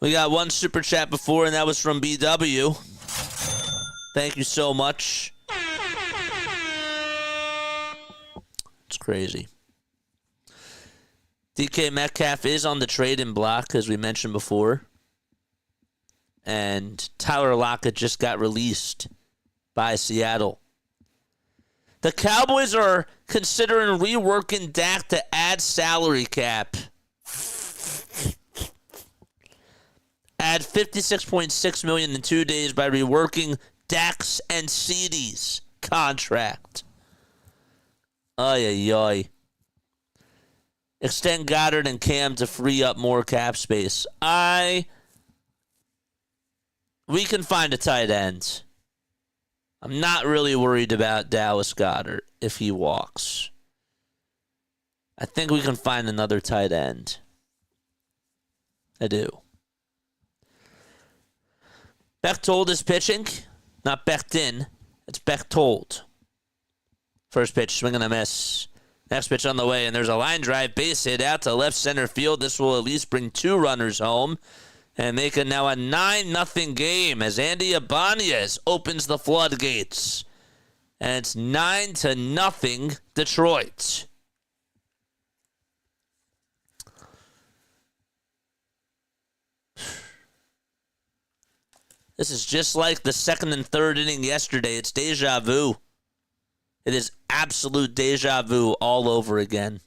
We got one super chat before, and that was from BW. Thank you so much. It's crazy. DK Metcalf is on the trade-in block, as we mentioned before. And Tyler Lockett just got released by Seattle. The Cowboys are considering reworking Dak to add salary cap. Add $56.6 million in 2 days by reworking Dak's and CeeDee's contract. Ay, ay, ay. Extend Goddard and Cam to free up more cap space. We can find a tight end. I'm not really worried about Dallas Goedert if he walks. I think we can find another tight end. I do. Bechtold is pitching. Not Becton. It's Bechtold. First pitch, swing and a miss. Next pitch on the way, and there's a line drive base hit out to left center field. This will at least bring 2 runners home and make it now a 9-0 game as Andy Ibanez opens the floodgates. And it's 9-0 Detroit. This is just like the 2nd and 3rd inning yesterday. It's deja vu. It is absolute deja vu all over again.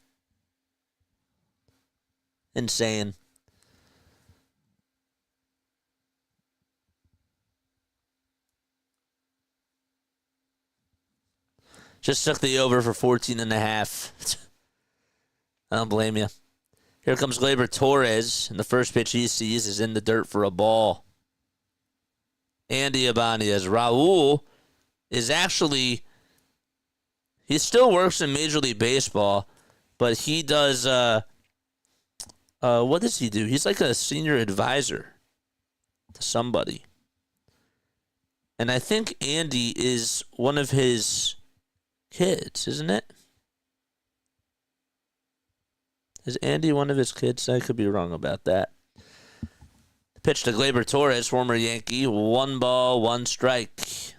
Insane. Just took the over for 14.5. I don't blame you. Here comes Gleyber Torres, and the first pitch he sees is in the dirt for a ball. Andy Ibanez. Raul is actually... He still works in Major League Baseball, but he does, what does he do? He's like a senior advisor to somebody. And I think Andy is one of his kids, isn't it? Is Andy one of his kids? I could be wrong about that. Pitch to Gleyber Torres, former Yankee. 1 ball, 1 strike.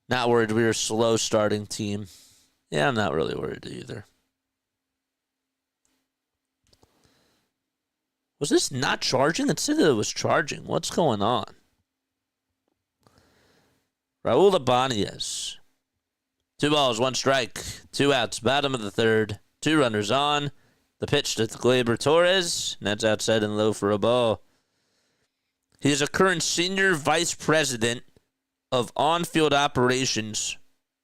Not worried we were a slow starting team. Yeah, I'm not really worried either. Was this not charging? It said that it was charging. What's going on? Raul Ibanez. 2 balls, 1 strike. 2 outs. Bottom of the 3rd. 2 runners on. The pitch to Gleyber Torres, and that's outside and low for a ball. He is a current senior vice president of on-field operations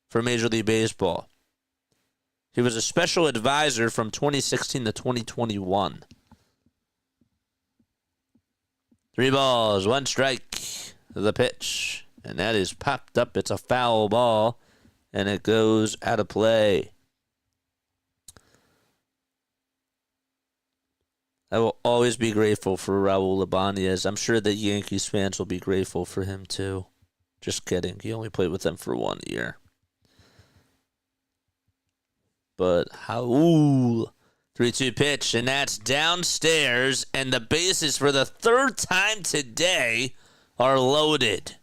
for Major League Baseball. He was a special advisor from 2016 to 2021. 3 balls, 1 strike. The pitch, and that is popped up. It's a foul ball, and it goes out of play. I will always be grateful for Raul Ibanez. I'm sure that Yankees fans will be grateful for him too. Just kidding. He only played with them for 1 year. But Raul, 3-2 pitch, and that's downstairs, and the bases for the 3rd time today are loaded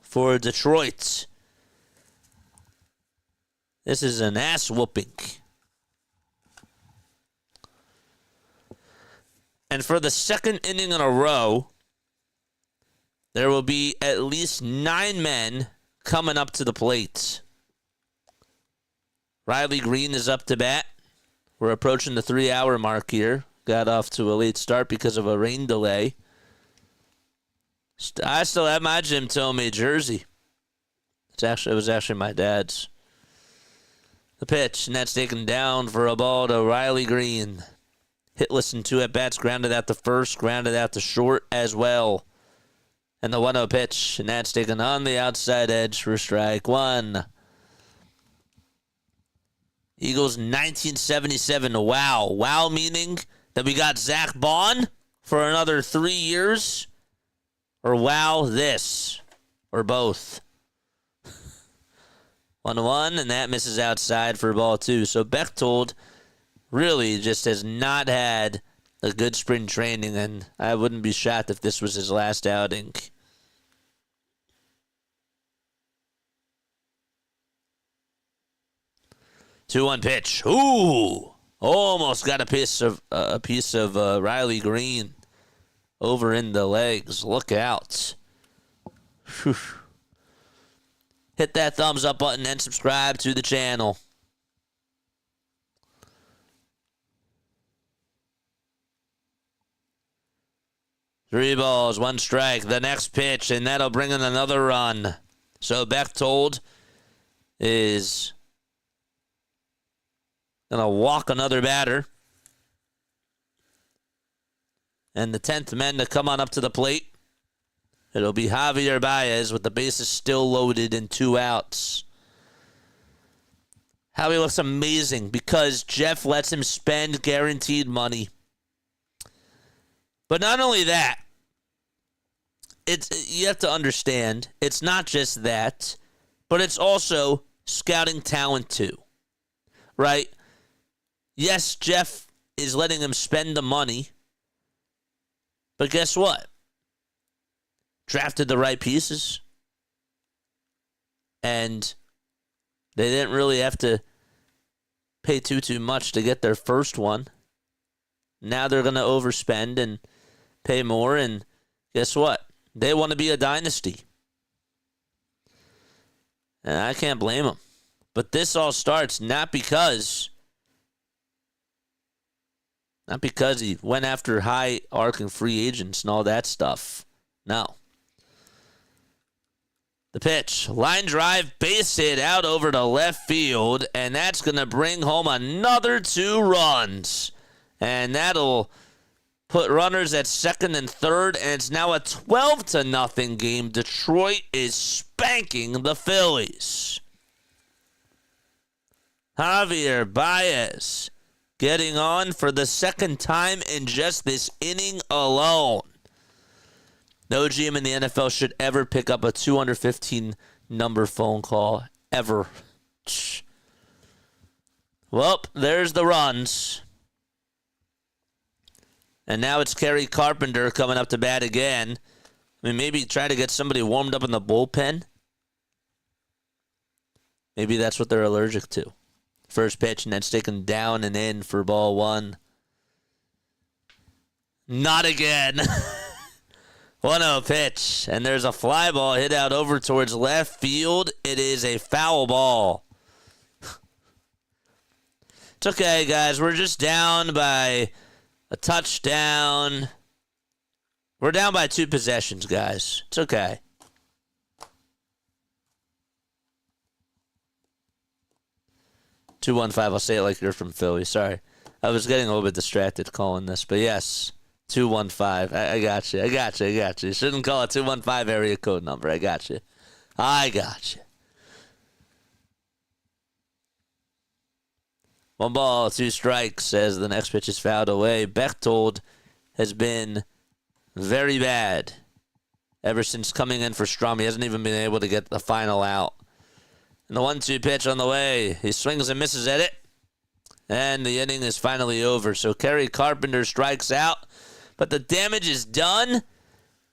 for Detroit. This is an ass whooping. And for the 2nd inning in a row, there will be at least 9 men coming up to the plate. Riley Green is up to bat. We're approaching the 3-hour mark here. Got off to a late start because of a rain delay. I still have my Jim Thome jersey. It was actually my dad's. The pitch, and that's taken down for a ball to Riley Green. Hitless in 2 at-bats, grounded out to first, grounded out to short as well. And the 1-0 pitch, and that's taken on the outside edge for strike 1. Eagles 1977, wow. Wow meaning that we got Zach Bond for another 3 years? Or wow this? Or both? 1-1, and that misses outside for ball 2. So Bechtold really just has not had a good spring training, and I wouldn't be shocked if this was his last outing. Two-one pitch. Ooh! Almost got a piece of Riley Green over in the legs. Look out. Whew. Hit that thumbs up button and subscribe to the channel. Three balls, 1 strike. The next pitch, and that'll bring in another run. So Bechtold is going to walk another batter. And the 10th man to come on up to the plate. It'll be Javier Baez with the bases still loaded and 2 outs. Javi looks amazing because Jeff lets him spend guaranteed money. But not only that, you have to understand, it's not just that, but it's also scouting talent too, right? Yes, Jeff is letting him spend the money, but guess what? Drafted the right pieces, and they didn't really have to pay too much to get their first one. Now they're going to overspend and pay more, and guess what? They want to be a dynasty. And I can't blame them. But this all starts not because he went after high arcing free agents and all that stuff. No. The pitch, line drive, base hit out over to left field, and that's going to bring home another 2 runs. And that'll put runners at 2nd and 3rd, and it's now a 12-0 game. Detroit is spanking the Phillies. Javier Baez getting on for the 2nd time in just this inning alone. No GM in the NFL should ever pick up a 215 number phone call, ever. Well, there's the runs. And now it's Kerry Carpenter coming up to bat again. I mean, maybe try to get somebody warmed up in the bullpen. Maybe that's what they're allergic to. First pitch, and that's taken down and in for ball 1. Not again. 1-0 pitch, and there's a fly ball hit out over towards left field. It is a foul ball. It's okay, guys. We're just down by a touchdown. We're down by 2 possessions, guys. It's okay. $215. I'll say it like you're from Philly. Sorry. I was getting a little bit distracted calling this, but yes, 215. I got you. I got you. You shouldn't call it 215 area code number. I got you. 1 ball, 2 strikes as the next pitch is fouled away. Baumholtz has been very bad ever since coming in for Strum. He hasn't even been able to get the final out. And the 1-2 pitch on the way. He swings and misses at it. And the inning is finally over. So Kerry Carpenter strikes out. But the damage is done.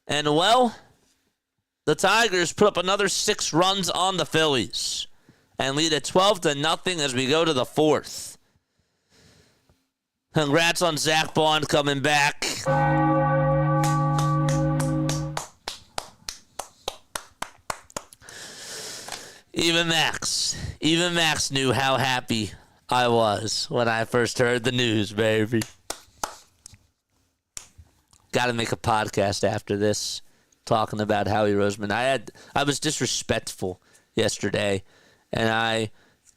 And, well, the Tigers put up another 6 runs on the Phillies and lead at 12-0 as we go to the 4th. Congrats on Zach Bond coming back. Even Max knew how happy I was when I first heard the news, baby. Got to make a podcast after this talking about Howie Roseman. I was disrespectful yesterday, and I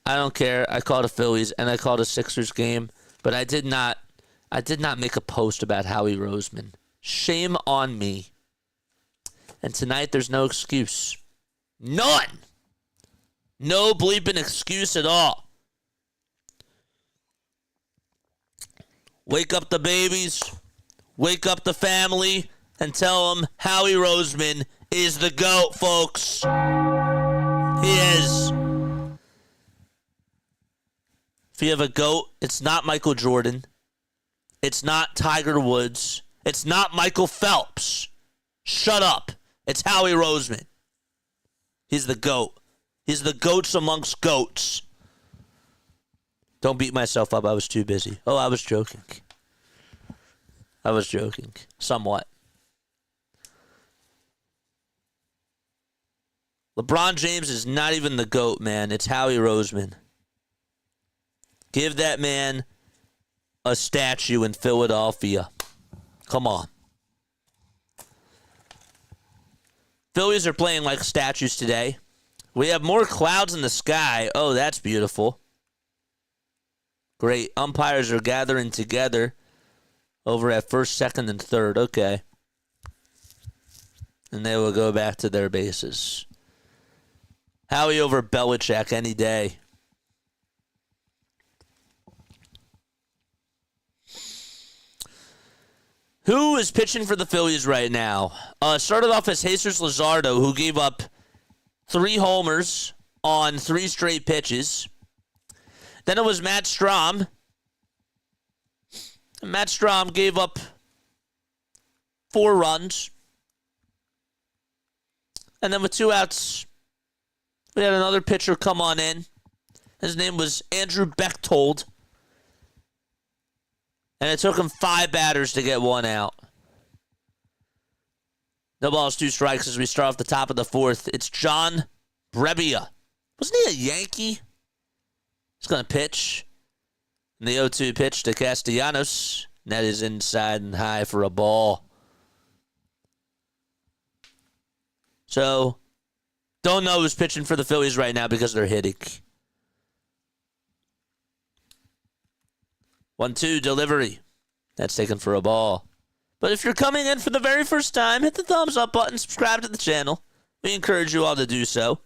don't care. I called a Phillies and I called a Sixers game, but I did not make a post about Howie Roseman. Shame on me. And tonight there's no excuse. None. No bleeping excuse at all. Wake up the babies, wake up the family, and tell them Howie Roseman is the GOAT, folks. He is. If you have a GOAT, it's not Michael Jordan. It's not Tiger Woods. It's not Michael Phelps. Shut up. It's Howie Roseman. He's the GOAT. He's the GOATs amongst GOATs. Don't beat myself up. I was too busy. Oh, I was joking. Somewhat. LeBron James is not even the GOAT, man. It's Howie Roseman. Give that man a statue in Philadelphia. Come on. Phillies are playing like statues today. We have more clouds in the sky. Oh, that's beautiful. Great. Umpires are gathering together over at first, second, and third. Okay. And they will go back to their bases. Howie over Belichick any day. Who is pitching for the Phillies right now? Started off as Jesus Luzardo, who gave up 3 homers on 3 straight pitches. Then it was Matt Strahm. Matt Strahm gave up 4 runs. And then with 2 outs, we had another pitcher come on in. His name was Andrew Baumholtz. And it took him 5 batters to get 1 out. No balls, 2 strikes as we start off the top of the 4th. It's John Brebbia. Wasn't he a Yankee? He's going to pitch. And the 0-2 pitch to Castellanos. And that is inside and high for a ball. So, don't know who's pitching for the Phillies right now because they're hitting. 1-2 delivery. That's taken for a ball. But if you're coming in for the very first time, hit the thumbs up button, subscribe to the channel. We encourage you all to do so.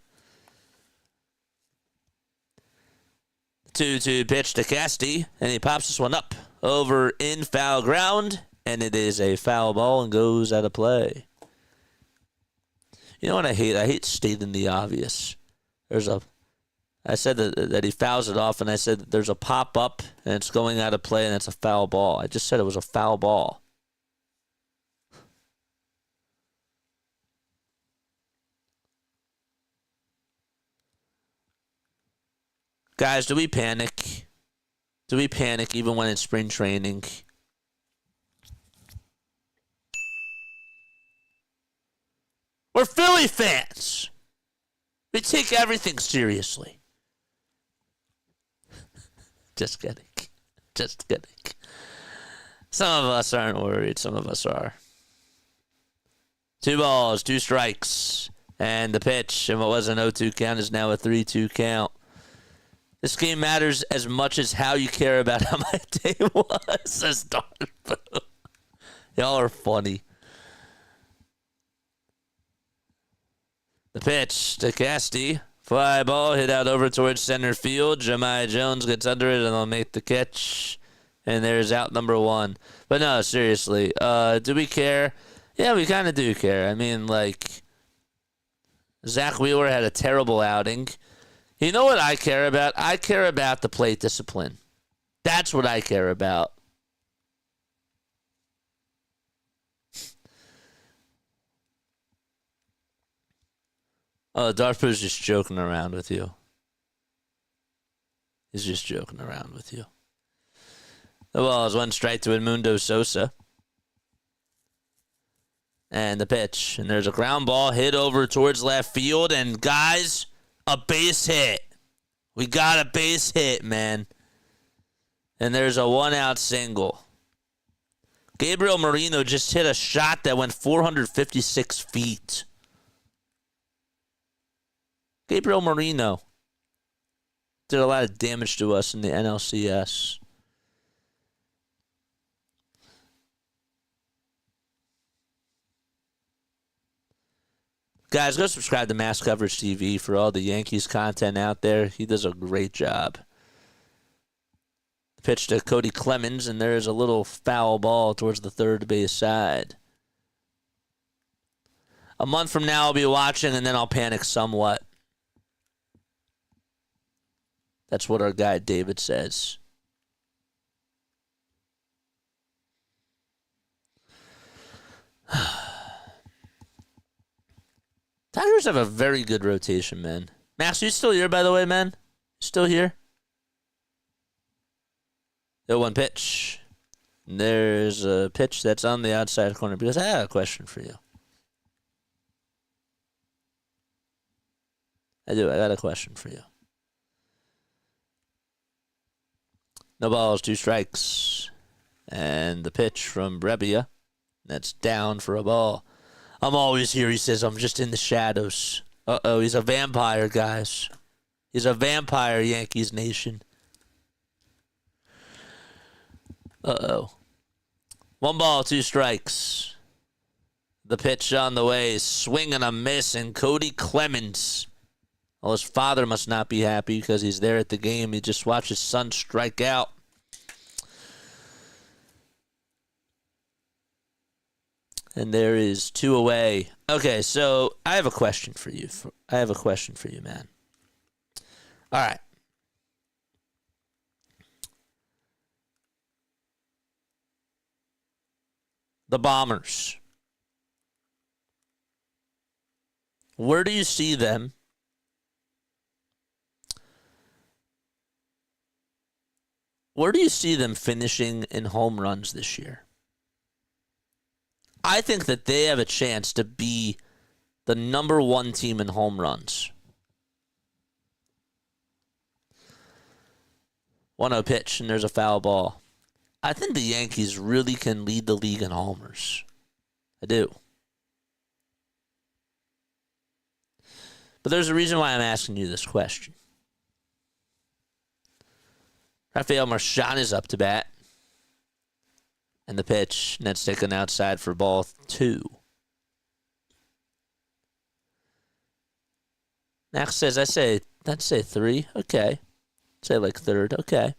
2-2 pitch to Casty, and he pops this one up over in foul ground, and it is a foul ball and goes out of play. You know what I hate? I hate stating the obvious. I said that he fouls it off, and I said that there's a pop-up, and it's going out of play, and it's a foul ball. I just said it was a foul ball. Guys, do we panic? Do we panic even when it's spring training? We're Philly fans. We take everything seriously. Just kidding. Just kidding. Some of us aren't worried. Some of us are. 2 balls, 2 strikes. And the pitch, and what was an 0-2 count is now a 3-2 count. This game matters as much as how you care about how my day was, says Darbo. Y'all are funny. The pitch to Casty. Fly ball hit out over towards center field. Jahmai Jones gets under it and they'll make the catch. And there's out number 1. But no, seriously. Do we care? Yeah, we kind of do care. I mean, like, Zach Wheeler had a terrible outing. You know what I care about? I care about the plate discipline. That's what I care about. Oh, Darpo's just joking around with you. He's just joking around with you. The ball is 1 strike to Edmundo Sosa. And the pitch. And there's a ground ball hit over towards left field. And guys, a base hit. We got a base hit, man. And there's a 1-out single. Gabriel Moreno just hit a shot that went 456 feet. Gabriel Moreno did a lot of damage to us in the NLCS. Guys, go subscribe to Mass Coverage TV for all the Yankees content out there. He does a great job. Pitch to Cody Clemens, and there's a little foul ball towards the third base side. A month from now, I'll be watching, and then I'll panic somewhat. That's what our guy David says. Tigers have a very good rotation, man. Max, are you still here, by the way, man? Still here? The 1 pitch. There's a pitch that's on the outside corner because I have a question for you. I do. I got a question for you. No balls, 2 strikes. And the pitch from Brebbia. That's down for a ball. I'm always here, he says. I'm just in the shadows. Uh-oh, he's a vampire, guys. He's a vampire, Yankees Nation. Uh-oh. 1 ball, 2 strikes. The pitch on the way. Swing and a miss, and Cody Clemens. Well, his father must not be happy because he's there at the game. He just watched his son strike out. And there is 2 away. Okay, so I have a question for you. Man. All right. The Bombers. Where do you see them? Where do you see them finishing in home runs this year? I think that they have a chance to be the number 1 team in home runs. 1-0 pitch, and there's a foul ball. I think the Yankees really can lead the league in homers. I do. But there's a reason why I'm asking you this question. Rafael Marchand is up to bat. And the pitch, and that's taken outside for ball 2. Max says, I'd say 3. Okay. Say like third. Okay.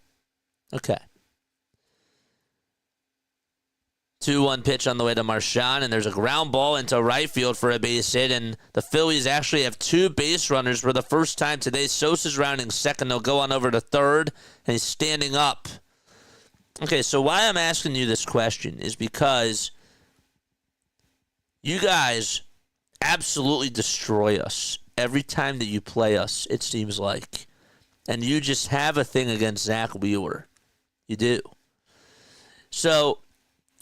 2-1 pitch on the way to Marchand, and there's a ground ball into right field for a base hit, and the Phillies actually have 2 base runners for the first time today. Sosa's rounding second. They'll go on over to third, and he's standing up. Okay, so why I'm asking you this question is because you guys absolutely destroy us every time that you play us, it seems like. And you just have a thing against Zach Wheeler. You do. So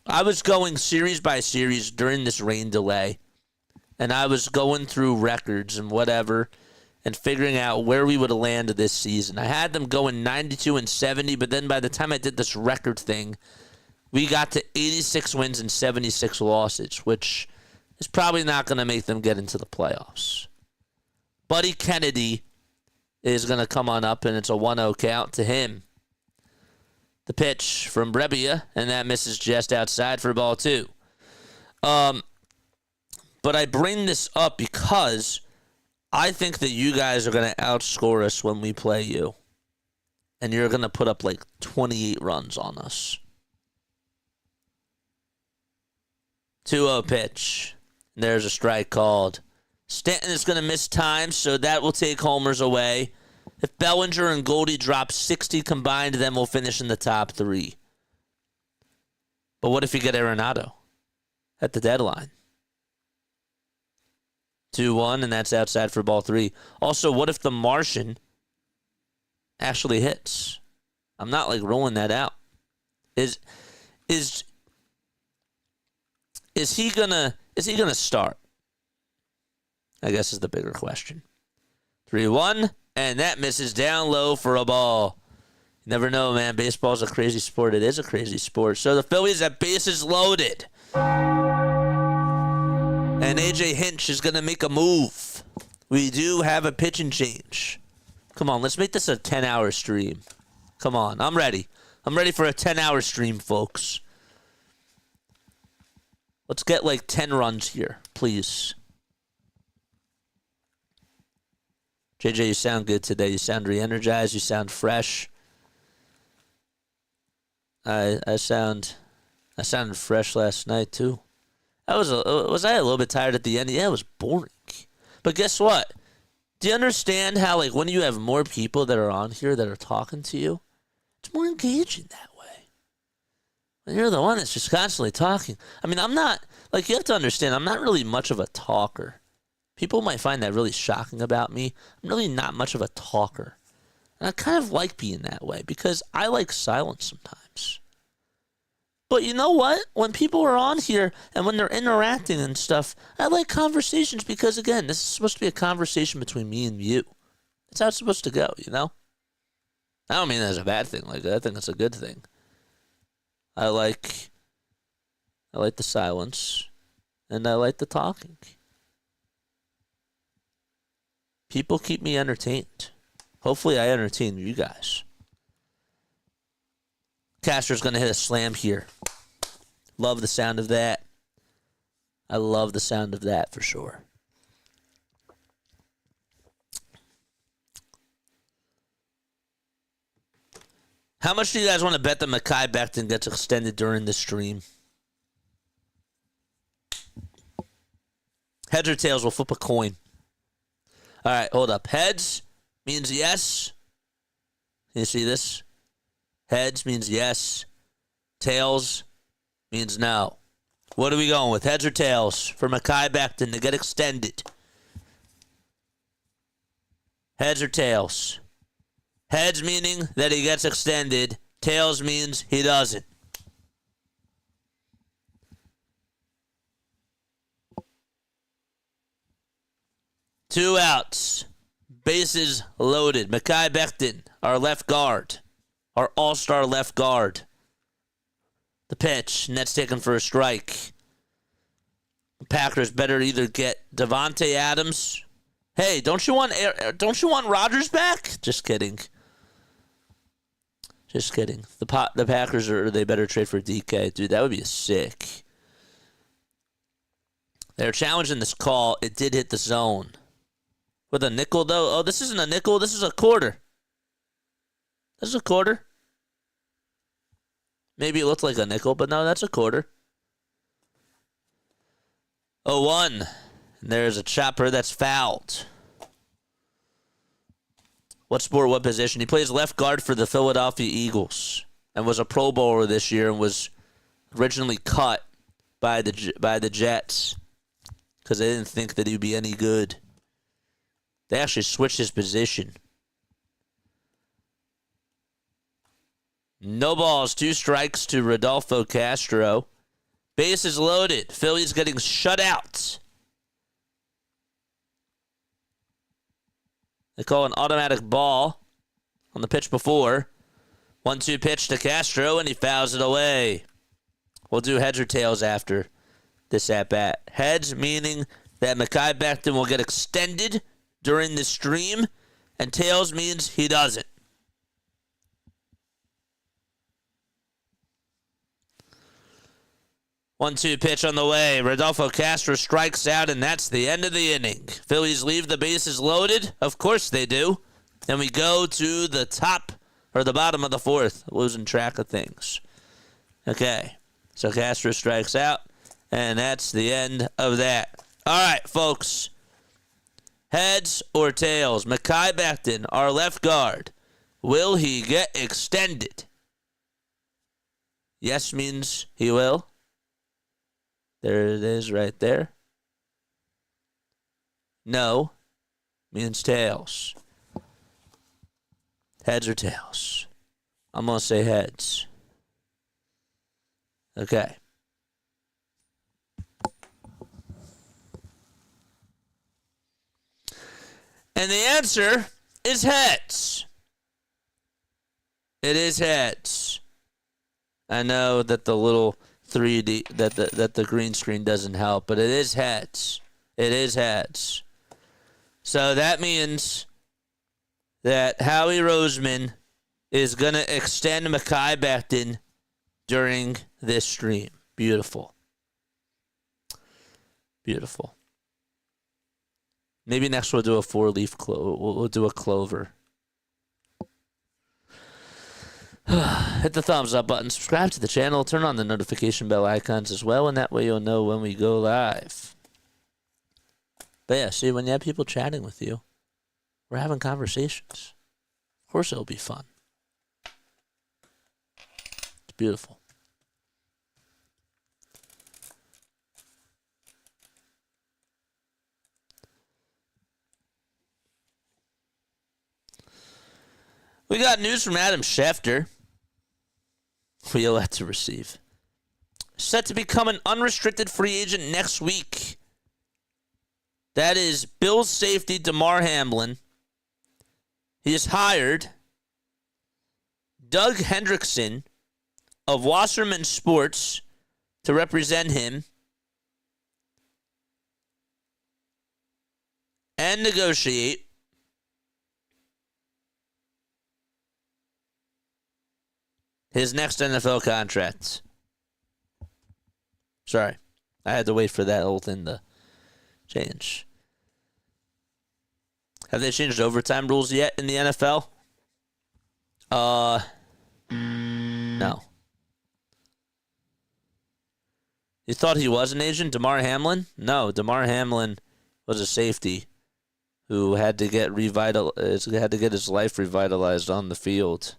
I was going series by series during this rain delay, and I was going through records and whatever, and figuring out where we would have landed this season. I had them going 92-70, but then by the time I did this record thing, we got to 86 wins and 76 losses, which is probably not going to make them get into the playoffs. Buddy Kennedy is going to come on up, and it's a 1-0 count to him. The pitch from Brebbia, and that misses just outside for ball 2. But I bring this up because I think that you guys are going to outscore us when we play you. And you're going to put up like 28 runs on us. 2-0 pitch. There's a strike called. Stanton is going to miss time, so that will take homers away. If Bellinger and Goldie drop 60 combined, then we'll finish in the top 3. But what if you get Arenado at the deadline? 2-1, and that's outside for ball 3. Also, what if the Martian actually hits? I'm not like rolling that out. Is he gonna start? I guess is the bigger question. 3-1, and that misses down low for a ball. You never know, man. Baseball's a crazy sport. It is a crazy sport. So the Phillies have bases loaded. And A.J. Hinch is going to make a move. We do have a pitching change. Come on, let's make this a 10-hour stream. Come on, I'm ready. I'm ready for a 10-hour stream, folks. Let's get like 10 runs here, please. JJ, you sound good today. You sound re-energized. You sound fresh. I sounded fresh last night too. Was I a little bit tired at the end? Yeah, it was boring. But guess what? Do you understand how like when you have more people that are on here that are talking to you, it's more engaging that way. When you're the one that's just constantly talking. I mean, I'm not like you have to understand. I'm not really much of a talker. People might find that really shocking about me. I'm really not much of a talker. And I kind of like being that way because I like silence sometimes. But you know what? When people are on here and when they're interacting and stuff, I like conversations because, again, this is supposed to be a conversation between me and you. That's how it's supposed to go, you know? I don't mean that's a bad thing. Like, I think it's a good thing. I like the silence and I like the talking. People keep me entertained. Hopefully I entertain you guys. Castro's going to hit a slam here. Love the sound of that. I love the sound of that for sure. How much do you guys want to bet that Mekhi Becton gets extended during the stream? Heads or tails? We'll flip a coin. All right, hold up. Heads means yes. Can you see this? Heads means yes. Tails means no. What are we going with? Heads or tails for Mekhi Becton to get extended? Heads or tails? Heads meaning that he gets extended. Tails means he doesn't. Two outs. Bases loaded. Mekhi Becton, our left guard. Our all-star left guard. The pitch. Net's taken for a strike. The Packers better either get Devontae Adams. Hey, don't you want Rodgers back? Just kidding. Just kidding. The Packers they better trade for DK. Dude, that would be sick. They're challenging this call. It did hit the zone. With a nickel, though. Oh, this isn't a nickel. This is a quarter. This is a quarter. Maybe it looked like a nickel, but no, that's a quarter. 0-1. And there's a chopper that's fouled. What sport, what position? He plays left guard for the Philadelphia Eagles and was a Pro Bowler this year and was originally cut by the Jets because they didn't think that he'd be any good. They actually switched his position. No balls, 2 strikes to Rodolfo Castro. Bases loaded. Phillies getting shut out. They call an automatic ball on the pitch before. 1-2 pitch to Castro, and he fouls it away. We'll do heads or tails after this at-bat. Heads meaning that Mekhi Becton will get extended during the stream, and tails means he doesn't. One-two pitch on the way. Rodolfo Castro strikes out, and that's the end of the inning. Phillies leave the bases loaded. Of course they do. And we go to the bottom of the fourth, losing track of things. Okay, so Castro strikes out, and that's the end of that. All right, folks. Heads or tails? Mekhi Becton, our left guard. Will he get extended? Yes means he will. There it is right there. No means tails. Heads or tails? I'm going to say heads. Okay. And the answer is heads. It is heads. I know that the little 3D, that the green screen doesn't help, but it is heads. It is heads. So that means that Howie Roseman is going to extend Mekhi Becton during this stream. Beautiful. Beautiful. Maybe next we'll do a 4-leaf we'll do a clover. Hit the thumbs up button, subscribe to the channel, turn on the notification bell icons as well, and that way you'll know when we go live. But yeah, see, when you have people chatting with you, we're having conversations. Of course it'll be fun. It's beautiful. We got news from Adam Schefter. We elect to receive. Set to become an unrestricted free agent next week. That is Bills safety Damar Hamlin. He has hired Doug Hendrickson of Wasserman Sports to represent him and negotiate his next NFL contract. Sorry. I had to wait for that whole thing to change. Have they changed overtime rules yet in the NFL? No. You thought he was an agent, Damar Hamlin? No, Damar Hamlin was a safety who had to get his life revitalized on the field.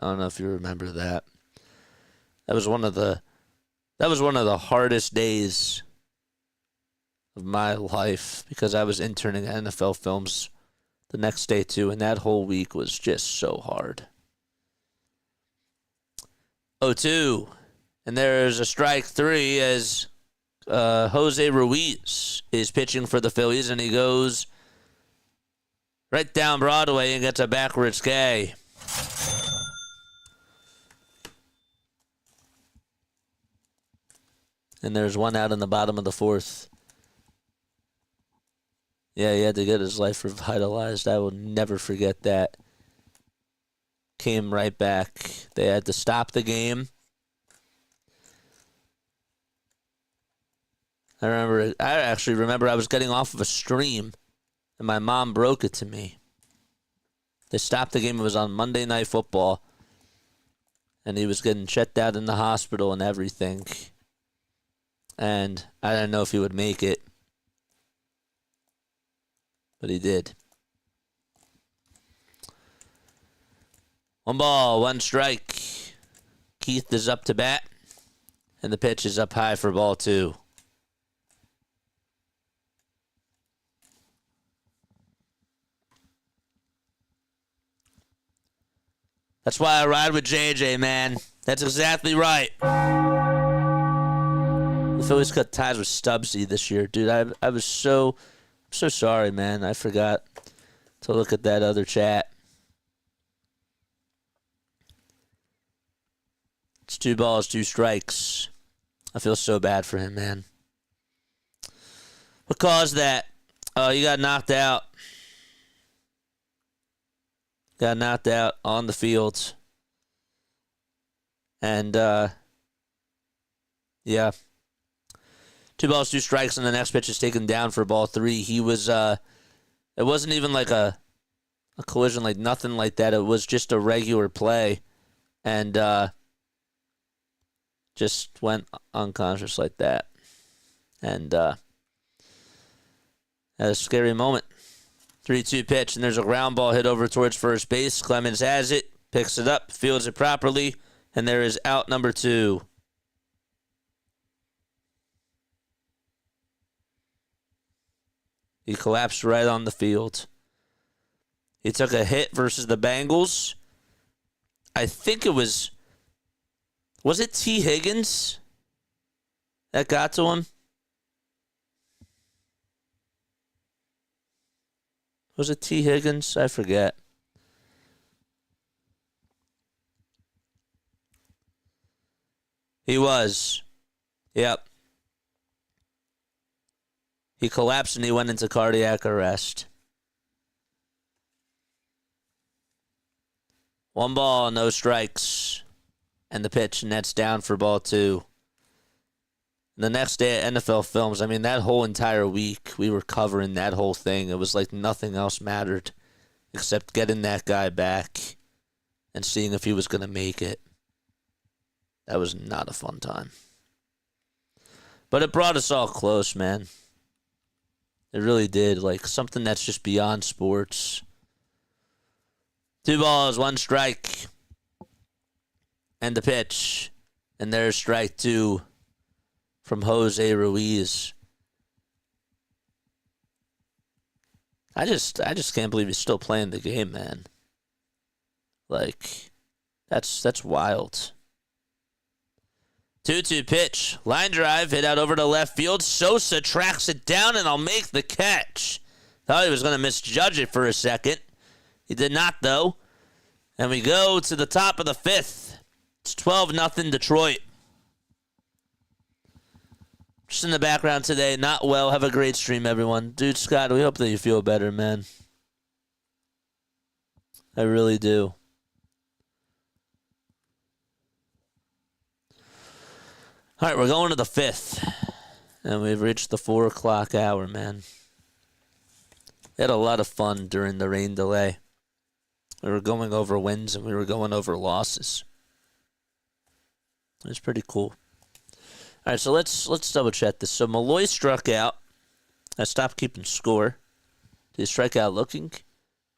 I don't know if you remember that. That was one of the hardest days of my life because I was interning at NFL Films the next day too, and that whole week was just so hard. 0-2, and there's a strike 3 as Jose Ruiz is pitching for the Phillies, and he goes right down Broadway and gets a backwards K. And there's one out in the bottom of the fourth. Yeah, he had to get his life revitalized. I will never forget that. Came right back. They had to stop the game. I actually remember I was getting off of a stream, and my mom broke it to me. They stopped the game. It was on Monday Night Football, and he was getting checked out in the hospital and everything. And I didn't know if he would make it. But he did. 1 ball, 1 strike. Keith is up to bat. And the pitch is up high for ball 2. That's why I ride with JJ, man. That's exactly right. The Phillies cut ties with Stubbsy this year, dude. I was so sorry, man. I forgot to look at that other chat. It's 2 balls, 2 strikes. I feel so bad for him, man. What caused that? You got knocked out. Got knocked out on the field. And, yeah. 2 balls, 2 strikes, and the next pitch is taken down for ball 3. He was, it wasn't even like a collision, like nothing like that. It was just a regular play. And, just went unconscious like that. And, had a scary moment. 3-2 pitch, and there's a ground ball hit over towards first base. Clemens has it, picks it up, fields it properly, and there is out number 2. He collapsed right on the field. He took a hit versus the Bengals. I think it was it T. Higgins that got to him? Was it T. Higgins? I forget. He was. Yep. He collapsed and he went into cardiac arrest. 1 ball, no strikes. And the pitch, and that's down for ball 2. The next day at NFL Films, I mean, that whole entire week, we were covering that whole thing. It was like nothing else mattered except getting that guy back and seeing if he was going to make it. That was not a fun time. But it brought us all close, man. It really did. Like, something that's just beyond sports. 2 balls, 1 strike. And the pitch. And there's strike 2 from Jose Ruiz. I just can't believe he's still playing the game, man. Like, that's wild. 2-2 pitch. Line drive, hit out over to left field. Sosa tracks it down, and I'll make the catch. Thought he was going to misjudge it for a second. He did not, though. And we go to the top of the 5th. It's 12-0 Detroit. Just in the background today, not well. Have a great stream, everyone. Dude, Scott, we hope that you feel better, man. I really do. All right, we're going to the 5th. And we've reached the 4 o'clock hour, man. We had a lot of fun during the rain delay. We were going over wins and we were going over losses. It was pretty cool. All right, so let's double check this. So Malloy struck out. I stopped keeping score. Did he strike out looking?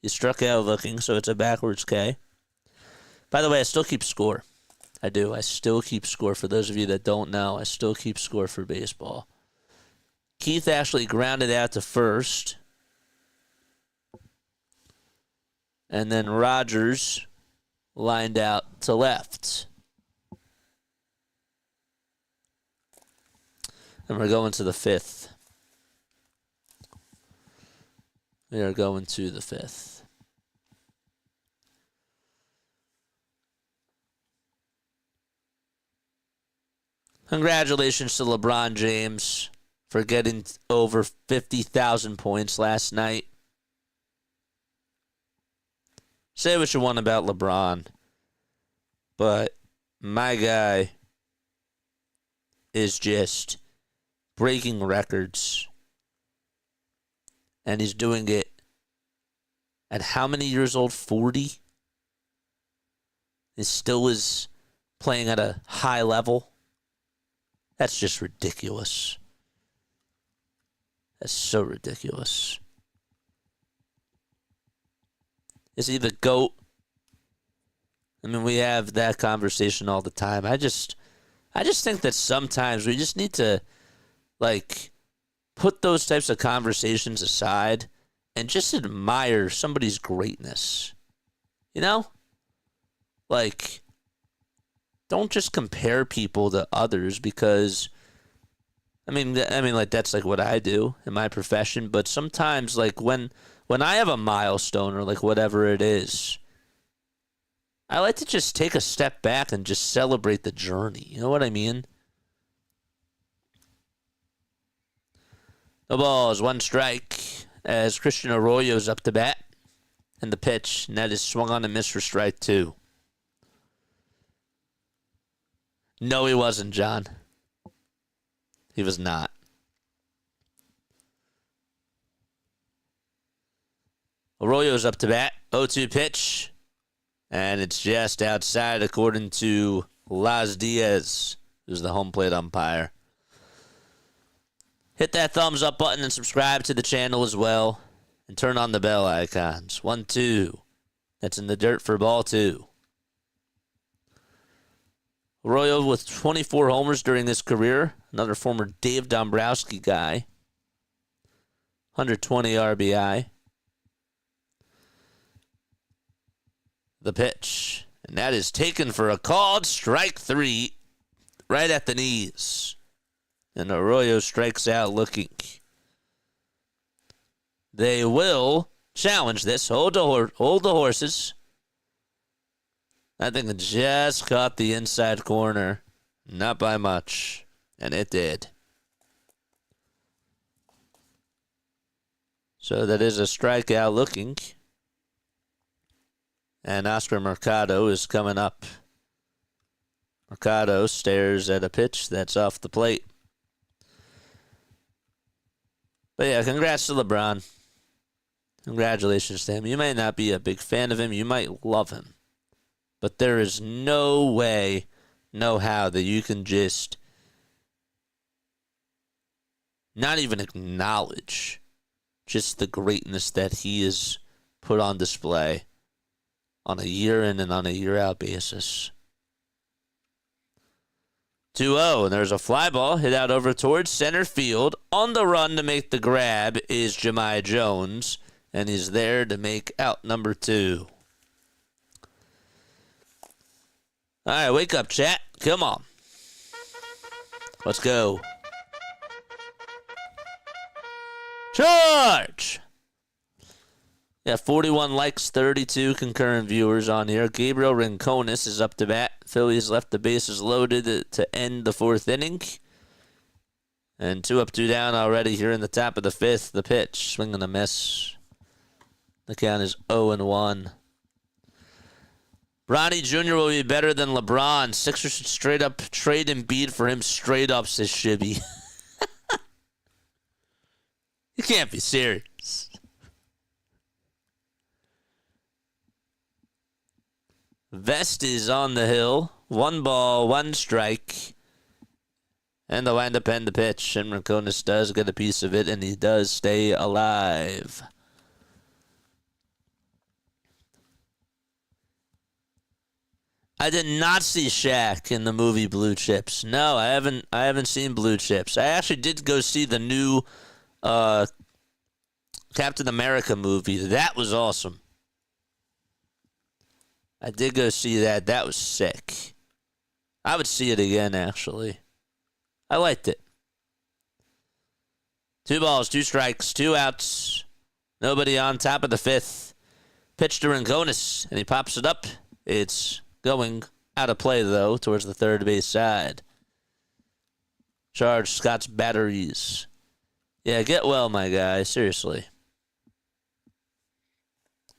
He struck out looking, so it's a backwards K. By the way, I still keep score. I do. I still keep score. For those of you that don't know, I still keep score for baseball. Keith actually grounded out to first. And then Rogers lined out to left. And we're going to the 5th. We are going to the 5th. Congratulations to LeBron James for getting over 50,000 points last night. Say what you want about LeBron, but my guy is just breaking records. And he's doing it at how many years old? 40? He still is playing at a high level. That's just ridiculous. That's so ridiculous. Is he the GOAT? I mean, we have that conversation all the time. I just think that sometimes we just need to, like, put those types of conversations aside and just admire somebody's greatness. You know? Like, don't just compare people to others because, I mean, like, that's like what I do in my profession. But sometimes, like, when when I have a milestone or like whatever it is, I like to just take a step back and just celebrate the journey. You know what I mean? The ball is one strike as Christian Arroyo's up to bat. And the pitch, and that is swung on and missed for strike 2. No, he wasn't, John. He was not. Arroyo's up to bat. 0-2 pitch. And it's just outside, according to Las Diaz, who's the home plate umpire. Hit that thumbs up button and subscribe to the channel as well. And turn on the bell icons. 1-2. That's in the dirt for ball 2. Arroyo with 24 homers during his career. Another former Dave Dombrowski guy. 120 RBI. The pitch. And that is taken for a called strike 3. Right at the knees. And Arroyo strikes out looking. They will challenge this. Hold the horses. I think it just caught the inside corner. Not by much. And it did. So that is a strikeout looking. And Oscar Mercado is coming up. Mercado stares at a pitch that's off the plate. But yeah, congrats to LeBron. Congratulations to him. You might not be a big fan of him. You might love him. But there is no way, no how that you can just not even acknowledge just the greatness that he is put on display on a year in and on a year out basis. 2-0, and there's a fly ball hit out over towards center field. On the run to make the grab is Jahmai Jones, and he's there to make out number 2. All right, wake up, chat. Come on. Let's go. Charge! Yeah, 41 likes, 32 concurrent viewers on here. Gabriel Rincones is up to bat. Phillies left the bases loaded to end the 4th inning. And 2 up, 2 down already here in the top of the 5th. The pitch, swing and a miss. The count is 0-1. Bronny Jr. will be better than LeBron. Sixers should straight up trade Embiid for him straight up, says Shibby. You can't be serious. Vest is on the hill. 1 ball, 1 strike. And the wind up and the pitch. And Rincones does get a piece of it, and he does stay alive. I did not see Shaq in the movie Blue Chips. No, I haven't seen Blue Chips. I actually did go see the new Captain America movie. That was awesome. I did go see that. That was sick. I would see it again, actually. I liked it. 2 balls, 2 strikes, 2 outs. Nobody on, top of the 5th. Pitch to Rincones, and he pops it up. It's going out of play, though, towards the third base side. Charge Scott's batteries. Yeah, get well, my guy. Seriously.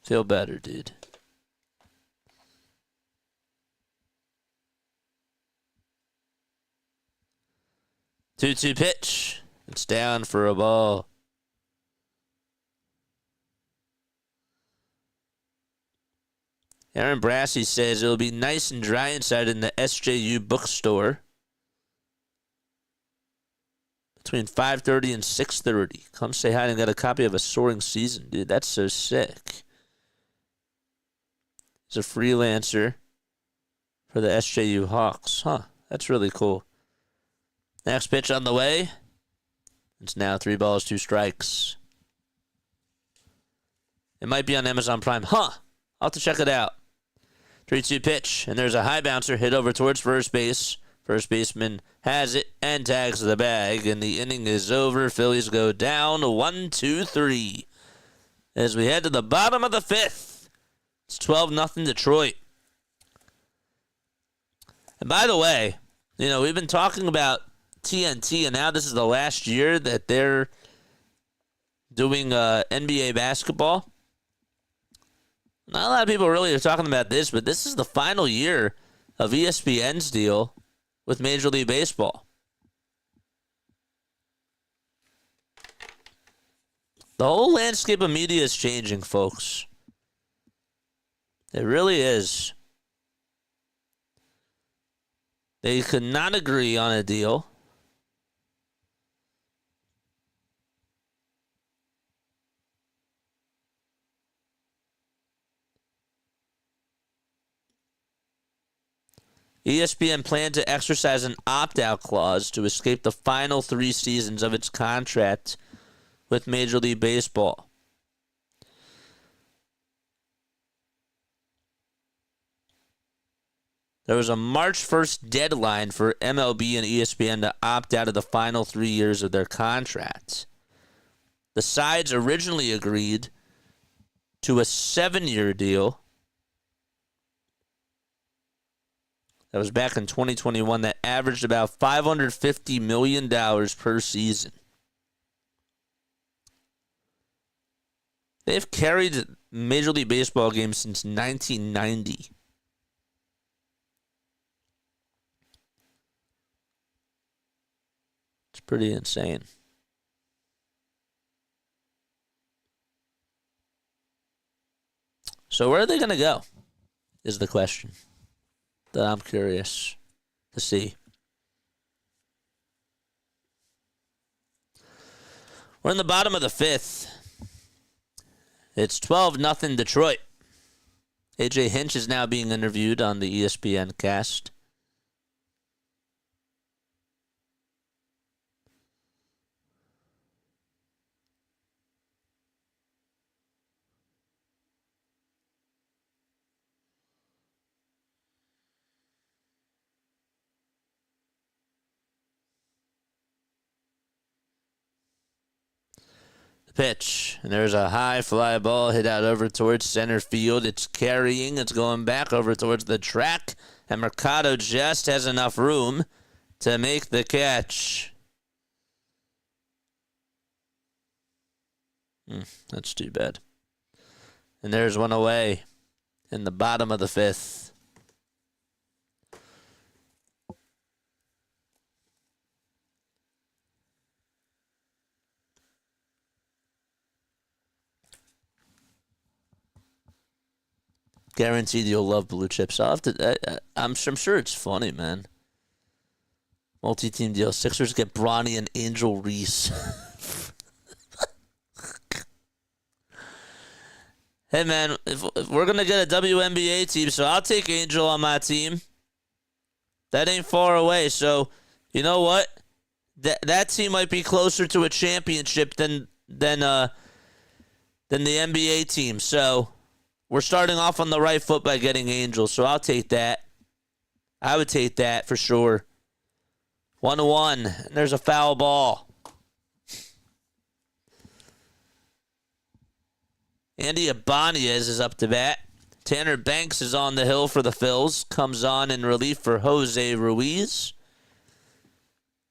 Feel better, dude. Two-two pitch. It's down for a ball. Aaron Brassey says it'll be nice and dry inside in the SJU bookstore between 5:30 and 6:30. Come say hi and get a copy of A Soaring Season. Dude, that's so sick. He's a freelancer for the SJU Hawks. Huh, that's really cool. Next pitch on the way. It's now 3 balls, 2 strikes. It might be on Amazon Prime. Huh, I'll have to check it out. 3-2 pitch, and there's a high bouncer hit over towards first base. First baseman has it and tags the bag, and the inning is over. Phillies go down 1-2-3. as we head to the bottom of the fifth. It's 12-0 Detroit. And by the way, we've been talking about TNT, and now this is the last year that they're doing NBA basketball. Not a lot of people really are talking about this, but this is the final year of ESPN's deal with Major League Baseball. The whole landscape of media is changing, folks. It really is. They could not agree on a deal. ESPN planned to exercise an opt-out clause to escape the final 3 seasons of its contract with Major League Baseball. There was a March 1st deadline for MLB and ESPN to opt out of the final 3 years of their contracts. The sides originally agreed to a 7-year deal. That was back in 2021 that averaged about $550 million per season. They've carried Major League Baseball games since 1990. It's pretty insane. So where are they going to go is the question that I'm curious to see. We're in the bottom of the fifth. It's 12-0 Detroit. AJ Hinch is now being interviewed on the ESPN cast. Pitch, and there's a high fly ball hit out over towards center field. It's carrying, it's going back over towards the track, and Mercado just has enough room to make the catch. That's too bad. And there's one away in the bottom of the fifth. Guaranteed you'll love blue chips. I'm sure it's funny, man. Multi-team deal. Sixers get Bronny and Angel Reese. Hey, man, if we're going to get a WNBA team, so I'll take Angel on my team. That ain't far away. So, you know what? That team might be closer to a championship than the NBA team. So we're starting off on the right foot by getting Angel, so I'll take that. I would take that for sure. 1-1, and there's a foul ball. Andy Ibanez is up to bat. Tanner Banks is on the hill for the Phils. Comes on in relief for Jose Ruiz.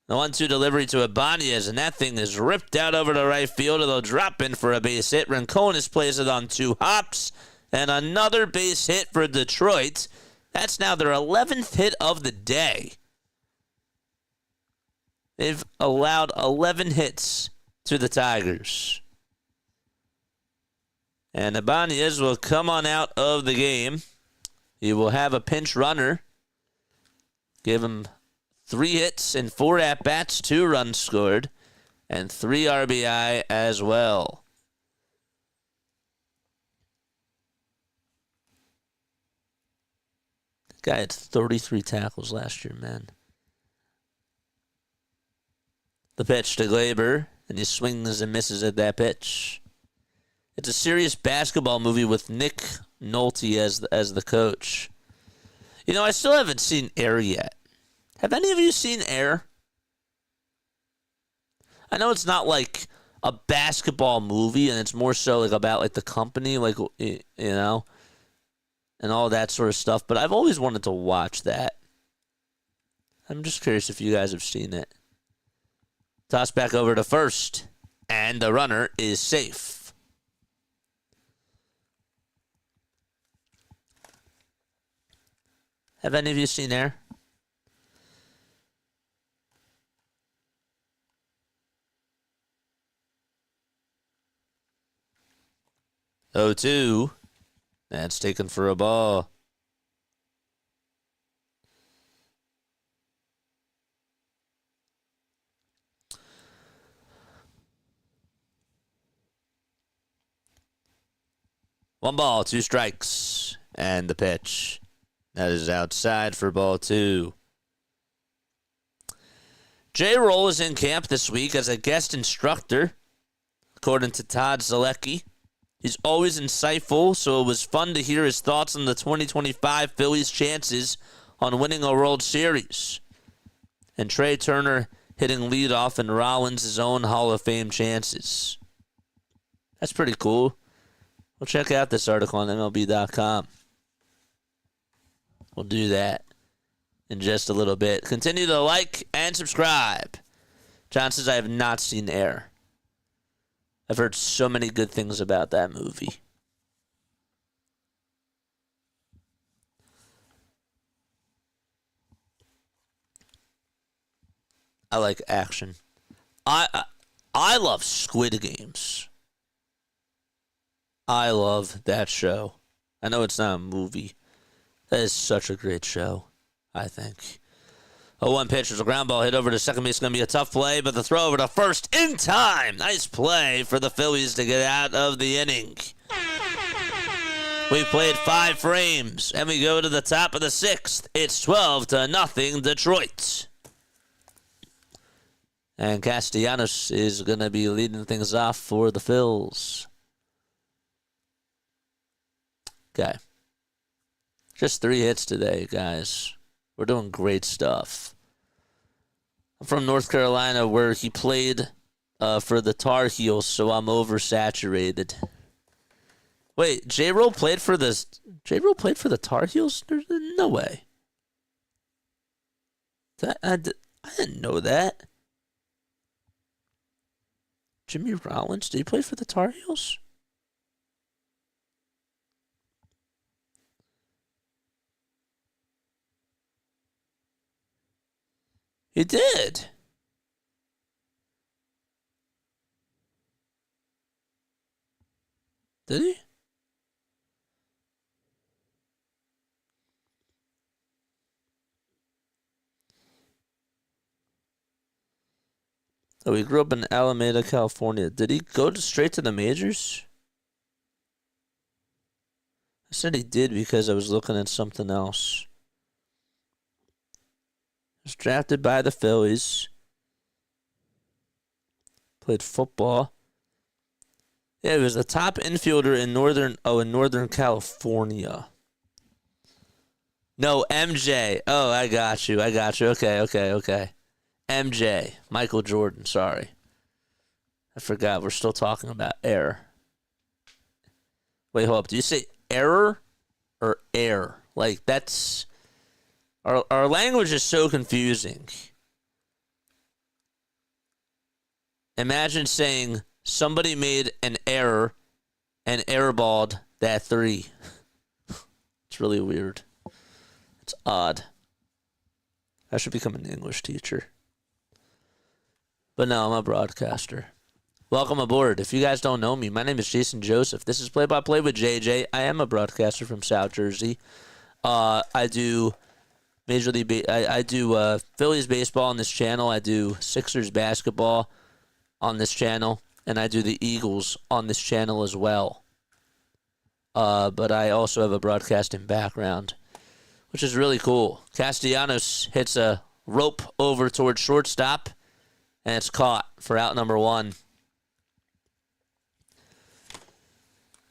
The 1-2 delivery to Ibanez, and that thing is ripped out over the right field. It'll drop in for a base hit. Rincones plays it on 2 hops. And another base hit for Detroit. That's now their 11th hit of the day. They've allowed 11 hits to the Tigers. And Ibanez will come on out of the game. He will have a pinch runner. Give him 3 hits and 4 at-bats, 2 runs scored, and 3 RBI as well. Guy had 33 tackles last year, man. The pitch to Glaber, and he swings and misses at that pitch. It's a serious basketball movie with Nick Nolte as the coach. I still haven't seen Air yet. Have any of you seen Air? I know it's not like a basketball movie, and it's more so like about like the company, like and all that sort of stuff. But I've always wanted to watch that. I'm just curious if you guys have seen it. Toss back over to first, and the runner is safe. Have any of you seen Air? Oh, 2. That's taken for a ball. One ball, 2 strikes, and the pitch. That is outside for ball 2. J-Roll is in camp this week as a guest instructor, according to Todd Zalecki. He's always insightful, so it was fun to hear his thoughts on the 2025 Phillies' chances on winning a World Series. And Trey Turner hitting leadoff in Rollins' own Hall of Fame chances. That's pretty cool. We'll check out this article on MLB.com. We'll do that in just a little bit. Continue to like and subscribe. John says I have not seen Air. I've heard so many good things about that movie. I like action. I love Squid Games. I love that show. I know it's not a movie. That is such a great show, I think. 0-1 pitch. There's a ground ball hit over to second base. It's going to be a tough play, but the throw over to first in time. Nice play for the Phillies to get out of the inning. We played 5 frames, and we go to the top of the 6th. It's 12-0 Detroit. And Castellanos is going to be leading things off for the Phils. Okay. Just 3 hits today, guys. We're doing great stuff. I'm from North Carolina, where he played for the Tar Heels, so I'm oversaturated. Wait, J-Roll played for the Tar Heels? There's no way. I didn't know that. Jimmy Rollins, did he play for the Tar Heels? He did. Did he? Oh, he grew up in Alameda, California. Did he go straight to the majors? I said he did because I was looking at something else. Was drafted by the Phillies. Played football. Yeah, he was the top infielder in Northern California. No, MJ. Oh, I got you. Okay. MJ. Michael Jordan, sorry. I forgot. We're still talking about Air. Wait, hold up. Do you say error or air? Like, that's... Our language is so confusing. Imagine saying somebody made an error and airballed that 3. It's really weird. It's odd. I should become an English teacher. But no, I'm a broadcaster. Welcome aboard. If you guys don't know me, my name is Jason Joseph. This is Play by Play with JJ. I am a broadcaster from South Jersey. I do I do Phillies baseball on this channel. I do Sixers basketball on this channel, and I do the Eagles on this channel as well. But I also have a broadcasting background, which is really cool. Castellanos hits a rope over towards shortstop, and it's caught for out number 1.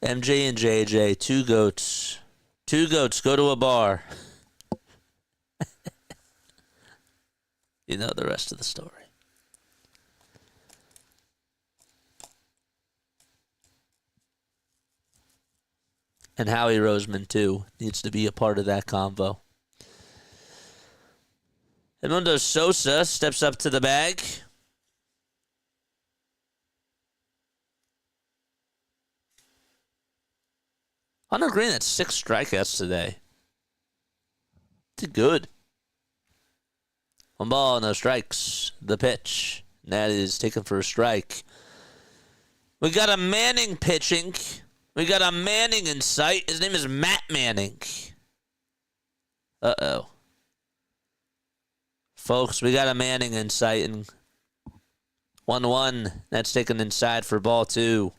MJ and JJ, 2 goats. 2 goats go to a bar. You know the rest of the story. And Howie Roseman, too, needs to be a part of that convo. Edmundo Sosa steps up to the bag. Hunter Green had 6 strikeouts today. Did good. 1 ball, no strikes. The pitch. That is taken for a strike. We got a Manning pitching. We got a Manning in sight. His name is Matt Manning. Uh-oh. Folks, we got a Manning in sight. And 1-1. That's taken inside for ball 2.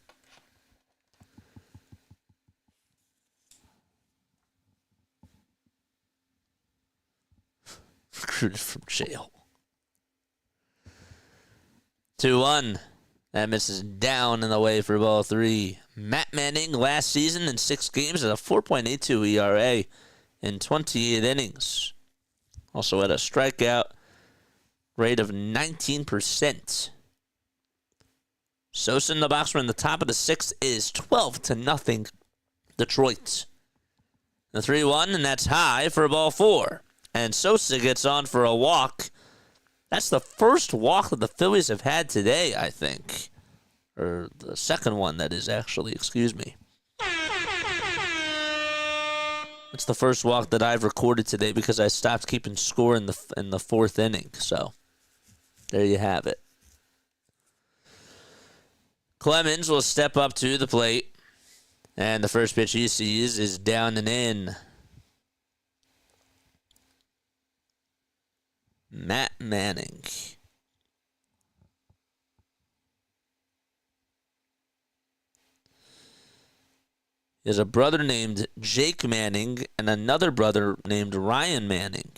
Recruited from jail. 2-1. That misses down and away for ball 3. Matt Manning last season in 6 games at a 4.82 ERA in 28 innings. Also had a strikeout rate of 19%. Sosa in the box in the top of the 6th is 12-0 Detroit. The 3-1, and that's high for ball 4. And Sosa gets on for a walk. That's the first walk that the Phillies have had today, I think. Or the second one, that is, actually. Excuse me. It's the first walk that I've recorded today because I stopped keeping score in the 4th inning. So, there you have it. Clemens will step up to the plate. And the first pitch he sees is down and in. Matt Manning. He has a brother named Jake Manning and another brother named Ryan Manning.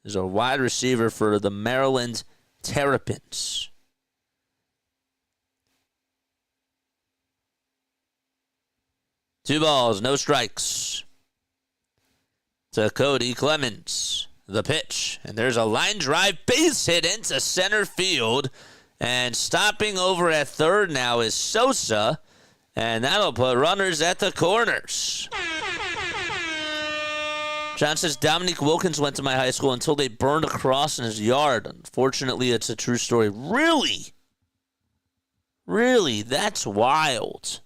He's a wide receiver for the Maryland Terrapins. Two balls, no strikes. To Cody Clemens. The pitch. And there's a line drive base hit into center field. And stopping over at third now is Sosa. And that'll put runners at the corners. John says Dominique Wilkins went to my high school until they burned a cross in his yard. Unfortunately, it's a true story. Really? Really? That's wild.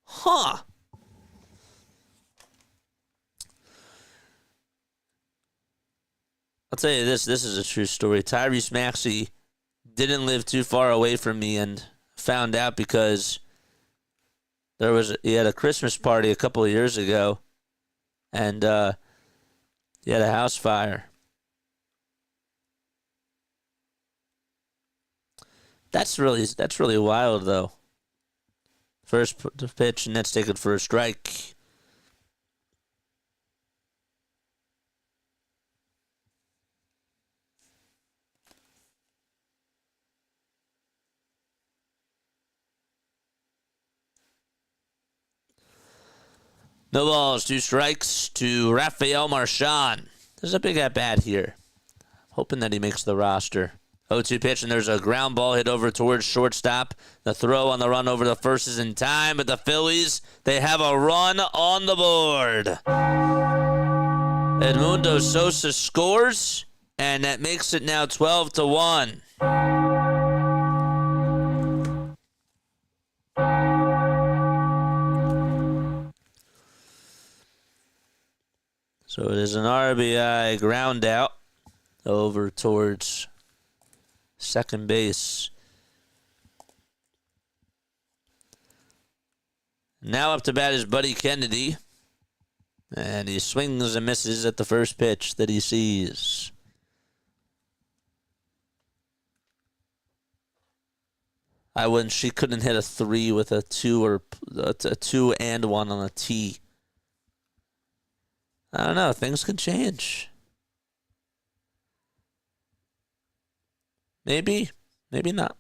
Huh. I'll tell you this is a true story. Tyrese Maxey didn't live too far away from me and found out because he had a Christmas party a couple of years ago and he had a house fire. That's really wild though. First pitch and that's taken for a strike. No balls, 2 strikes to Rafael Marchand. There's a big at-bat here. Hoping that he makes the roster. 0-2 pitch, and there's a ground ball hit over towards shortstop. The throw on the run over the first is in time, but the Phillies, they have a run on the board. Edmundo Sosa scores, and that makes it now 12-1. So it is an RBI ground out over towards second base. Now up to bat is Buddy Kennedy. And he swings and misses at the first pitch that he sees. She couldn't hit a 3 with a 2 or a 2 and 1 on a T. I don't know. Things can change. Maybe. Maybe not.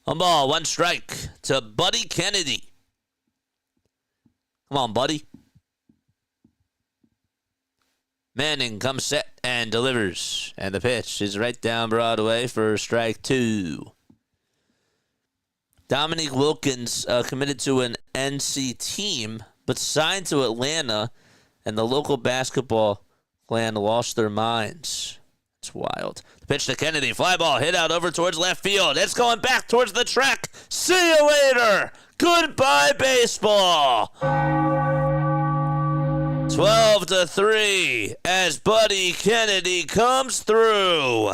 1 ball, 1 strike to Buddy Kennedy. Come on, buddy. Manning comes set and delivers. And the pitch is right down Broadway for strike 2. Dominique Wilkins committed to an NC team, but signed to Atlanta, and the local basketball clan lost their minds. It's wild. The pitch to Kennedy. Fly ball hit out over towards left field. It's going back towards the track. See you later. Goodbye, baseball. 12-3 as Buddy Kennedy comes through.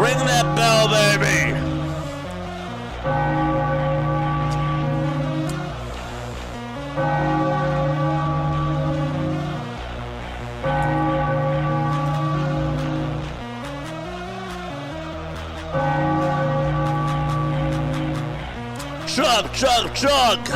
Ring that bell, baby. Chug, chug, chug.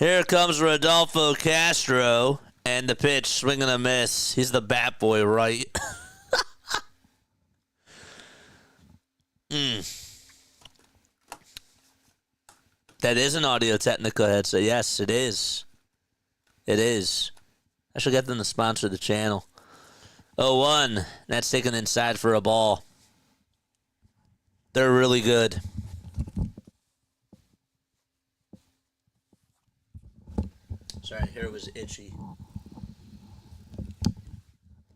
Here comes Rodolfo Castro. And the pitch, swing and a miss. He's the bat boy, right? That is an Audio-Technica headset. Yes, it is. It is. I should get them to sponsor the channel. 0-1. That's taken inside for a ball. They're really good. Sorry, hair was itchy.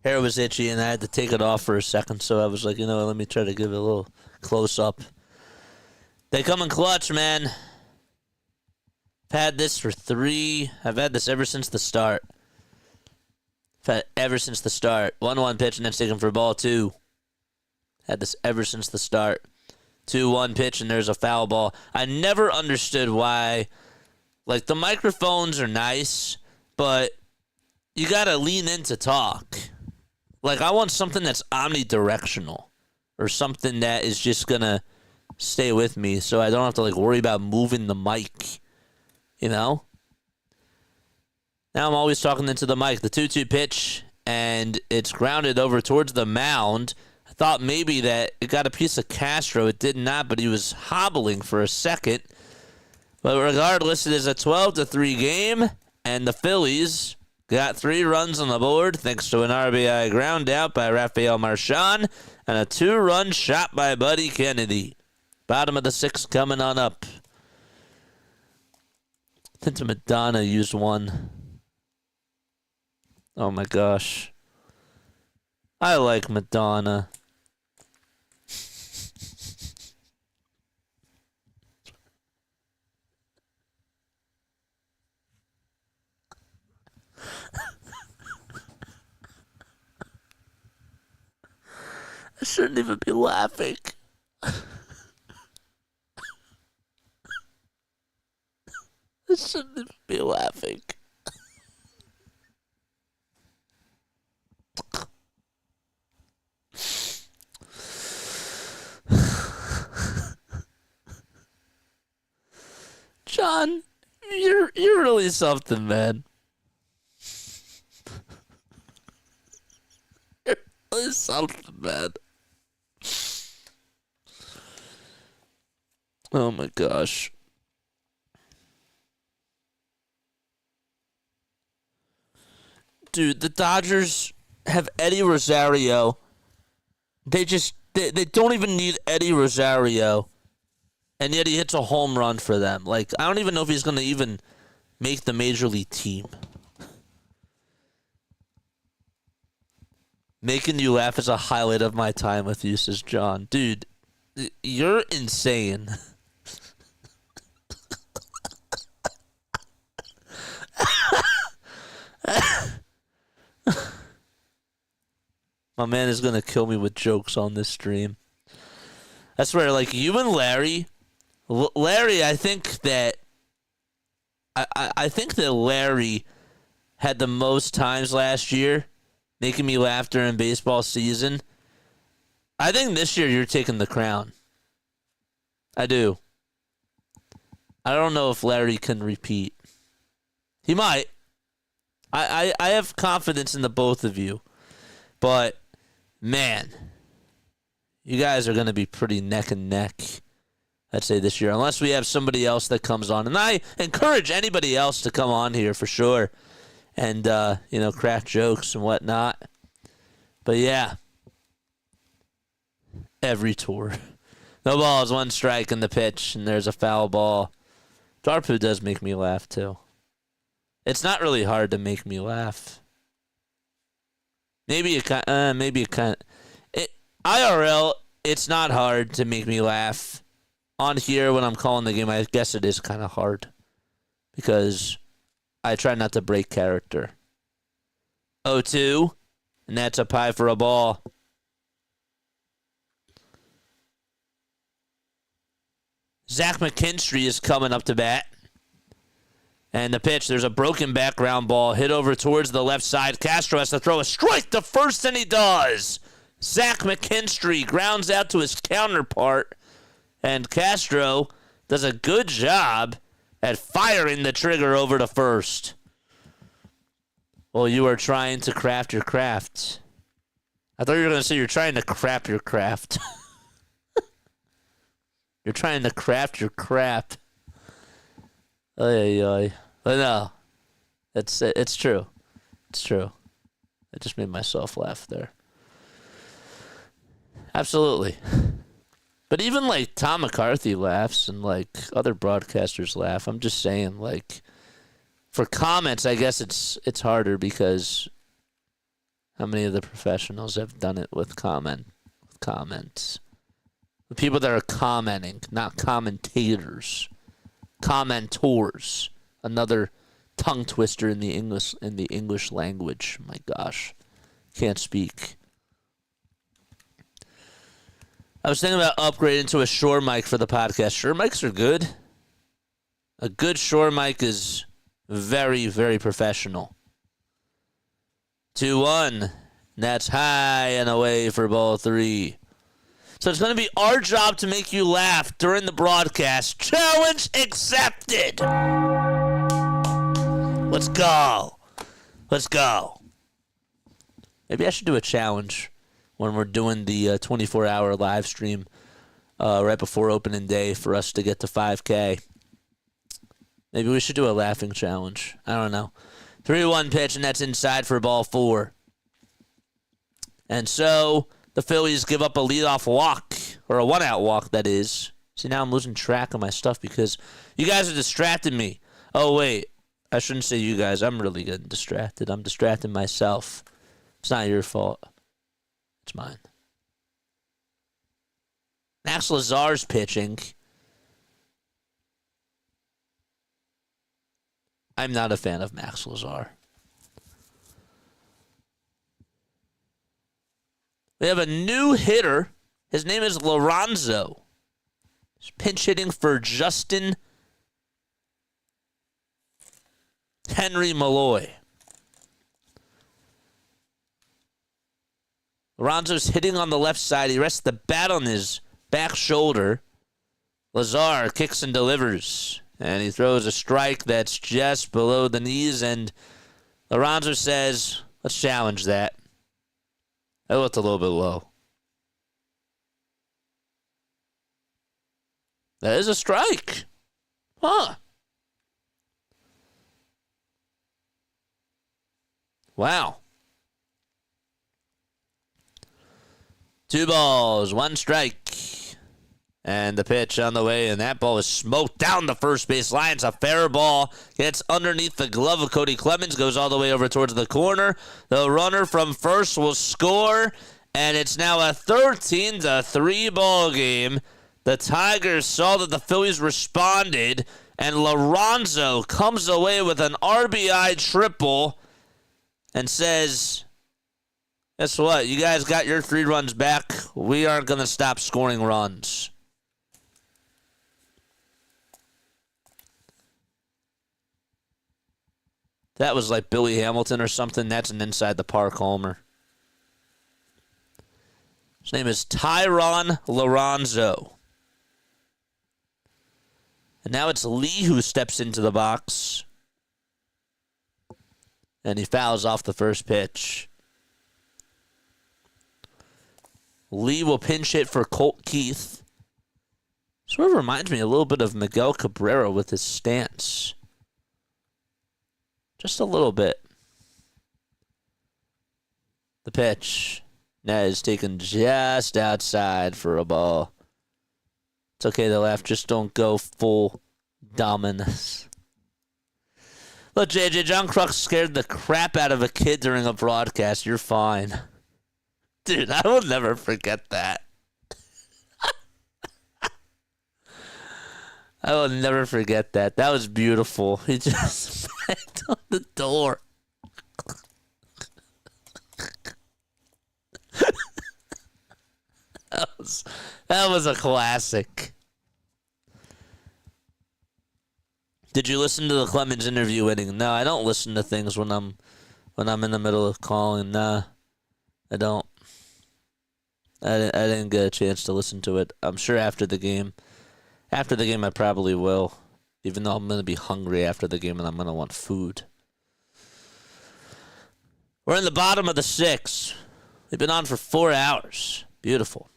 Hair was itchy, and I had to take it off for a second, so I was like, let me try to give it a little close-up. They come in clutch, man. I've had this for 3. I've had this ever since the start. Ever since the start. 1-1 pitch, and then it's taken for ball 2. Had this ever since the start. 2-1 pitch, and there's a foul ball. I never understood why. Like, the microphones are nice, but you got to lean in to talk. Like, I want something that's omnidirectional or something that is just going to stay with me so I don't have to, worry about moving the mic, Now I'm always talking into the mic. The 2-2 pitch, and it's grounded over towards the mound. I thought maybe that it got a piece of Castro. It did not, but he was hobbling for a second. But regardless, it is a 12-3 game, and the Phillies got 3 runs on the board thanks to an RBI ground out by Rafael Marchand and a 2-run shot by Buddy Kennedy. Bottom of the 6th coming on up. I think Madonna used one. Oh my gosh. I like Madonna. I shouldn't even be laughing. I shouldn't even be laughing. John, you're really something, man. You're really something, man. Oh my gosh. Dude, the Dodgers have Eddie Rosario. They don't even need Eddie Rosario. And yet he hits a home run for them. I don't even know if he's going to even make the major league team. Making you laugh is a highlight of my time with you, says John. Dude, you're insane. My man is going to kill me with jokes on this stream. I swear, you and Larry, I think that I think that Larry had the most times last year making me laugh during baseball season. I think this year you're taking the crown. I do. I don't know if Larry can repeat. He might. I have confidence in the both of you. But, man, you guys are going to be pretty neck and neck I'd say this year, unless we have somebody else that comes on. And I encourage anybody else to come on here for sure and, crack jokes and whatnot. But, yeah, every tour. No balls, one strike in the pitch, and there's a foul ball. Darpu does make me laugh, too. It's not really hard to make me laugh. Maybe IRL, it's not hard to make me laugh. On here, when I'm calling the game, I guess it is kind of hard because I try not to break character. 0-2, and that's a pie for a ball. Zach McKinstry is coming up to bat. And the pitch, there's a broken background ball hit over towards the left side. Castro has to throw a strike to first, and he does. Zach McKinstry grounds out to his counterpart. And Castro does a good job at firing the trigger over to first. Well, you are trying to craft your craft. I thought you were going to say you're trying to craft your craft. You're trying to craft your craft. But no, it's true. It's true. I just made myself laugh there. Absolutely. But even, like, Tom McCarthy laughs and, like, other broadcasters laugh. I'm just saying, like, for comments, I guess it's harder because how many of the professionals have done it with comments? The people that are commenting, not commentators. Commentors. Another tongue twister in the English language. My gosh. Can't speak. I was thinking about upgrading to a Shure mic for the podcast. Shure mics are good. A good Shure mic is very, very professional. 2-1. That's high and away for ball 3. So it's going to be our job to make you laugh during the broadcast. Challenge accepted. Let's go. Let's go. Maybe I should do a challenge when we're doing the 24-hour live stream right before opening day for us to get to 5K. Maybe we should do a laughing challenge. I don't know. 3-1 pitch, and that's inside for ball 4. And so the Phillies give up a leadoff walk, or a one-out walk, that is. See, now I'm losing track of my stuff because you guys are distracting me. Oh, wait. I shouldn't say you guys. I'm really getting distracted. I'm distracting myself. It's not your fault. It's mine. Max Lazar's pitching. I'm not a fan of Max Lazar. We have a new hitter. His name is Lorenzo. He's pinch hitting for Justin Henry Malloy. Lorenzo's hitting on the left side. He rests the bat on his back shoulder. Lazar kicks and delivers. And he throws a strike that's just below the knees. And Lorenzo says, let's challenge that. That looked a little bit low. That is a strike. Huh. Wow. 2 balls, 1 strike. And the pitch on the way, and that ball is smoked down the first base line. It's a fair ball. Gets underneath the glove of Cody Clemens, goes all the way over towards the corner. The runner from first will score, and it's now a 13-3 ball game. The Tigers saw that the Phillies responded, and Lorenzo comes away with an RBI triple and says, guess what? You guys got your 3 runs back. We aren't going to stop scoring runs. That was like Billy Hamilton or something. That's an inside the park homer. His name is Tyron Lorenzo. And now it's Lee who steps into the box. And he fouls off the first pitch. Lee will pinch hit for Colt Keith. Sort of reminds me a little bit of Miguel Cabrera with his stance. Just a little bit. The pitch. That is taken just outside for a ball. It's okay to laugh. Just don't go full dominance. Look, JJ, John Crux scared the crap out of a kid during a broadcast. You're fine. Dude, I will never forget that. I will never forget that. That was beautiful. He just smacked on the door. That was a classic. Did you listen to the Clemens interview inning? No, I don't listen to things when I'm in the middle of calling. Nah, I don't. I didn't get a chance to listen to it. I'm sure after the game. After the game, I probably will. Even though I'm going to be hungry after the game and I'm going to want food. We're in the bottom of the 6th. We've been on for 4 hours. Beautiful.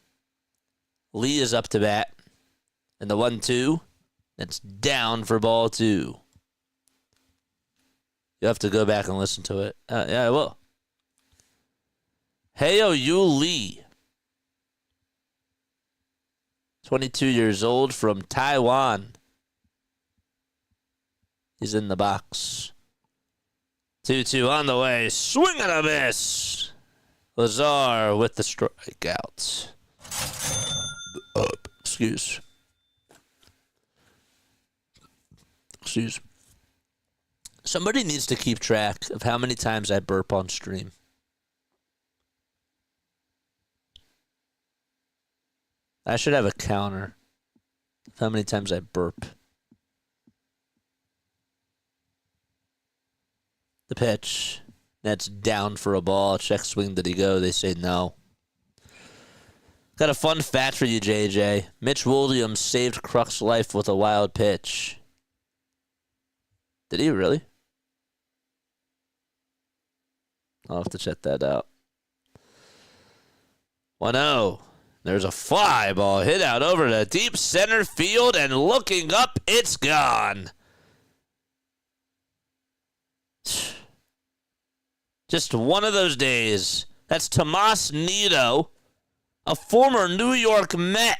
Lee is up to bat. And the 1-2, that's down for ball 2. You have to go back and listen to it. Yeah, I will. Heyo Yu Lee. 22 years old from Taiwan. He's in the box. 2-2 on the way. Swing and a miss. Lazar with the strikeout. Excuse. Somebody needs to keep track of how many times I burp on stream. I should have a counter of how many times I burp. The pitch. That's down for a ball. Check swing. Did he go? They say no. Got a fun fact for you, JJ. Mitch Williams saved Kruk's life with a wild pitch. Did he really? I'll have to check that out. 1-0. There's a fly ball hit out over to deep center field, and looking up, it's gone. Just one of those days. That's Tomas Nido, a former New York Met.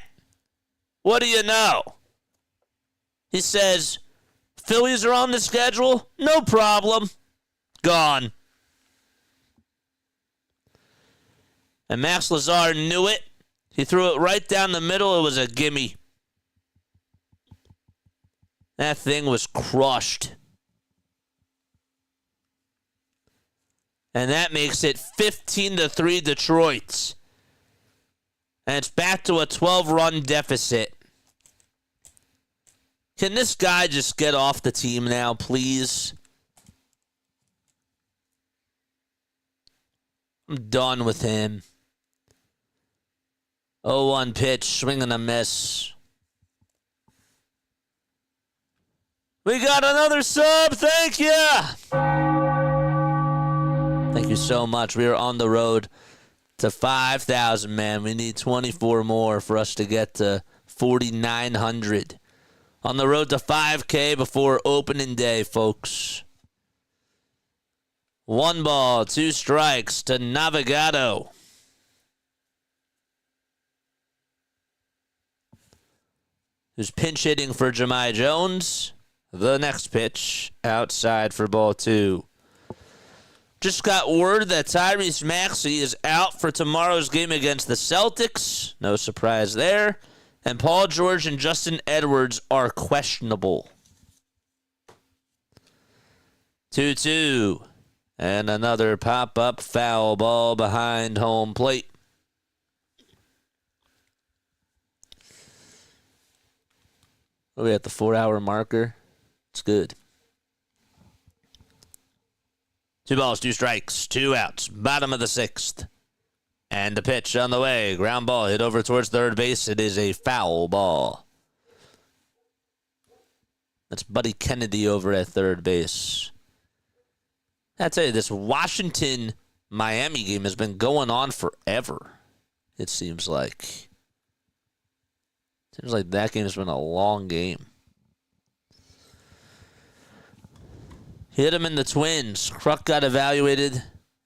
What do you know? He says, Phillies are on the schedule? No problem. Gone. And Max Lazar knew it. He threw it right down the middle. It was a gimme. That thing was crushed. And that makes it 15-3 Detroit. And it's back to a 12-run deficit. Can this guy just get off the team now, please? I'm done with him. 0-1 pitch, swing and a miss. We got another sub. Thank you. Thank you so much. We are on the road to 5,000, man. We need 24 more for us to get to 4,900. On the road to 5K before opening day, folks. 1 ball, 2 strikes to Navigado. Who's pinch hitting for Jahmai Jones. The next pitch, outside for ball 2. Just got word that Tyrese Maxey is out for tomorrow's game against the Celtics. No surprise there. And Paul George and Justin Edwards are questionable. 2-2. And another pop-up foul ball behind home plate. Are we at the 4-hour marker? It's good. 2 balls, 2 strikes, 2 outs. Bottom of the 6th. And the pitch on the way. Ground ball hit over towards third base. It is a foul ball. That's Buddy Kennedy over at third base. I tell you, this Washington-Miami game has been going on forever, it seems like. Seems like that game's been a long game. Hit him in the Twins. Kruk got evaluated,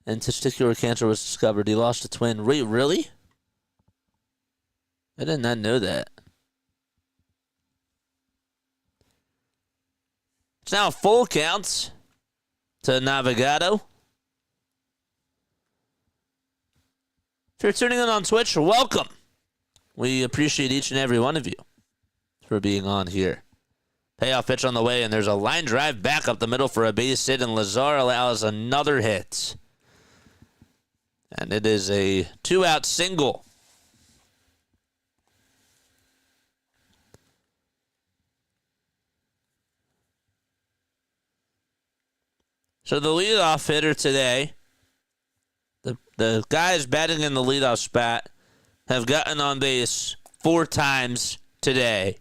and testicular cancer was discovered. He lost a twin. Wait, really? I did not know that. It's now a full count to Navigado. If you're tuning in on Twitch, welcome. We appreciate each and every one of you for being on here. Payoff pitch on the way, and there's a line drive back up the middle for a base hit, and Lazar allows another hit. And it is a 2-out single. So the leadoff hitter today, the guys batting in the leadoff spot have gotten on base 4 times today.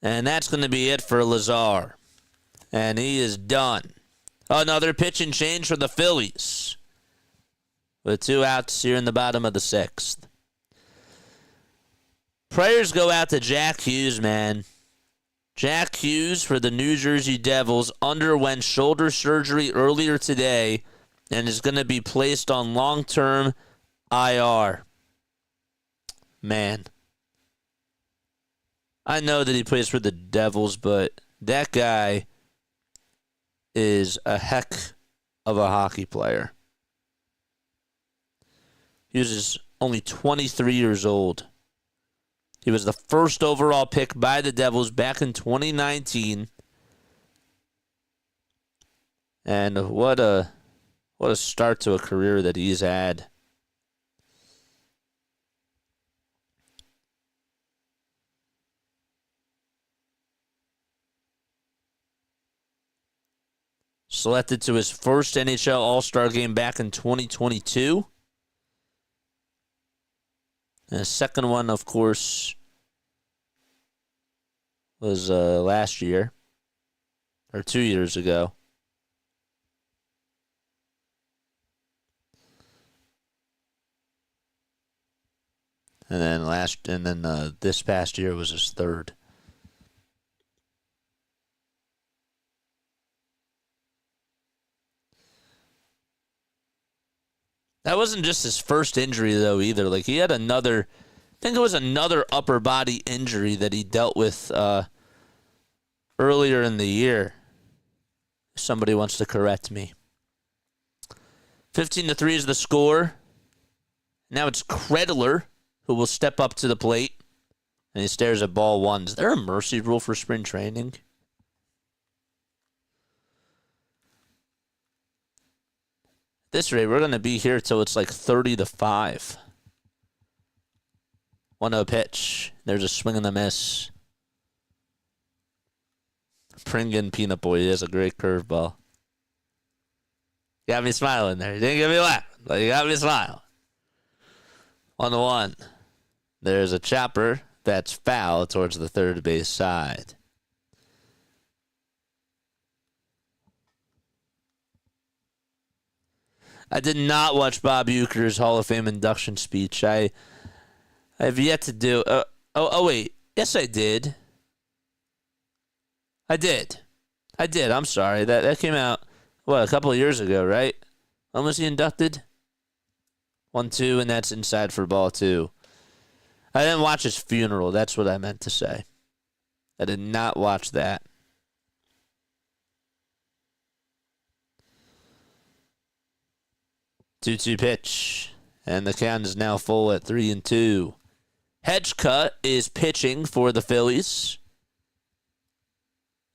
And that's going to be it for Lazar. And he is done. Another pitch and change for the Phillies, with 2 outs here in the bottom of the 6th. Prayers go out to Jack Hughes, man. Jack Hughes for the New Jersey Devils underwent shoulder surgery earlier today and is going to be placed on long-term IR. Man. I know that he plays for the Devils, but that guy is a heck of a hockey player. Hughes is only 23 years old. He was the first overall pick by the Devils back in 2019. And what a start to a career that he's had. Selected to his first NHL All-Star game back in 2022. And the second one, of course, was last year, or 2 years ago. And then this past year was his third. That wasn't just his first injury, though, either. Like, he had another, I think it was another upper body injury that he dealt with earlier in the year. If somebody wants to correct me. 15-3 is the score. Now it's Kredler who will step up to the plate. And he stares at ball 1. Is there a mercy rule for spring training? At this rate, we're going to be here till it's like 30-5. 1-0 pitch. There's a swing and a miss. Pringan Peanut Boy, he has a great curveball. Got me smiling there. You didn't get me laughing, but you got me smiling. 1-1. There's a chopper that's foul towards the third base side. I did not watch Bob Uecker's Hall of Fame induction speech. I have yet to do. Wait. Yes, I did. I did. I'm sorry. That came out, a couple of years ago, right? When was he inducted? 1-2, and that's inside for ball 2. I didn't watch his funeral. That's what I meant to say. I did not watch that. Two-two pitch, and the count is now full at 3-2. Hedgeka is pitching for the Phillies.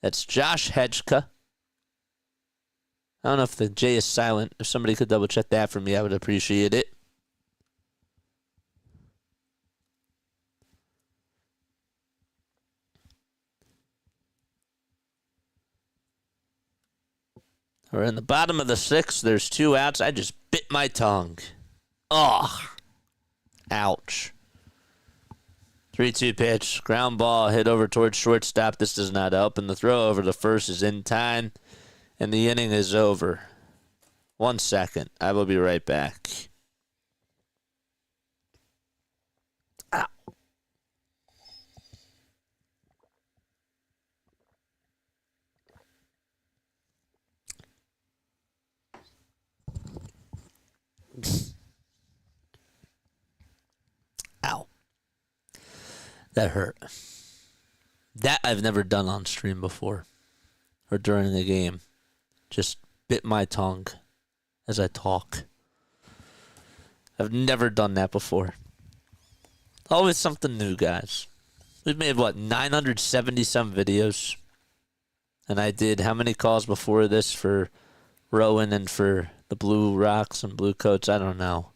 That's Josh Hedgeka. I don't know if the J is silent. If somebody could double check that for me, I would appreciate it. We're in the bottom of the 6th. There's 2 outs. I just bit my tongue. Ugh. Ouch. 3-2 pitch. Ground ball hit over towards shortstop. This does not help. And the throw over to first is in time. And the inning is over. 1 second. I will be right back. That hurt. That I've never done on stream before or during the game. Just bit my tongue as I talk. I've never done that before. Always something new, guys. We've made, 970-some videos? And I did how many calls before this for Rowan and for the Blue Rocks and Blue Coats? I don't know.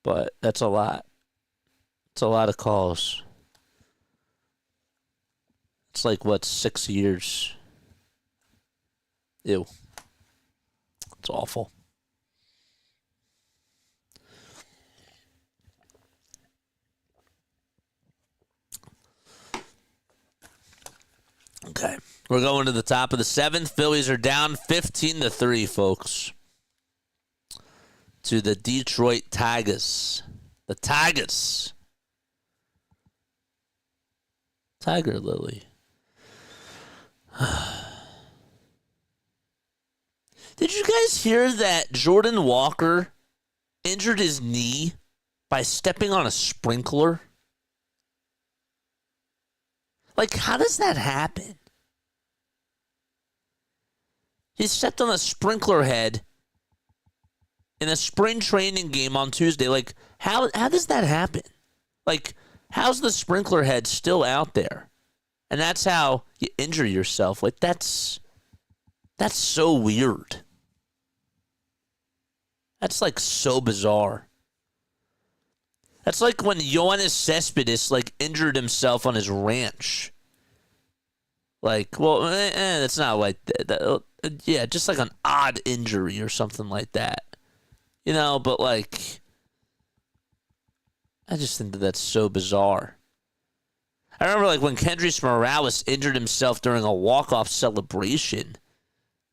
But that's a lot. It's a lot of calls. It's like, 6 years? Ew. It's awful. Okay. We're going to the top of the 7th. Phillies are down 15-3, folks. To the Detroit Tigers. The Tigers. Tiger Lily. Did you guys hear that Jordan Walker injured his knee by stepping on a sprinkler? Like, how does that happen? He stepped on a sprinkler head in a spring training game on Tuesday. Like, how does that happen? Like, how's the sprinkler head still out there? And that's how you injure yourself. Like, that's so weird. That's, like, so bizarre. That's like when Yoenis Cespedes, injured himself on his ranch. It's not like that. Yeah, just like an odd injury or something like that. But, I just think that's so bizarre. I remember, when Kendrys Morales injured himself during a walk-off celebration.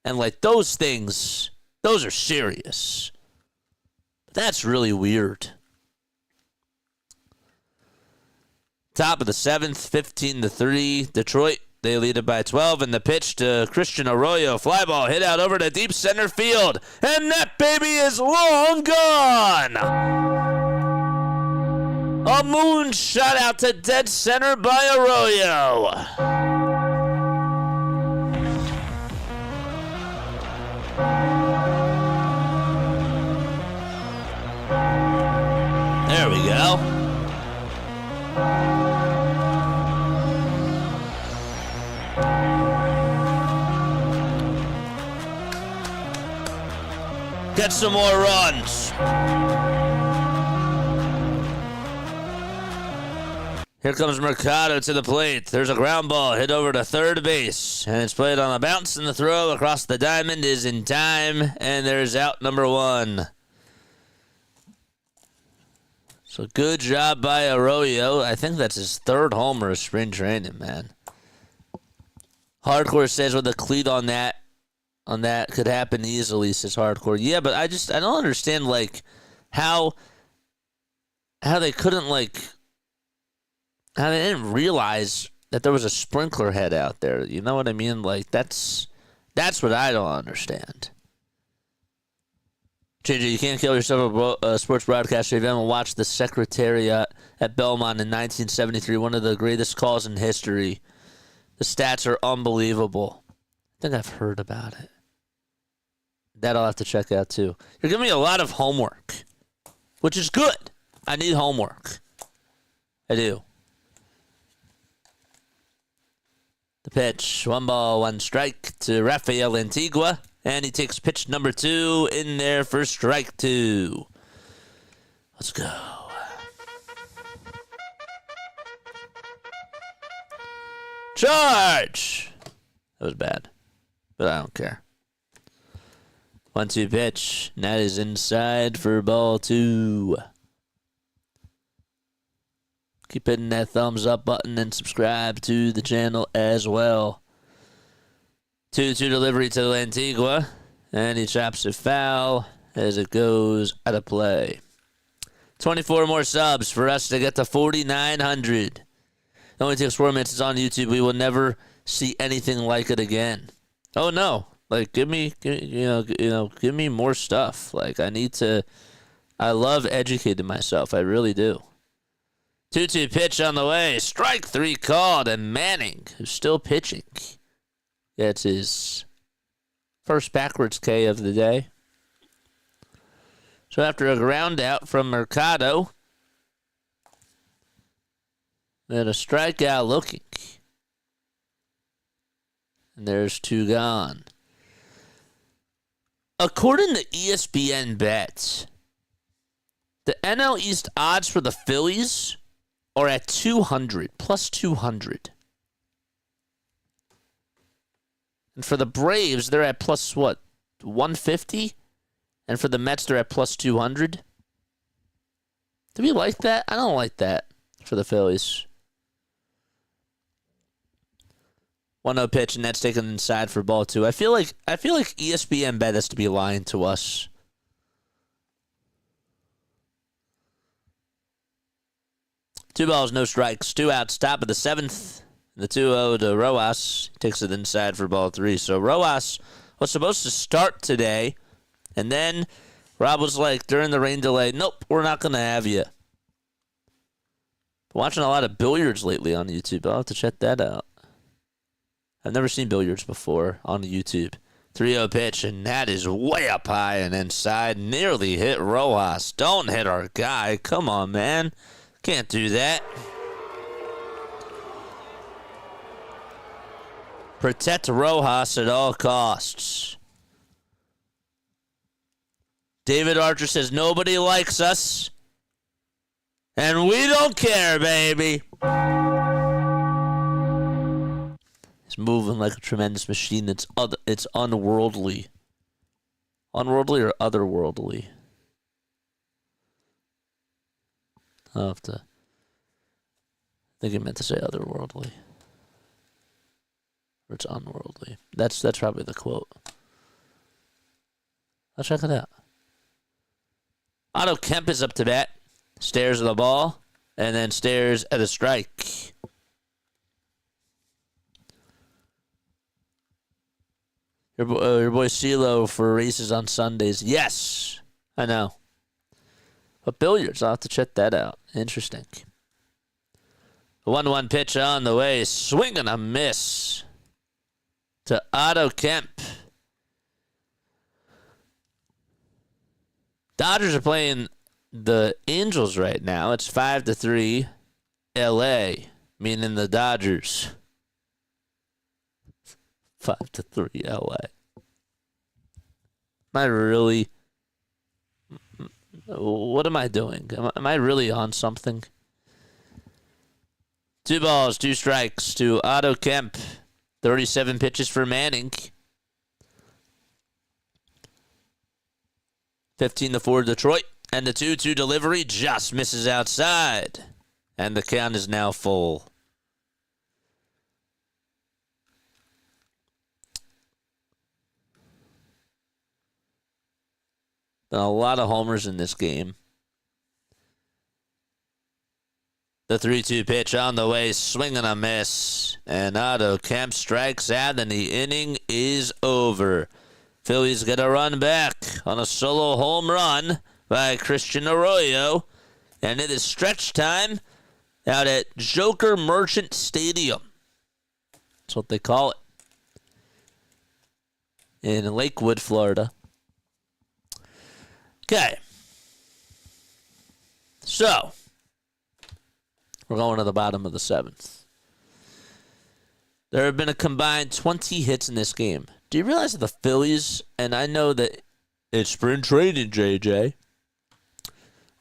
And, those things, those are serious. That's really weird. Top of the 7th, 15-3. Detroit, they lead it by 12. And the pitch to Christian Arroyo. Fly ball hit out over to deep center field. And that baby is long gone. A moon shot out to dead center by Arroyo. There we go. Get some more runs. Here comes Mercado to the plate. There's a ground ball hit over to third base. And it's played on a bounce, and the throw across the diamond is in time. And there's out number 1. So good job by Arroyo. I think that's his 3rd homer of spring training, man. Hardcore says with a cleat on that could happen easily, says Hardcore. Yeah, but I don't understand, how they couldn't, how they didn't realize that there was a sprinkler head out there. You know what I mean? That's what I don't understand. JJ, you can't kill yourself a sports broadcaster if you haven't watched The Secretariat at Belmont in 1973, one of the greatest calls in history. The stats are unbelievable. I think I've heard about it. That I'll have to check out, too. You're giving me a lot of homework, which is good. I need homework. I do. The pitch, 1 ball, 1 strike to Rafael Antigua. And he takes pitch number 2 in there for strike 2. Let's go. Charge! That was bad, but I don't care. 1-2 pitch. And that is inside for ball 2. Keep hitting that thumbs up button and subscribe to the channel as well. 2-2 delivery to Antigua, and he chops it foul as it goes out of play. 24 more subs for us to get to 4,900. It only takes 4 minutes. It's on YouTube. We will never see anything like it again. Oh no! Give me more stuff. I love educating myself. I really do. 2-2 pitch on the way. Strike 3 called, and Manning, who's still pitching, gets his first backwards K of the day. So after a ground out from Mercado, and a strikeout looking, and there's 2 gone. According to ESPN bets, the NL East odds for the Phillies are at 200, plus 200. And for the Braves, they're at plus what, 150? And for the Mets, they're at plus 200. Do we like that? I don't like that for the Phillies. 1-0 pitch, and that's taken inside for ball 2. I feel like ESPN bet has to be lying to us. Two balls, no strikes, 2 outs, top of the 7th. The 2-0 to Rojas. Takes it inside for ball 3. So Rojas was supposed to start today, and then Rob was like, during the rain delay, nope, we're not going to have you. Been watching a lot of billiards lately on YouTube. I'll have to check that out. I've never seen billiards before on YouTube. 3-0 pitch, and that is way up high and inside. Nearly hit Rojas. Don't hit our guy. Come on, man. Can't do that. Protect Rojas at all costs. David Archer says, nobody likes us, and we don't care, baby. He's moving like a tremendous machine. It's unworldly. Unworldly or otherworldly? I'll have to. I think he meant to say otherworldly. Or it's unworldly. That's probably the quote. I'll check it out. Otto Kemp is up to bat. Stares at the ball. And then stares at a strike. Your boy CeeLo for races on Sundays. Yes, I know. But billiards, I'll have to check that out. Interesting. The 1-1 pitch on the way. Swing and a miss to Otto Kemp. Dodgers are playing the Angels right now. It's 5-3 LA, meaning the Dodgers. 5-3 LA. Am I really... What am I doing? Am I really on something? 2 balls, 2 strikes to Otto Kemp. 37 pitches for Manning. 15-4 Detroit. And the 2-2 delivery just misses outside. And the count is now full. Been a lot of homers in this game. The 3-2 pitch on the way, swing and a miss. And Otto Kemp strikes out, and the inning is over. Phillies get a run back on a solo home run by Christian Arroyo. And it is stretch time out at Joker Merchant Stadium. That's what they call it. In Lakewood, Florida. Okay. So, we're going to the bottom of the 7th. There have been a combined 20 hits in this game. Do you realize that the Phillies, and I know that it's spring training, JJ,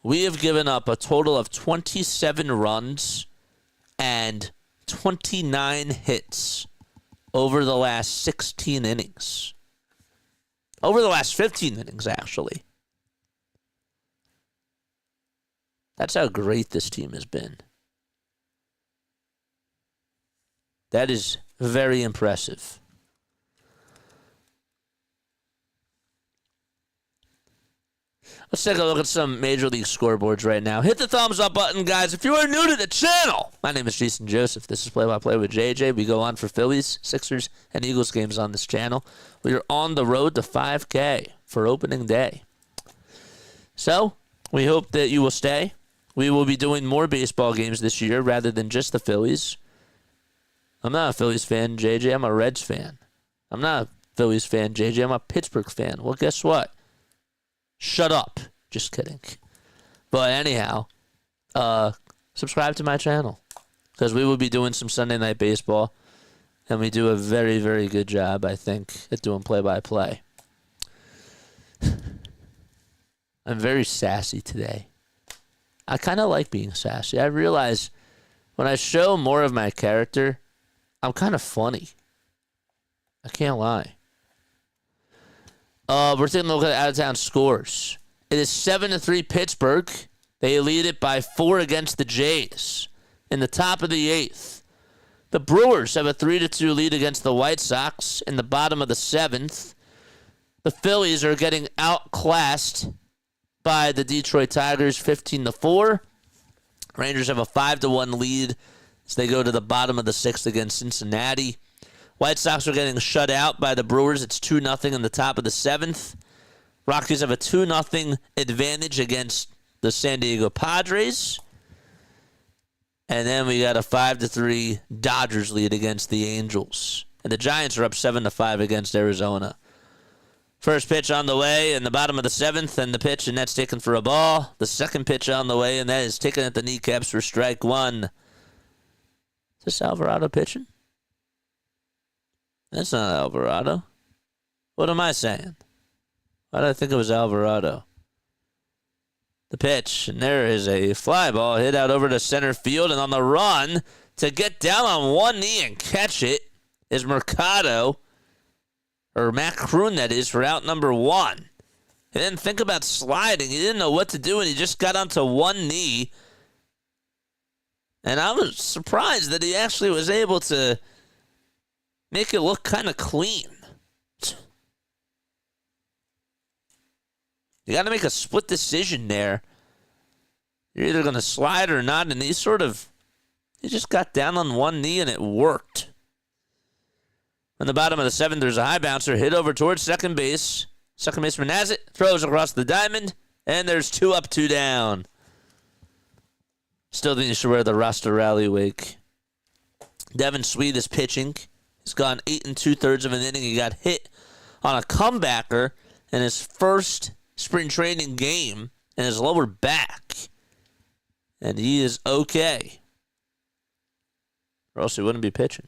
we have given up a total of 27 runs and 29 hits over the last 16 innings. Over the last 15 innings, actually. That's how great this team has been. That is very impressive. Let's take a look at some Major League scoreboards right now. Hit the thumbs up button, guys, if you are new to the channel. My name is Jason Joseph. This is Play-by-Play with JJ. We go on for Phillies, Sixers, and Eagles games on this channel. We are on the road to 5K for opening day. So, we hope that you will stay we will be doing more baseball games this year rather than just the Phillies. I'm not a Phillies fan, JJ. I'm a Reds fan. I'm not a Phillies fan, JJ. I'm a Pittsburgh fan. Well, guess what? Shut up. Just kidding. But anyhow, subscribe to my channel because we will be doing some Sunday Night Baseball, and we do a very, very good job, I think, at doing play-by-play. I'm very sassy today. I kind of like being sassy. I realize when I show more of my character, I'm kind of funny. I can't lie. We're taking a look at out-of-town scores. It is 7-3 Pittsburgh. They lead it by 4 against the Jays in the top of the 8th. The Brewers have a 3-2 lead against the White Sox in the bottom of the 7th. The Phillies are getting outclassed by the Detroit Tigers 15-4. Rangers have a 5-1 lead as they go to the bottom of the 6th against Cincinnati. White Sox are getting shut out by the Brewers. It's 2-0 in the top of the 7th. Rockies have a 2-0 advantage against the San Diego Padres. And then we got a 5-3 Dodgers lead against the Angels. And the Giants are up 7-5 against Arizona. First pitch on the way in the bottom of the 7th, and the pitch, and that's taken for a ball. The second pitch on the way, and that is taken at the kneecaps for strike 1. Is this Alvarado pitching? That's not Alvarado. What am I saying? Why did I think it was Alvarado? The pitch, and there is a fly ball hit out over to center field, and on the run to get down on one knee and catch it is Mercado, or Matt Kroon, that is, for out number 1. He didn't think about sliding. He didn't know what to do, and he just got onto one knee. And I was surprised that he actually was able to make it look kind of clean. You got to make a split decision there. You're either going to slide or not, and he just got down on one knee, and it worked. On the bottom of the 7th, there's a high bouncer hit over towards second base. Second baseman has it, throws across the diamond, and there's 2 up, 2 down. Still think you should wear the roster rally wig. Devin Sweet is pitching. He's gone 8 2/3 of an inning. He got hit on a comebacker in his first spring training game in his lower back. And he is okay. Or else he wouldn't be pitching.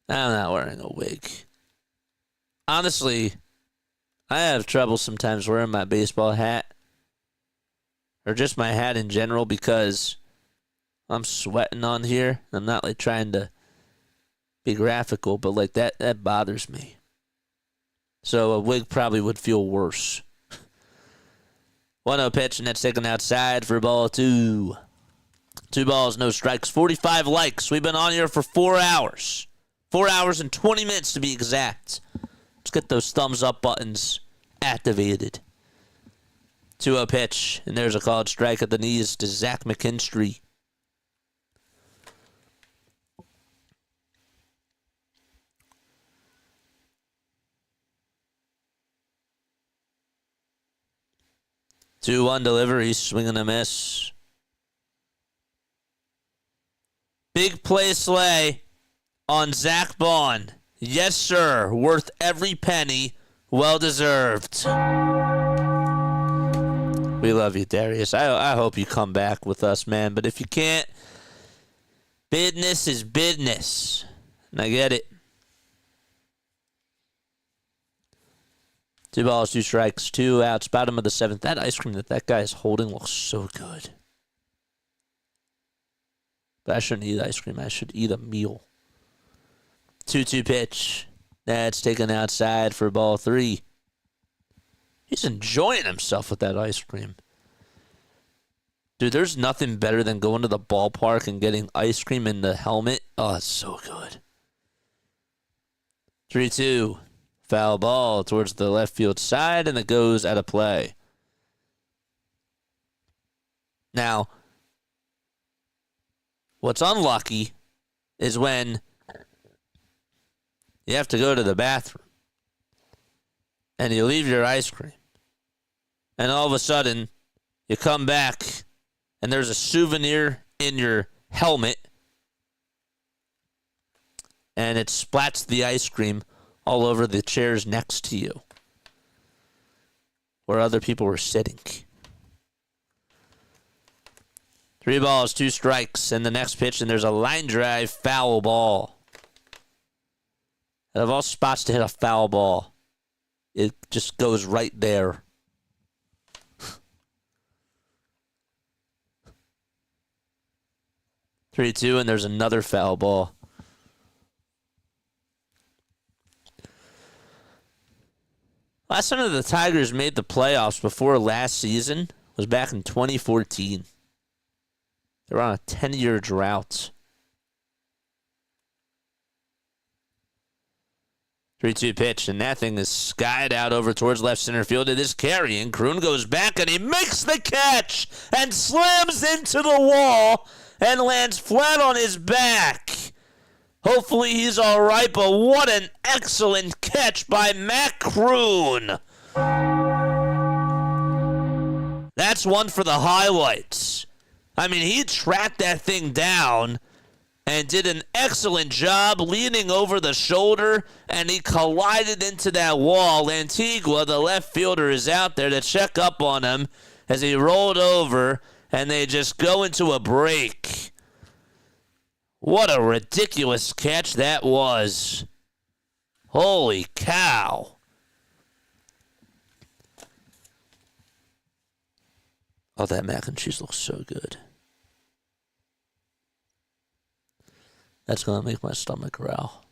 I'm not wearing a wig. Honestly, I have trouble sometimes wearing my baseball hat. Or just my hat in general because I'm sweating on here. I'm not like trying to be graphical, but like that bothers me. So a wig probably would feel worse. 1-0 pitch, and that's taken outside for ball 2. 2 balls, no strikes, 45 likes. We've been on here for 4 hours. 4 hours and 20 minutes to be exact. Let's get those thumbs up buttons activated. 2-0 pitch, and there's a called strike at the knees to Zach McKinstry. Two-one delivery, swing and a miss. Big play Slay on Zach Bond. Yes, sir. Worth every penny. Well deserved. We love you, Darius. I hope you come back with us, man. But if you can't, business is business. And I get it. 2 balls, 2 strikes, 2 outs, bottom of the 7th. That ice cream that guy is holding looks so good. But I shouldn't eat ice cream. I should eat a meal. 2-2 pitch. That's taken outside for ball 3. He's enjoying himself with that ice cream. Dude, there's nothing better than going to the ballpark and getting ice cream in the helmet. Oh, it's so good. 3-2. Foul ball towards the left field side, and it goes out of play. Now, what's unlucky is when you have to go to the bathroom and you leave your ice cream and all of a sudden you come back and there's a souvenir in your helmet and it splats the ice cream all over the chairs next to you where other people were sitting. 3 balls, 2 strikes, and the next pitch, and there's a line drive foul ball. Out of all spots to hit a foul ball, it just goes right there. 3-2, and there's another foul ball. Last time the Tigers made the playoffs before last season was back in 2014. They're on a 10-year drought. 3-2 pitch, and that thing is skied out over towards left center field. It is carrying. Kroon goes back, and he makes the catch and slams into the wall and lands flat on his back. Hopefully he's all right, but what an excellent catch by Matt Kroon. That's one for the highlights. I mean, he tracked that thing down and did an excellent job leaning over the shoulder, and he collided into that wall. Antigua, the left fielder, is out there to check up on him as he rolled over, and they just go into a break. What a ridiculous catch that was. Holy cow. Oh, that mac and cheese looks so good. That's going to make my stomach growl.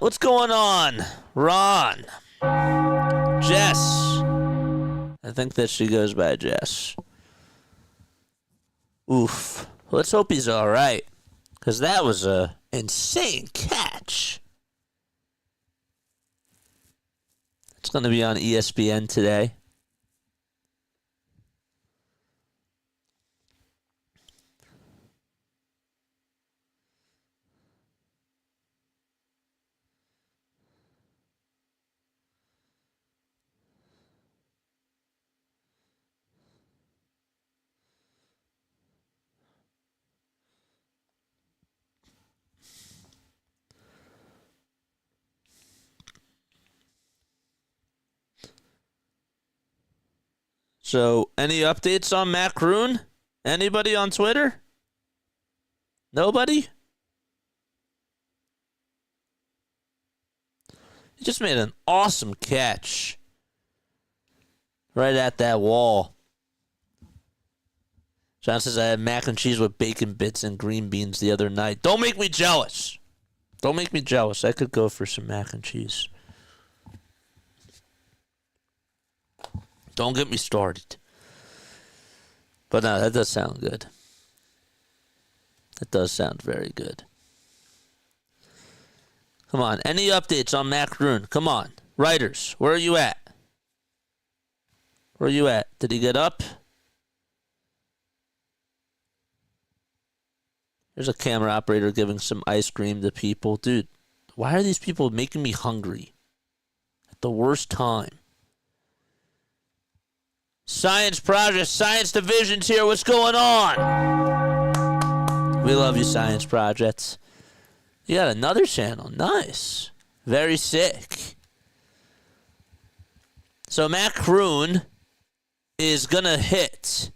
What's going on, Ron? Jess. I think that she goes by Jess. Oof. Let's hope he's all right, because that was a insane catch. It's going to be on ESPN today. So, any updates on Matt Kroon? Anybody on Twitter? Nobody? He just made an awesome catch right at that wall. John says, I had mac and cheese with bacon bits and green beans the other night. Don't make me jealous. Don't make me jealous. I could go for some mac and cheese. Don't get me started. But no, that does sound good. That does sound very good. Come on. Any updates on Matt Kroon? Come on. Writers, where are you at? Where are you at? Did he get up? There's a camera operator giving some ice cream to people. Dude, why are these people making me hungry at the worst time? Science Project, Science Division's here. What's going on? We love you, Science Projects. You got another channel. Nice. Very sick. So Matt Kroon is going to hit.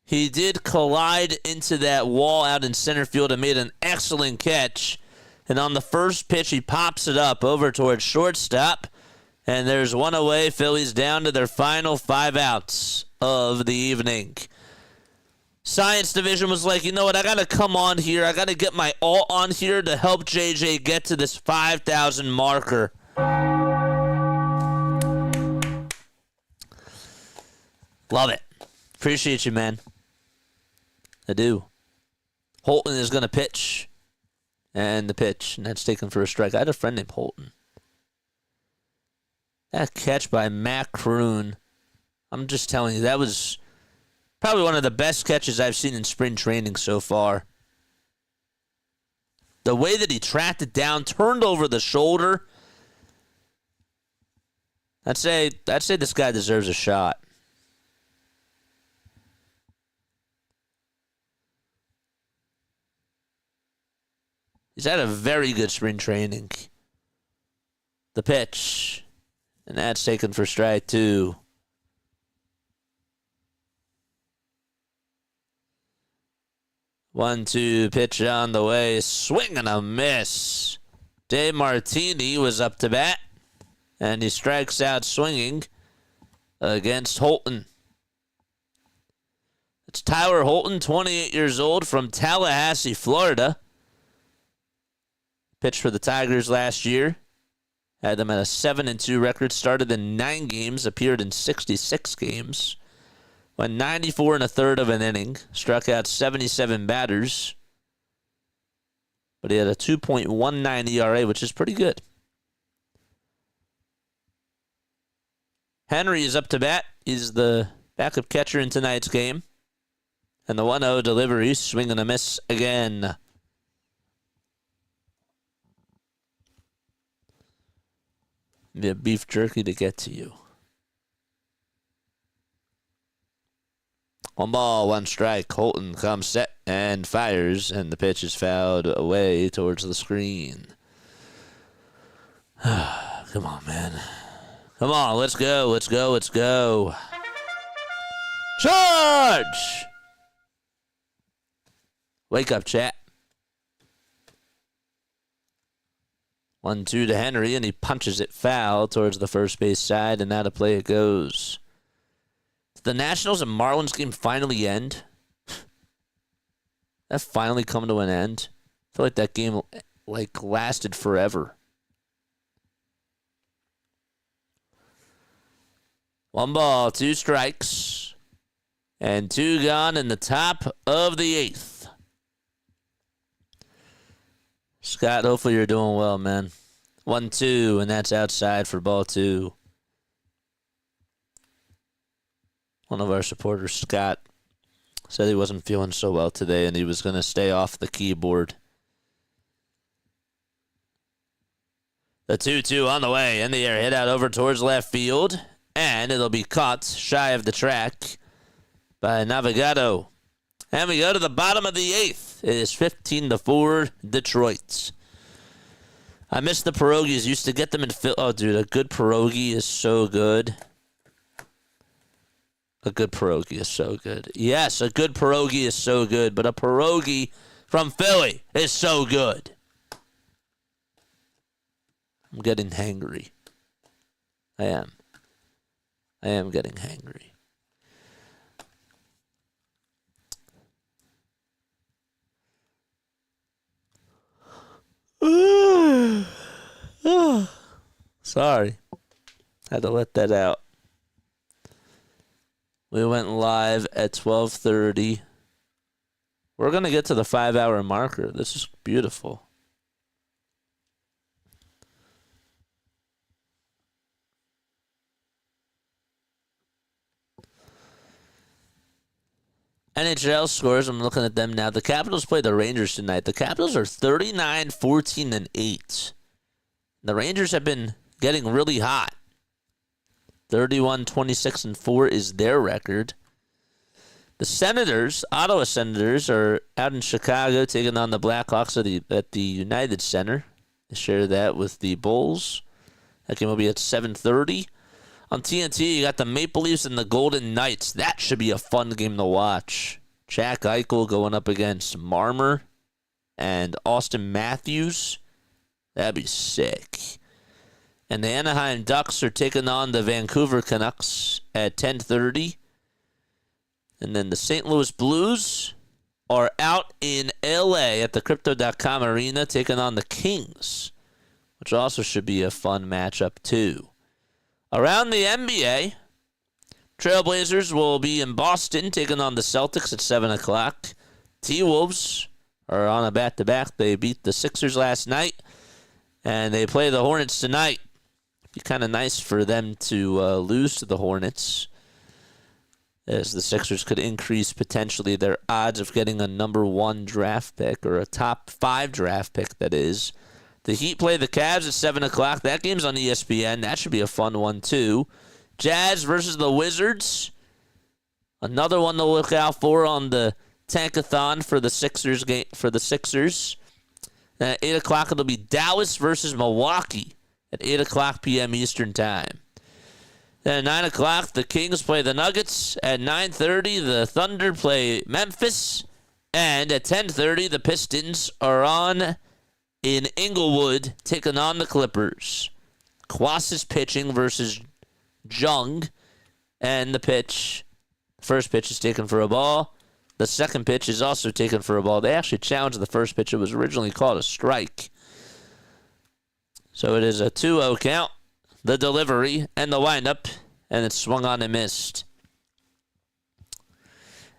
He did collide into that wall out in center field and made an excellent catch. And on the first pitch, he pops it up over towards shortstop. And there's one away. Phillies down to their final 5 outs of the evening. Science Division was like, you know what? I got to come on here. I got to get my all on here to help JJ get to this 5,000 marker. Love it. Appreciate you, man. I do. Holton is going to pitch. And the pitch. And that's taken for a strike. I had a friend named Holton. That catch by Matt Kroon, I'm just telling you, that was probably one of the best catches I've seen in spring training so far. The way that he tracked it down, turned over the shoulder, I'd say this guy deserves a shot. He's had a very good spring training. The pitch. And that's taken for strike 2. 1-2 pitch on the way. Swing and a miss. Dave Martini was up to bat. And he strikes out swinging against Holton. It's Tyler Holton, 28 years old, from Tallahassee, Florida. Pitched for the Tigers last year. Had them at a 7-2 record. Started in 9 games. Appeared in 66 games. Went 94 1/3 of an inning. Struck out 77 batters. But he had a 2.19 ERA, which is pretty good. Henry is up to bat. He's the backup catcher in tonight's game. And the 1-0 delivery. Swing and a miss again. Be a beef jerky to get to you. 1 ball, 1 strike. Holton comes set and fires, and the pitch is fouled away towards the screen. Come on, man. Come on, let's go, let's go, let's go. Charge! Wake up, chat. 1-2 to Henry, and he punches it foul towards the first base side, and now to play it goes. Did the Nationals and Marlins game finally end? That finally come to an end? I feel like that game lasted forever. 1 ball, 2 strikes, and 2 gone in the top of the 8th. Scott, hopefully you're doing well, man. 1-2, and that's outside for ball 2. One of our supporters, Scott, said he wasn't feeling so well today and he was going to stay off the keyboard. The 2-2 on the way, in the air, hit out over towards left field, and it'll be caught shy of the track by Navigado. And we go to the bottom of the 8th. It is 15-4 Detroit. I miss the pierogies. Used to get them in Philly. Oh, dude, a good pierogi is so good. A good pierogi is so good. Yes, a good pierogi is so good, but a pierogi from Philly is so good. I'm getting hangry. I am. I am getting hangry. Sorry. Had to let that out. We went live at 12:30. We're going to get to the 5-hour marker. This is beautiful. NHL scores, I'm looking at them now. The Capitals play the Rangers tonight. The Capitals are 39-14-8. The Rangers have been getting really hot. 31-26-4 is their record. The Senators, Ottawa Senators, are out in Chicago taking on the Blackhawks at the United Center. They share that with the Bulls. That game will be at 7:30. On TNT, you got the Maple Leafs and the Golden Knights. That should be a fun game to watch. Jack Eichel going up against Marmer and Austin Matthews. That'd be sick. And the Anaheim Ducks are taking on the Vancouver Canucks at 10:30. And then the St. Louis Blues are out in L.A. at the Crypto.com Arena taking on the Kings, which also should be a fun matchup too. Around the NBA, Trailblazers will be in Boston taking on the Celtics at 7 o'clock. T-Wolves are on a back-to-back. They beat the Sixers last night, and they play the Hornets tonight. Be kind of nice for them to lose to the Hornets, as the Sixers could increase potentially their odds of getting a number 1 draft pick, or a top 5 draft pick, that is. The Heat play the Cavs at 7 o'clock. That game's on ESPN. That should be a fun one, too. Jazz versus the Wizards. Another one to look out for on the Tankathon for the Sixers game. Then at 8 o'clock, it'll be Dallas versus Milwaukee at 8 o'clock p.m. Eastern Time. Then at 9 o'clock, the Kings play the Nuggets. At 9:30, the Thunder play Memphis. And at 10:30, the Pistons are on in Inglewood, taking on the Clippers. Kwas is pitching versus Jung. And the first pitch is taken for a ball. The second pitch is also taken for a ball. They actually challenged the first pitch. It was originally called a strike. So it is a 2-0 count. The delivery and the windup, and it's swung on and missed.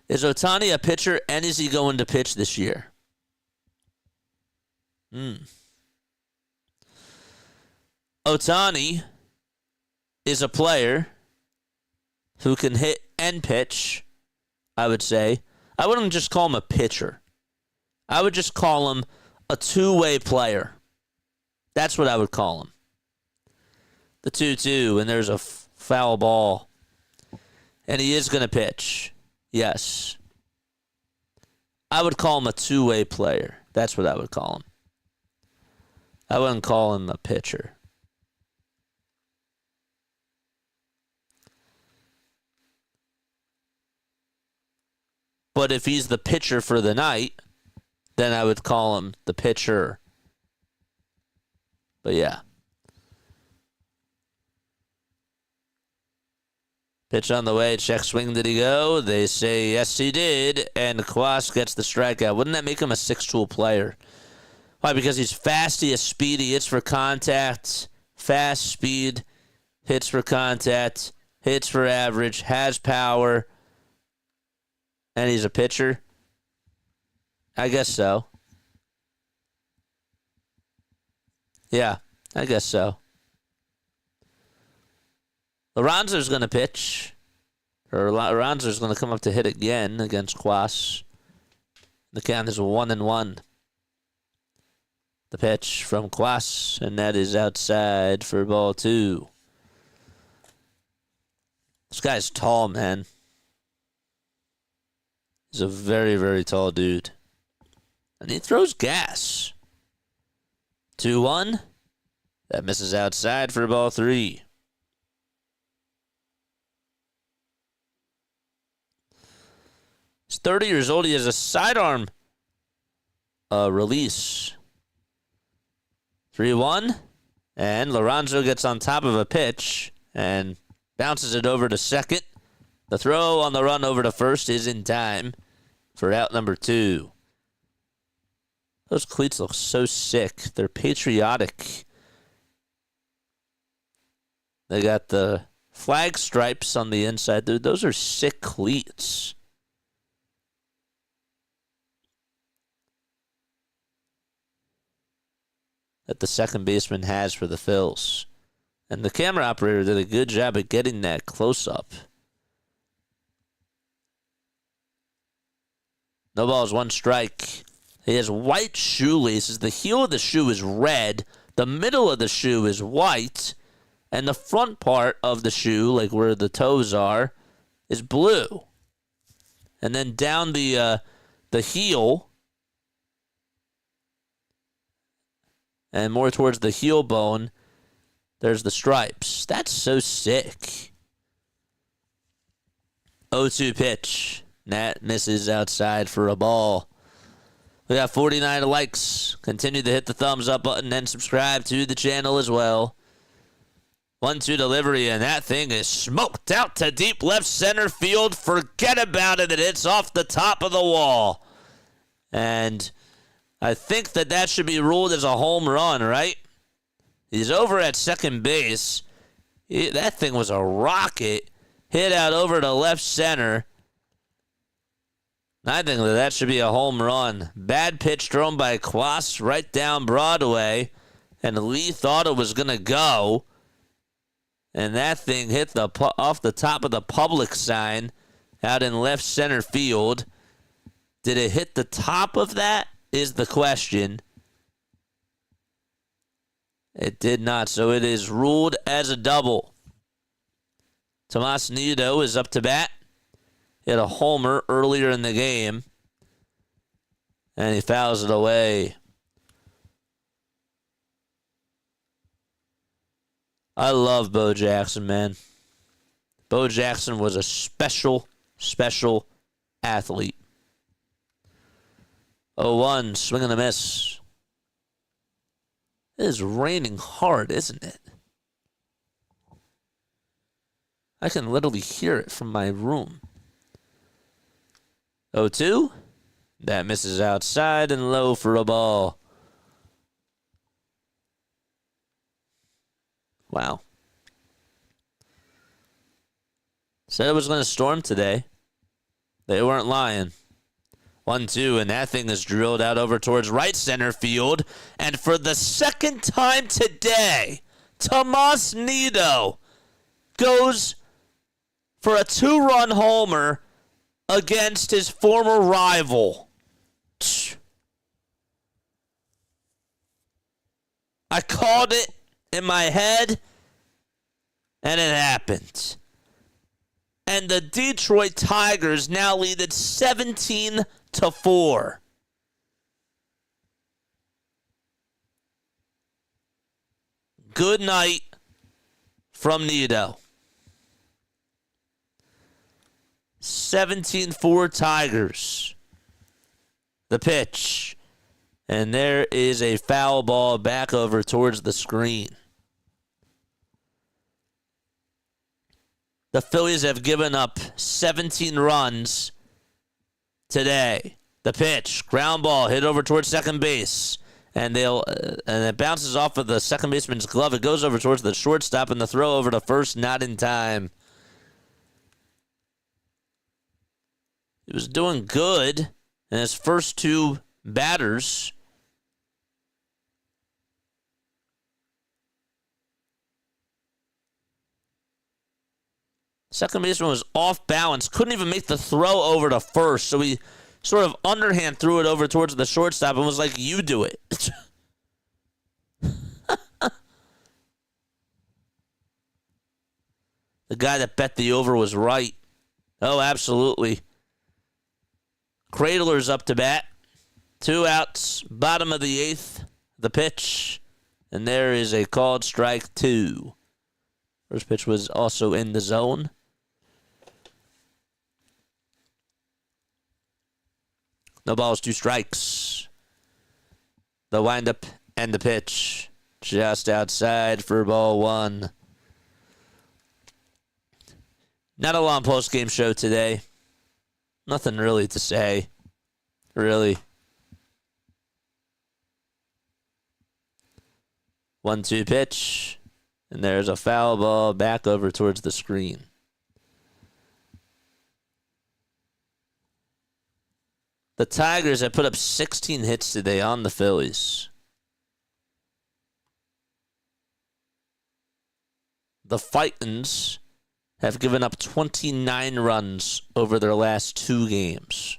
Is Ohtani a pitcher, and is he going to pitch this year? Ohtani is a player who can hit and pitch, I would say. I wouldn't just call him a pitcher. I would just call him a two-way player. That's what I would call him. The 2-2, and there's a foul ball. And he is going to pitch. Yes. I would call him a two-way player. That's what I would call him. I wouldn't call him a pitcher. But if he's the pitcher for the night, then I would call him the pitcher. But yeah. Pitch on the way. Check swing. Did he go? They say yes, he did. And Kwas gets the strikeout. Wouldn't that make him a six-tool player? Why? Because he's fast, he is speedy, hits for contact, fast, speed, hits for contact, hits for average, has power, and he's a pitcher? I guess so. Yeah, I guess so. Lorenzo's going to pitch. Or Lorenzo's going to come up to hit again against Kwas. The count is 1-1. The pitch from Kwas, and that is outside for ball 2. This guy's tall, man. He's a very, very tall dude. And he throws gas. 2-1. That misses outside for ball 3. He's 30 years old. He has a sidearm release. 3-1. And Lorenzo gets on top of a pitch and bounces it over to second. The throw on the run over to first is in time for out number 2. Those cleats look so sick. They're patriotic. They got the flag stripes on the inside. Dude, those are sick cleats. That the second baseman has for the Phils. And the camera operator did a good job at getting that close-up. No balls, 1 strike. He has white shoelaces. The heel of the shoe is red. The middle of the shoe is white. And the front part of the shoe, like where the toes are, is blue. And then down the heel, and more towards the heel bone, there's the stripes. That's so sick. 0-2 pitch. Nat misses outside for a ball. We got 49 likes. Continue to hit the thumbs up button and subscribe to the channel as well. 1-2 delivery, and that thing is smoked out to deep left center field. Forget about it. It's off the top of the wall. And I think that should be ruled as a home run, right? He's over at second base. That thing was a rocket. Hit out over to left center. I think that should be a home run. Bad pitch thrown by Kwas right down Broadway. And Lee thought it was going to go. And that thing hit off the top of the public sign out in left center field. Did it hit the top of that? Is the question. It did not, so it is ruled as a double. Tomas Nido is up to bat. He had a homer earlier in the game, and he fouls it away. I love Bo Jackson, man. Bo Jackson was a special, special athlete. 0-1, swing and a miss. It is raining hard, isn't it? I can literally hear it from my room. 0-2. That misses outside and low for a ball. Wow. Said it was going to storm today. They weren't lying. 1-2, and that thing is drilled out over towards right center field. And for the second time today, Tomas Nido goes for a 2-run homer against his former rival. I called it in my head, and it happened. And the Detroit Tigers now lead it 17-4. Good night from Nido. 17-4 Tigers. The pitch. And there is a foul ball back over towards the screen. The Phillies have given up 17 runs today. The pitch, ground ball, hit over towards second base. And it bounces off of the second baseman's glove. It goes over towards the shortstop, and the throw over to first, not in time. He was doing good in his first two batters. Second baseman was off balance, couldn't even make the throw over to first, so he sort of underhand threw it over towards the shortstop and was like, you do it. The guy that bet the over was right. Oh, absolutely. Cradler's up to bat. 2 outs, bottom of the 8th, the pitch. And there is a called strike 2. First pitch was also in the zone. No balls, 2 strikes. The windup and the pitch. Just outside for ball 1. Not a long post-game show today. Nothing really to say. Really. 1-2 pitch. And there's a foul ball back over towards the screen. The Tigers have put up 16 hits today on the Phillies. The Titans have given up 29 runs over their last 2 games.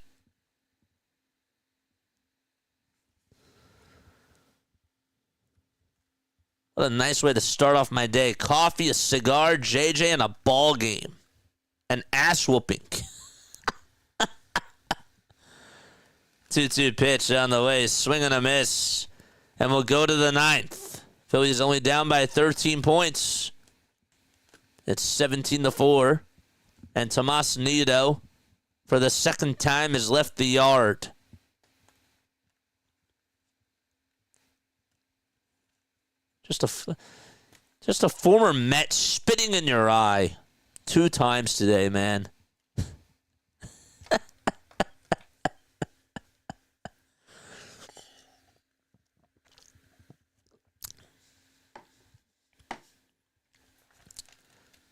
What a nice way to start off my day. Coffee, a cigar, JJ, and a ball game. An ass whooping. 2-2 pitch on the way. Swing and a miss. And we'll go to the 9th. Phillies only down by 13 points. It's 17-4. And Tomas Nido, for the second time, has left the yard. Just a former Met spitting in your eye 2 times today, man.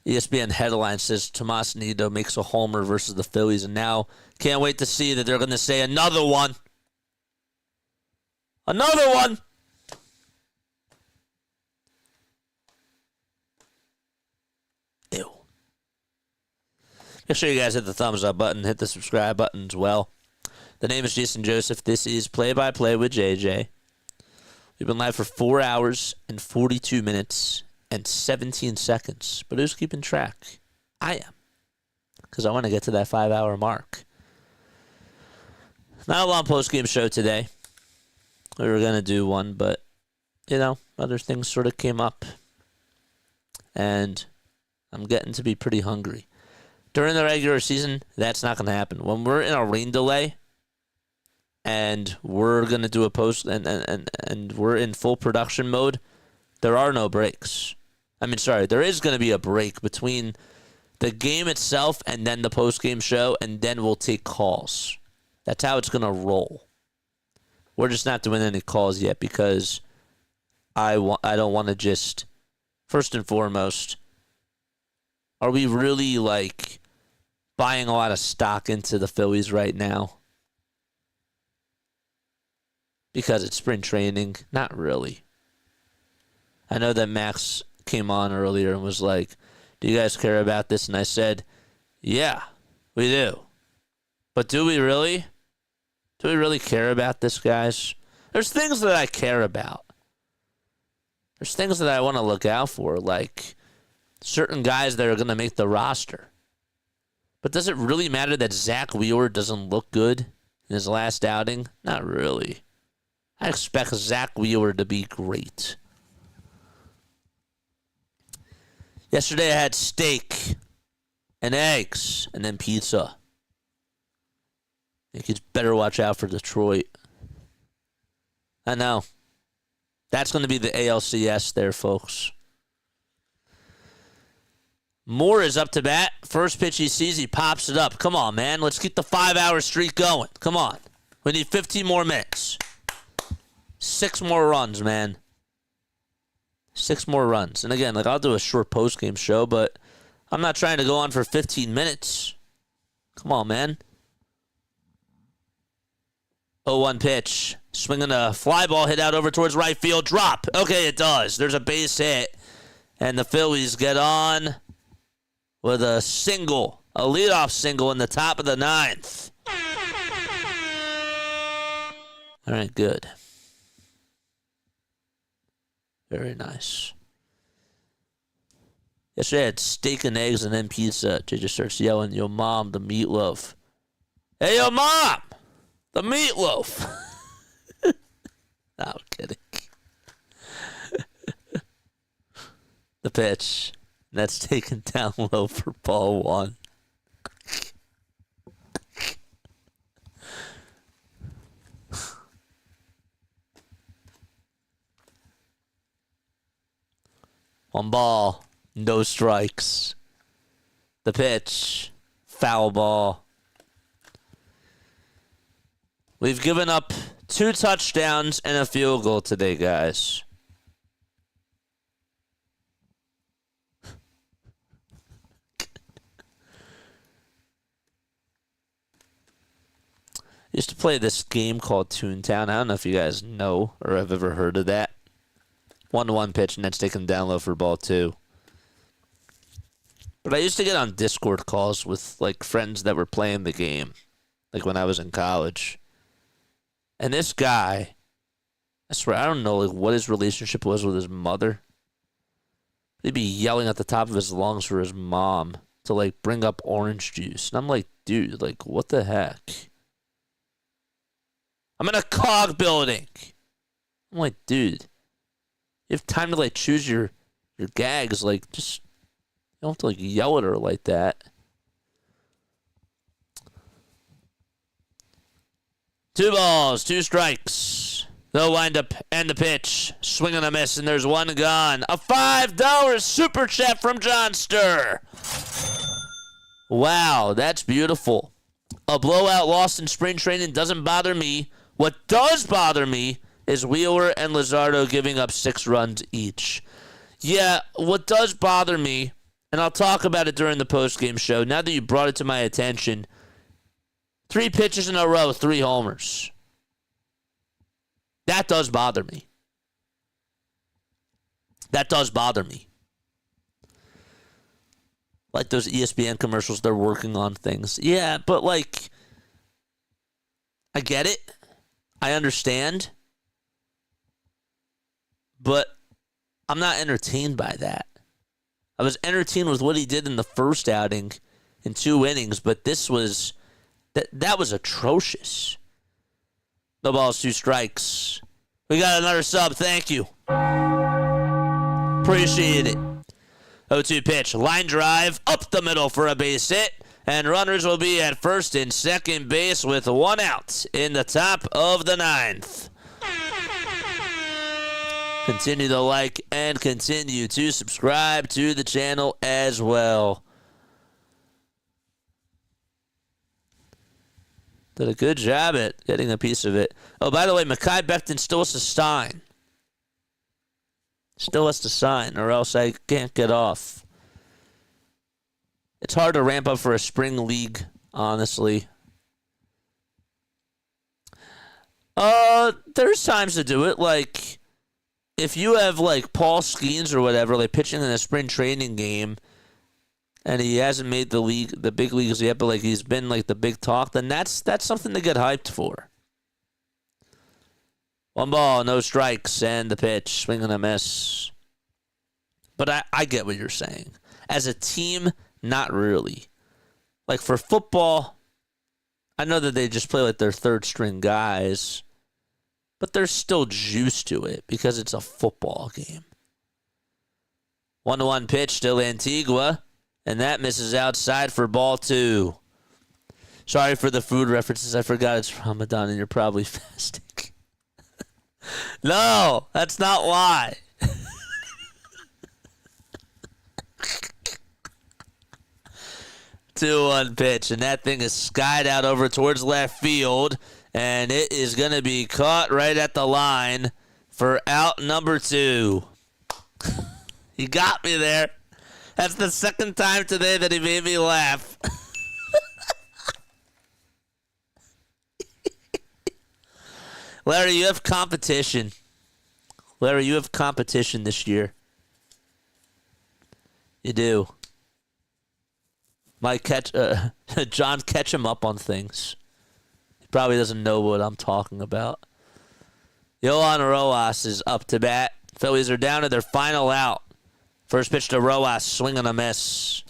ESPN headline says Tomas Nido makes a homer versus the Phillies, and now can't wait to see that they're going to say another one. Another one! Ew. Make sure you guys hit the thumbs up button, hit the subscribe button as well. The name is Jason Joseph. This is Play by Play with JJ. We've been live for 4 hours and 42 minutes and 17 seconds. But who's keeping track? I am. Because I want to get to that 5-hour mark. Not a long post-game show today. We were going to do one, but, other things sort of came up. And I'm getting to be pretty hungry. During the regular season, that's not going to happen. When we're in a rain delay and we're going to do a post and we're in full production mode, there are no breaks. There is going to be a break between the game itself and then the post-game show, and then we'll take calls. That's how it's going to roll. We're just not doing any calls yet because I don't want to just, first and foremost, are we really buying a lot of stock into the Phillies right now? Because it's spring training? Not really. I know that Max came on earlier and was like, do you guys care about this? And I said, yeah, we do. But do we really? Do we really care about this, guys? There's things that I care about. There's things that I want to look out for, like certain guys that are going to make the roster. But does it really matter that Zach Wheeler doesn't look good in his last outing? Not really. I expect Zach Wheeler to be great. Yesterday I had steak and eggs and then pizza. Yankees better watch out for Detroit. I know. That's going to be the ALCS there, folks. Moore is up to bat. First pitch he sees, he pops it up. Come on, man. Let's keep the 5-hour streak going. Come on. We need 15 more minutes. 6 more runs, man. 6 more runs. And again, I'll do a short post-game show, but I'm not trying to go on for 15 minutes. Come on, man. 0-1 pitch. Swinging a fly ball hit out over towards right field. Drop. Okay, it does. There's a base hit. And the Phillies get on with a single. A leadoff single in the top of the 9th. All right, good. Very nice. Yesterday I had steak and eggs and then pizza. Jay just starts yelling, yo, Mom, the meatloaf. Hey, yo, Mom, the meatloaf. No, I'm kidding. The pitch. That's taken down low for ball 1. One ball, no strikes. The pitch, foul ball. We've given up 2 touchdowns and a field goal today, guys. Used to play this game called Toontown. I don't know if you guys know or have ever heard of that. 1-1 pitch, and that's taken down low for ball 2. But I used to get on Discord calls with, friends that were playing the game, when I was in college. And this guy, I swear, I don't know, what his relationship was with his mother. He'd be yelling at the top of his lungs for his mom to, bring up orange juice. And I'm like, dude, what the heck? I'm in a cog building. I'm like, dude. You have time to choose your gags. Just you don't have to yell at her like that. 2 balls, 2 strikes. No windup and the pitch. Swing and a miss, and there's 1 gone. A $5 super chat from Johnster. Wow, that's beautiful. A blowout loss in spring training doesn't bother me. What does bother me is Wheeler and Luzardo giving up 6 runs each. Yeah, what does bother me, and I'll talk about it during the postgame show, now that you brought it to my attention, 3 pitches in a row, 3 homers. That does bother me. That does bother me. Like those ESPN commercials, they're working on things. Yeah, but I get it. I understand. but I'm not entertained by that. I was entertained with what he did in the first outing in 2 innings, but this was that was atrocious. No balls, 2 strikes. We got another sub. Thank you. Appreciate it. 0-2 pitch. Line drive up the middle for a base hit. And runners will be at first and second base with 1 out in the top of the 9th. Continue to like and continue to subscribe to the channel as well. Did a good job at getting a piece of it. Oh, by the way, Mekhi Becton still has to sign. Still has to sign, or else I can't get off. It's hard to ramp up for a spring league, honestly. There's times to do it. Like, if you have, like, Paul Skeens or whatever, like, pitching in a spring training game, and he hasn't made the big leagues yet, but, like, he's been, like, the big talk, then that's something to get hyped for. 1 ball, no strikes, and the pitch, swing and a miss. But I get what you're saying. As a team, not really. Like, for football, I know that they just play like their third string guys, but there's still juice to it because it's a football game. 1-1 pitch, still Antigua, and that misses outside for ball 2. Sorry for the food references. I forgot it's Ramadan and you're probably fasting. No, that's not why. 2-1 pitch, and that thing is skied out over towards left field, and it is going to be caught right at the line for out number 2. He got me there. That's the second time today that he made me laugh. Larry, you have competition. Larry, you have competition this year. You do. John, catch him up on things. He probably doesn't know what I'm talking about. Yohan Rojas is up to bat. Phillies are down to their final out. First pitch to Rojas, swing and a miss.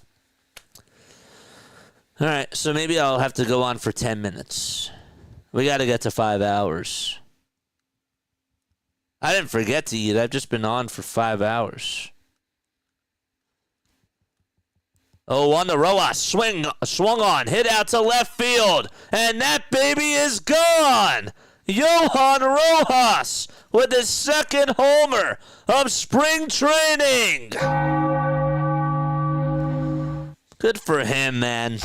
All right, so maybe I'll have to go on for 10 minutes. We got to get to 5 hours. I didn't forget to eat. I've just been on for 5 hours. 0-1 to Rojas. Swung on. Hit out to left field. And that baby is gone. Yohan Rojas with his second homer of spring training. Good for him, man.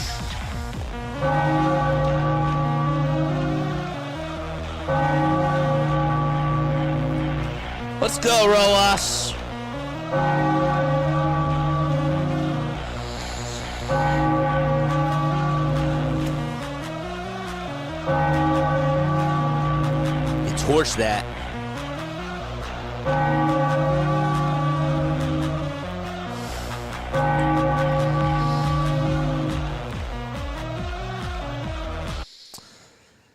Let's go, Rojas. He torched that.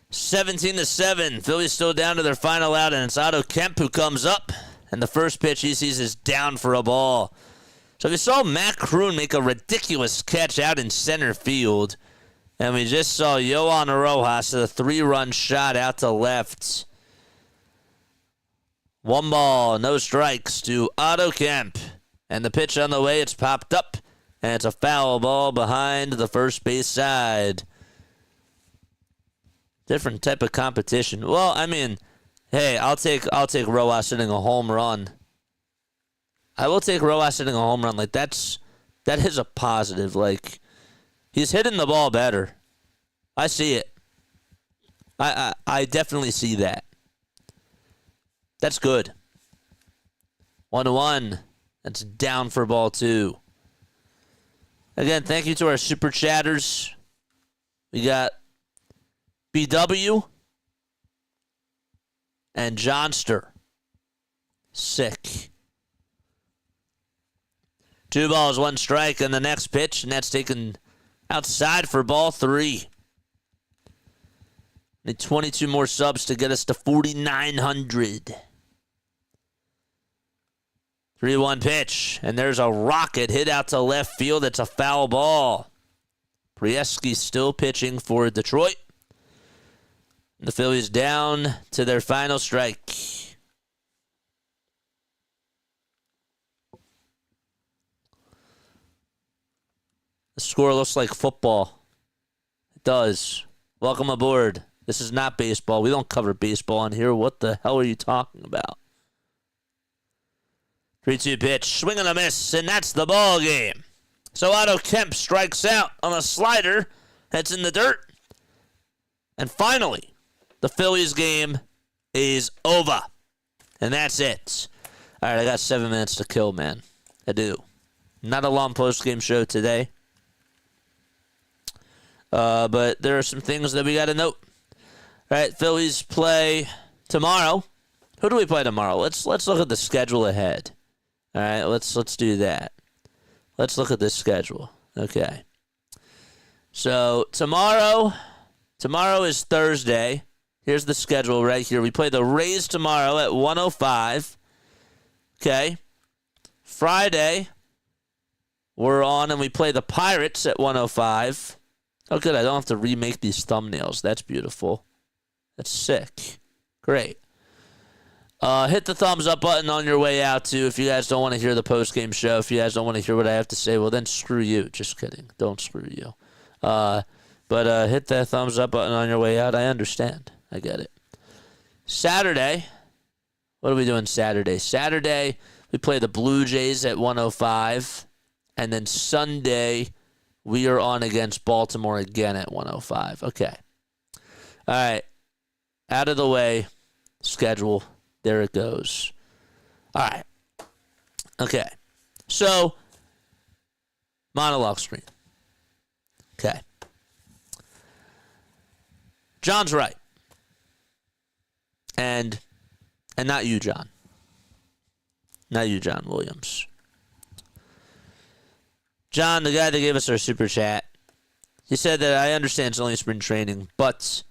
Seventeen to 7. Phillies still down to their final out, and it's Otto Kemp who comes up. And the first pitch he sees is down for a ball. So we saw Matt Kroon make a ridiculous catch out in center field. And we just saw Yohan Rojas with a 3-run shot out to left. 1 ball, no strikes to Otto Kemp. And the pitch on the way, it's popped up. And it's a foul ball behind the first base side. Different type of competition. Well, I mean, hey, I'll take Rojas hitting a home run. I will take Rojas hitting a home run. Like, that is a positive. Like, he's hitting the ball better. I see it. I definitely see that. That's good. 1-1. That's down for ball 2. Again, thank you to our super chatters. We got BW and Johnster. Sick. 2 balls, 1 strike, and the next pitch, and that's taken outside for ball 3. Need 22 more subs to get us to 4,900. 3-1 pitch, and there's a rocket hit out to left field. It's a foul ball. Prieski still pitching for Detroit. The Phillies down to their final strike. The score looks like football. It does. Welcome aboard. This is not baseball. We don't cover baseball on here. What the hell are you talking about? 3-2 pitch. Swing and a miss, and that's the ball game. So Otto Kemp strikes out on a slider that's in the dirt. And finally, the Phillies game is over. And that's it. All right, I got 7 minutes to kill, man. I do. Not a long post-game show today. But there are some things that we got to note. All right, Phillies play tomorrow. Who do we play tomorrow? Let's look at the schedule ahead. All right, let's do that. Let's look at this schedule. Okay. So tomorrow is Thursday. Here's the schedule right here. We play the Rays tomorrow at 1:05. Okay. Friday, we're on and we play the Pirates at 1:05. Oh, good. I don't have to remake these thumbnails. That's beautiful. That's sick. Great. Hit the thumbs up button on your way out, too, if you guys don't want to hear the post-game show. If you guys don't want to hear what I have to say, well, then screw you. Just kidding. Don't screw you. But hit that thumbs up button on your way out. I understand. I get it. Saturday. What are we doing Saturday? Saturday, we play the Blue Jays at 1:05. And then Sunday, we are on against Baltimore again at 1:05. Okay. All right. Out of the way. Schedule. There it goes. All right. Okay. So, monologue screen. Okay. John's right. And not you, John. Not you, John Williams. John, the guy that gave us our super chat, he said that I understand it's only spring training, but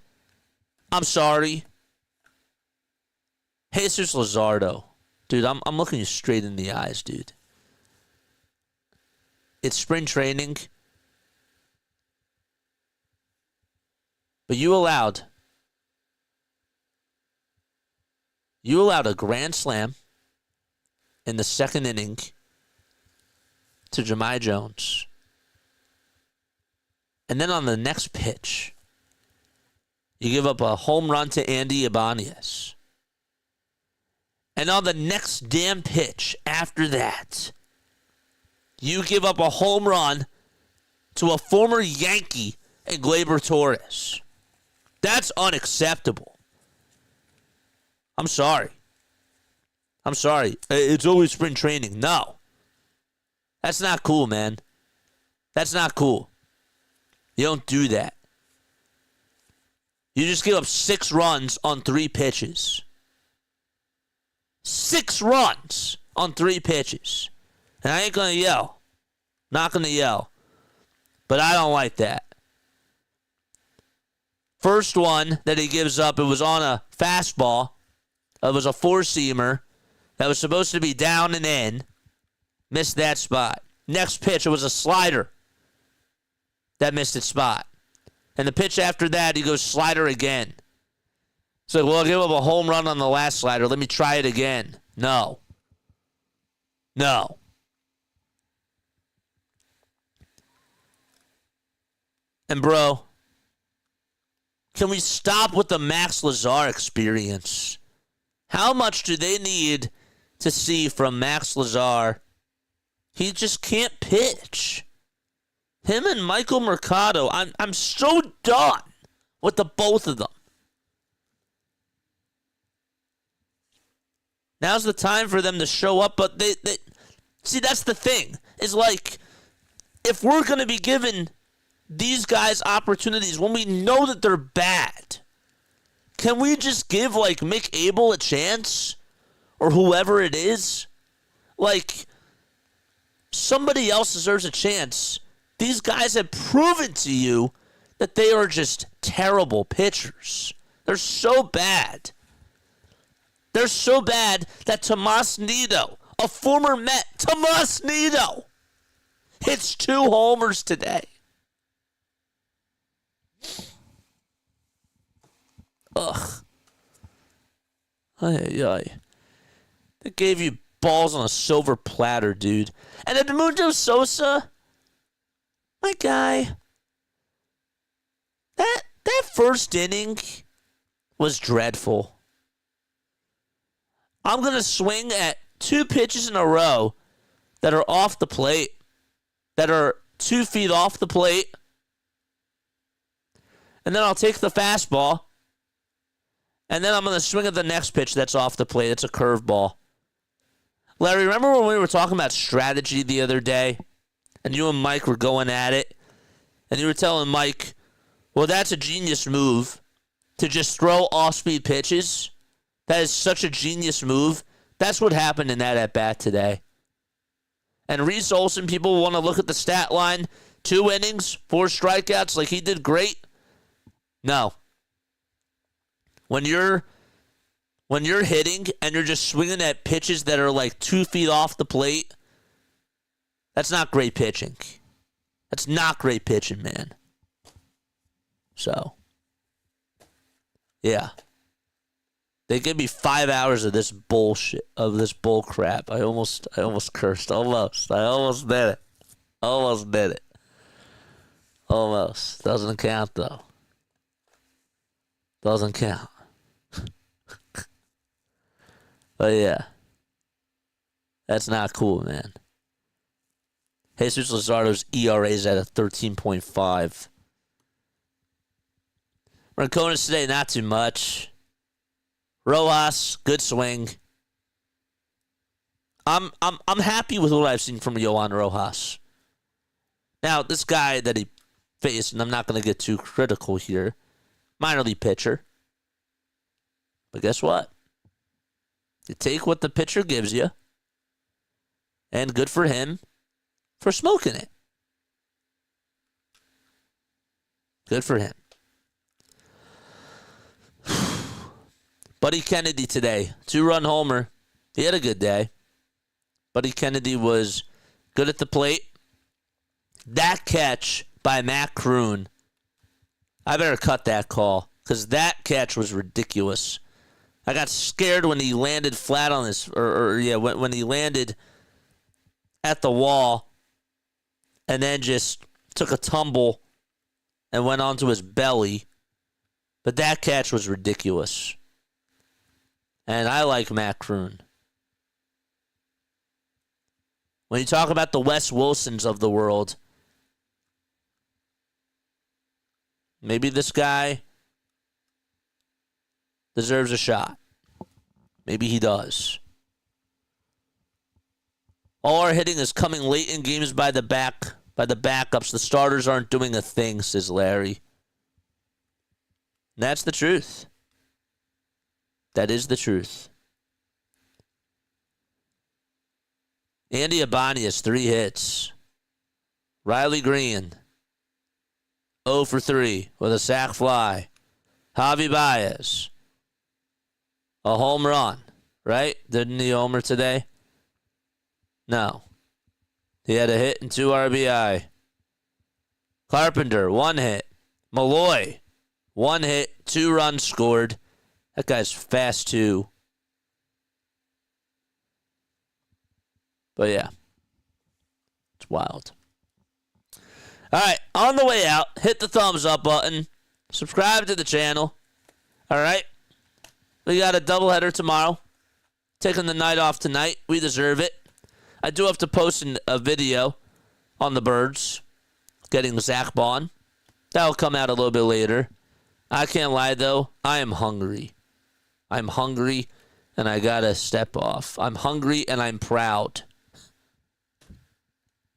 I'm sorry. Jesus Luzardo. Dude, I'm looking you straight in the eyes, dude. It's spring training. But you allowed a grand slam in the second inning to Jahmai Jones. And then on the next pitch, you give up a home run to Andy Ibanez. And on the next damn pitch after that, you give up a home run to a former Yankee and Gleyber Torres. That's unacceptable. I'm sorry. It's always spring training. No. That's not cool, man. That's not cool. You don't do that. You just give up 6 runs on 3 pitches. 6 runs on 3 pitches. And I ain't going to yell. Not going to yell. But I don't like that. First one that he gives up, it was on a fastball. It was a 4-seamer that was supposed to be down and in. Missed that spot. Next pitch, it was a slider that missed its spot. And the pitch after that, he goes slider again. So, well, I'll give up a home run on the last slider. Let me try it again. No. And, bro, can we stop with the Max Lazar experience? How much do they need to see from Max Lazar? He just can't pitch. Him and Michael Mercado, I'm so done with the both of them. Now's the time for them to show up, but they see, that's the thing. Is like, if we're going to be giving these guys opportunities when we know that they're bad, can we just give, like, Mick Abel a chance? Or whoever it is? Like, somebody else deserves a chance. These guys have proven to you that they are just terrible pitchers. They're so bad. They're so bad that Tomas Nido a former Met, Tomas Nido, hits 2 homers today. Ugh. Ay, ay. They gave you balls on a silver platter, dude. And Edmundo Sosa, my guy, that first inning was dreadful. I'm going to swing at 2 pitches in a row that are off the plate, that are 2 feet off the plate, and then I'll take the fastball, and then I'm going to swing at the next pitch that's off the plate. It's a curveball. Larry, remember when we were talking about strategy the other day, and you and Mike were going at it, and you were telling Mike, well, that's a genius move to just throw off-speed pitches? That is such a genius move. That's what happened in that at-bat today. And Reese Olson, people want to look at the stat line. 2 innings, 4 strikeouts, like he did great. No. When you're hitting and you're just swinging at pitches that are like 2 feet off the plate, that's not great pitching. That's not great pitching, man. So, yeah. They give me 5 hours of this bullshit, of this bull crap. I almost cursed. Almost. I almost did it. Almost did it. Almost. Doesn't count, though. Doesn't count. But yeah. That's not cool, man. Jesus Luzardo's ERA is at a 13.5. Rincones today, not too much. Rojas, good swing. I'm happy with what I've seen from Yohan Rojas. Now, this guy that he faced, and I'm not going to get too critical here, minor league pitcher. But guess what? You take what the pitcher gives you, and good for him for smoking it. Good for him. Buddy Kennedy today, 2-run homer. He had a good day. Buddy Kennedy was good at the plate. That catch by Matt Kroon, I better cut that call because that catch was ridiculous. I got scared when he landed flat on his, when he landed at the wall and then just took a tumble and went onto his belly. But that catch was ridiculous. And I like Matt Kroon. When you talk about the Wes Wilsons of the world, maybe this guy deserves a shot. Maybe he does. All our hitting is coming late in games by the backups. The starters aren't doing a thing, says Larry. And that's the truth. That is the truth. Andy Abani has 3 hits. Riley Green, 0 for 3 with a sac fly. Javi Baez, a home run, right? Didn't he homer today? No. He had a hit and 2 RBI. Carpenter, 1 hit. Malloy, 1 hit, 2 runs scored. That guy's fast, too. But, yeah. It's wild. All right. On the way out, hit the thumbs up button. Subscribe to the channel. All right. We got a doubleheader tomorrow. Taking the night off tonight. We deserve it. I do have to post a video on the Birds getting Zach Bond. That'll come out a little bit later. I can't lie, though. I am hungry. I'm hungry, and I gotta step off. I'm hungry, and I'm proud.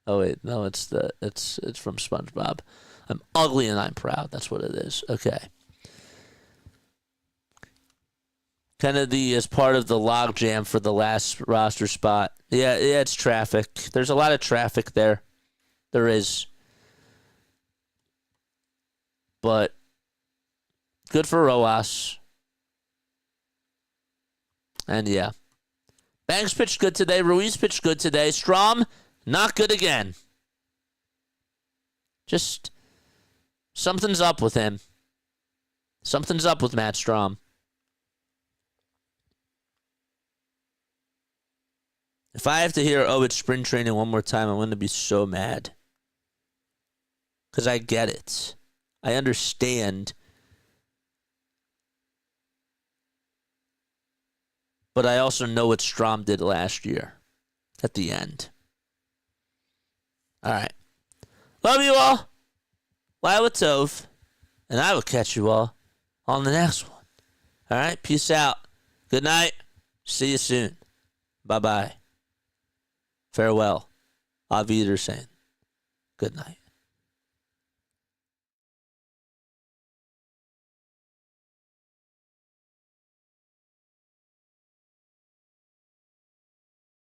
Oh wait, no, it's from SpongeBob. I'm ugly, and I'm proud. That's what it is. Okay. Kennedy is part of the logjam for the last roster spot. Yeah, it's traffic. There's a lot of traffic there. There is. But good for Rojas. And yeah, Banks pitched good today. Ruiz pitched good today. Strahm, not good again. Just something's up with him. Something's up with Matt Strahm. If I have to hear, oh, it's spring training one more time, I'm going to be so mad. Because I get it. I understand. But I also know what Strahm did last year at the end. All right. Love you all. Lila Tov. And I will catch you all on the next one. All right. Peace out. Good night. See you soon. Bye-bye. Farewell. Auf Wiedersehen. Good night.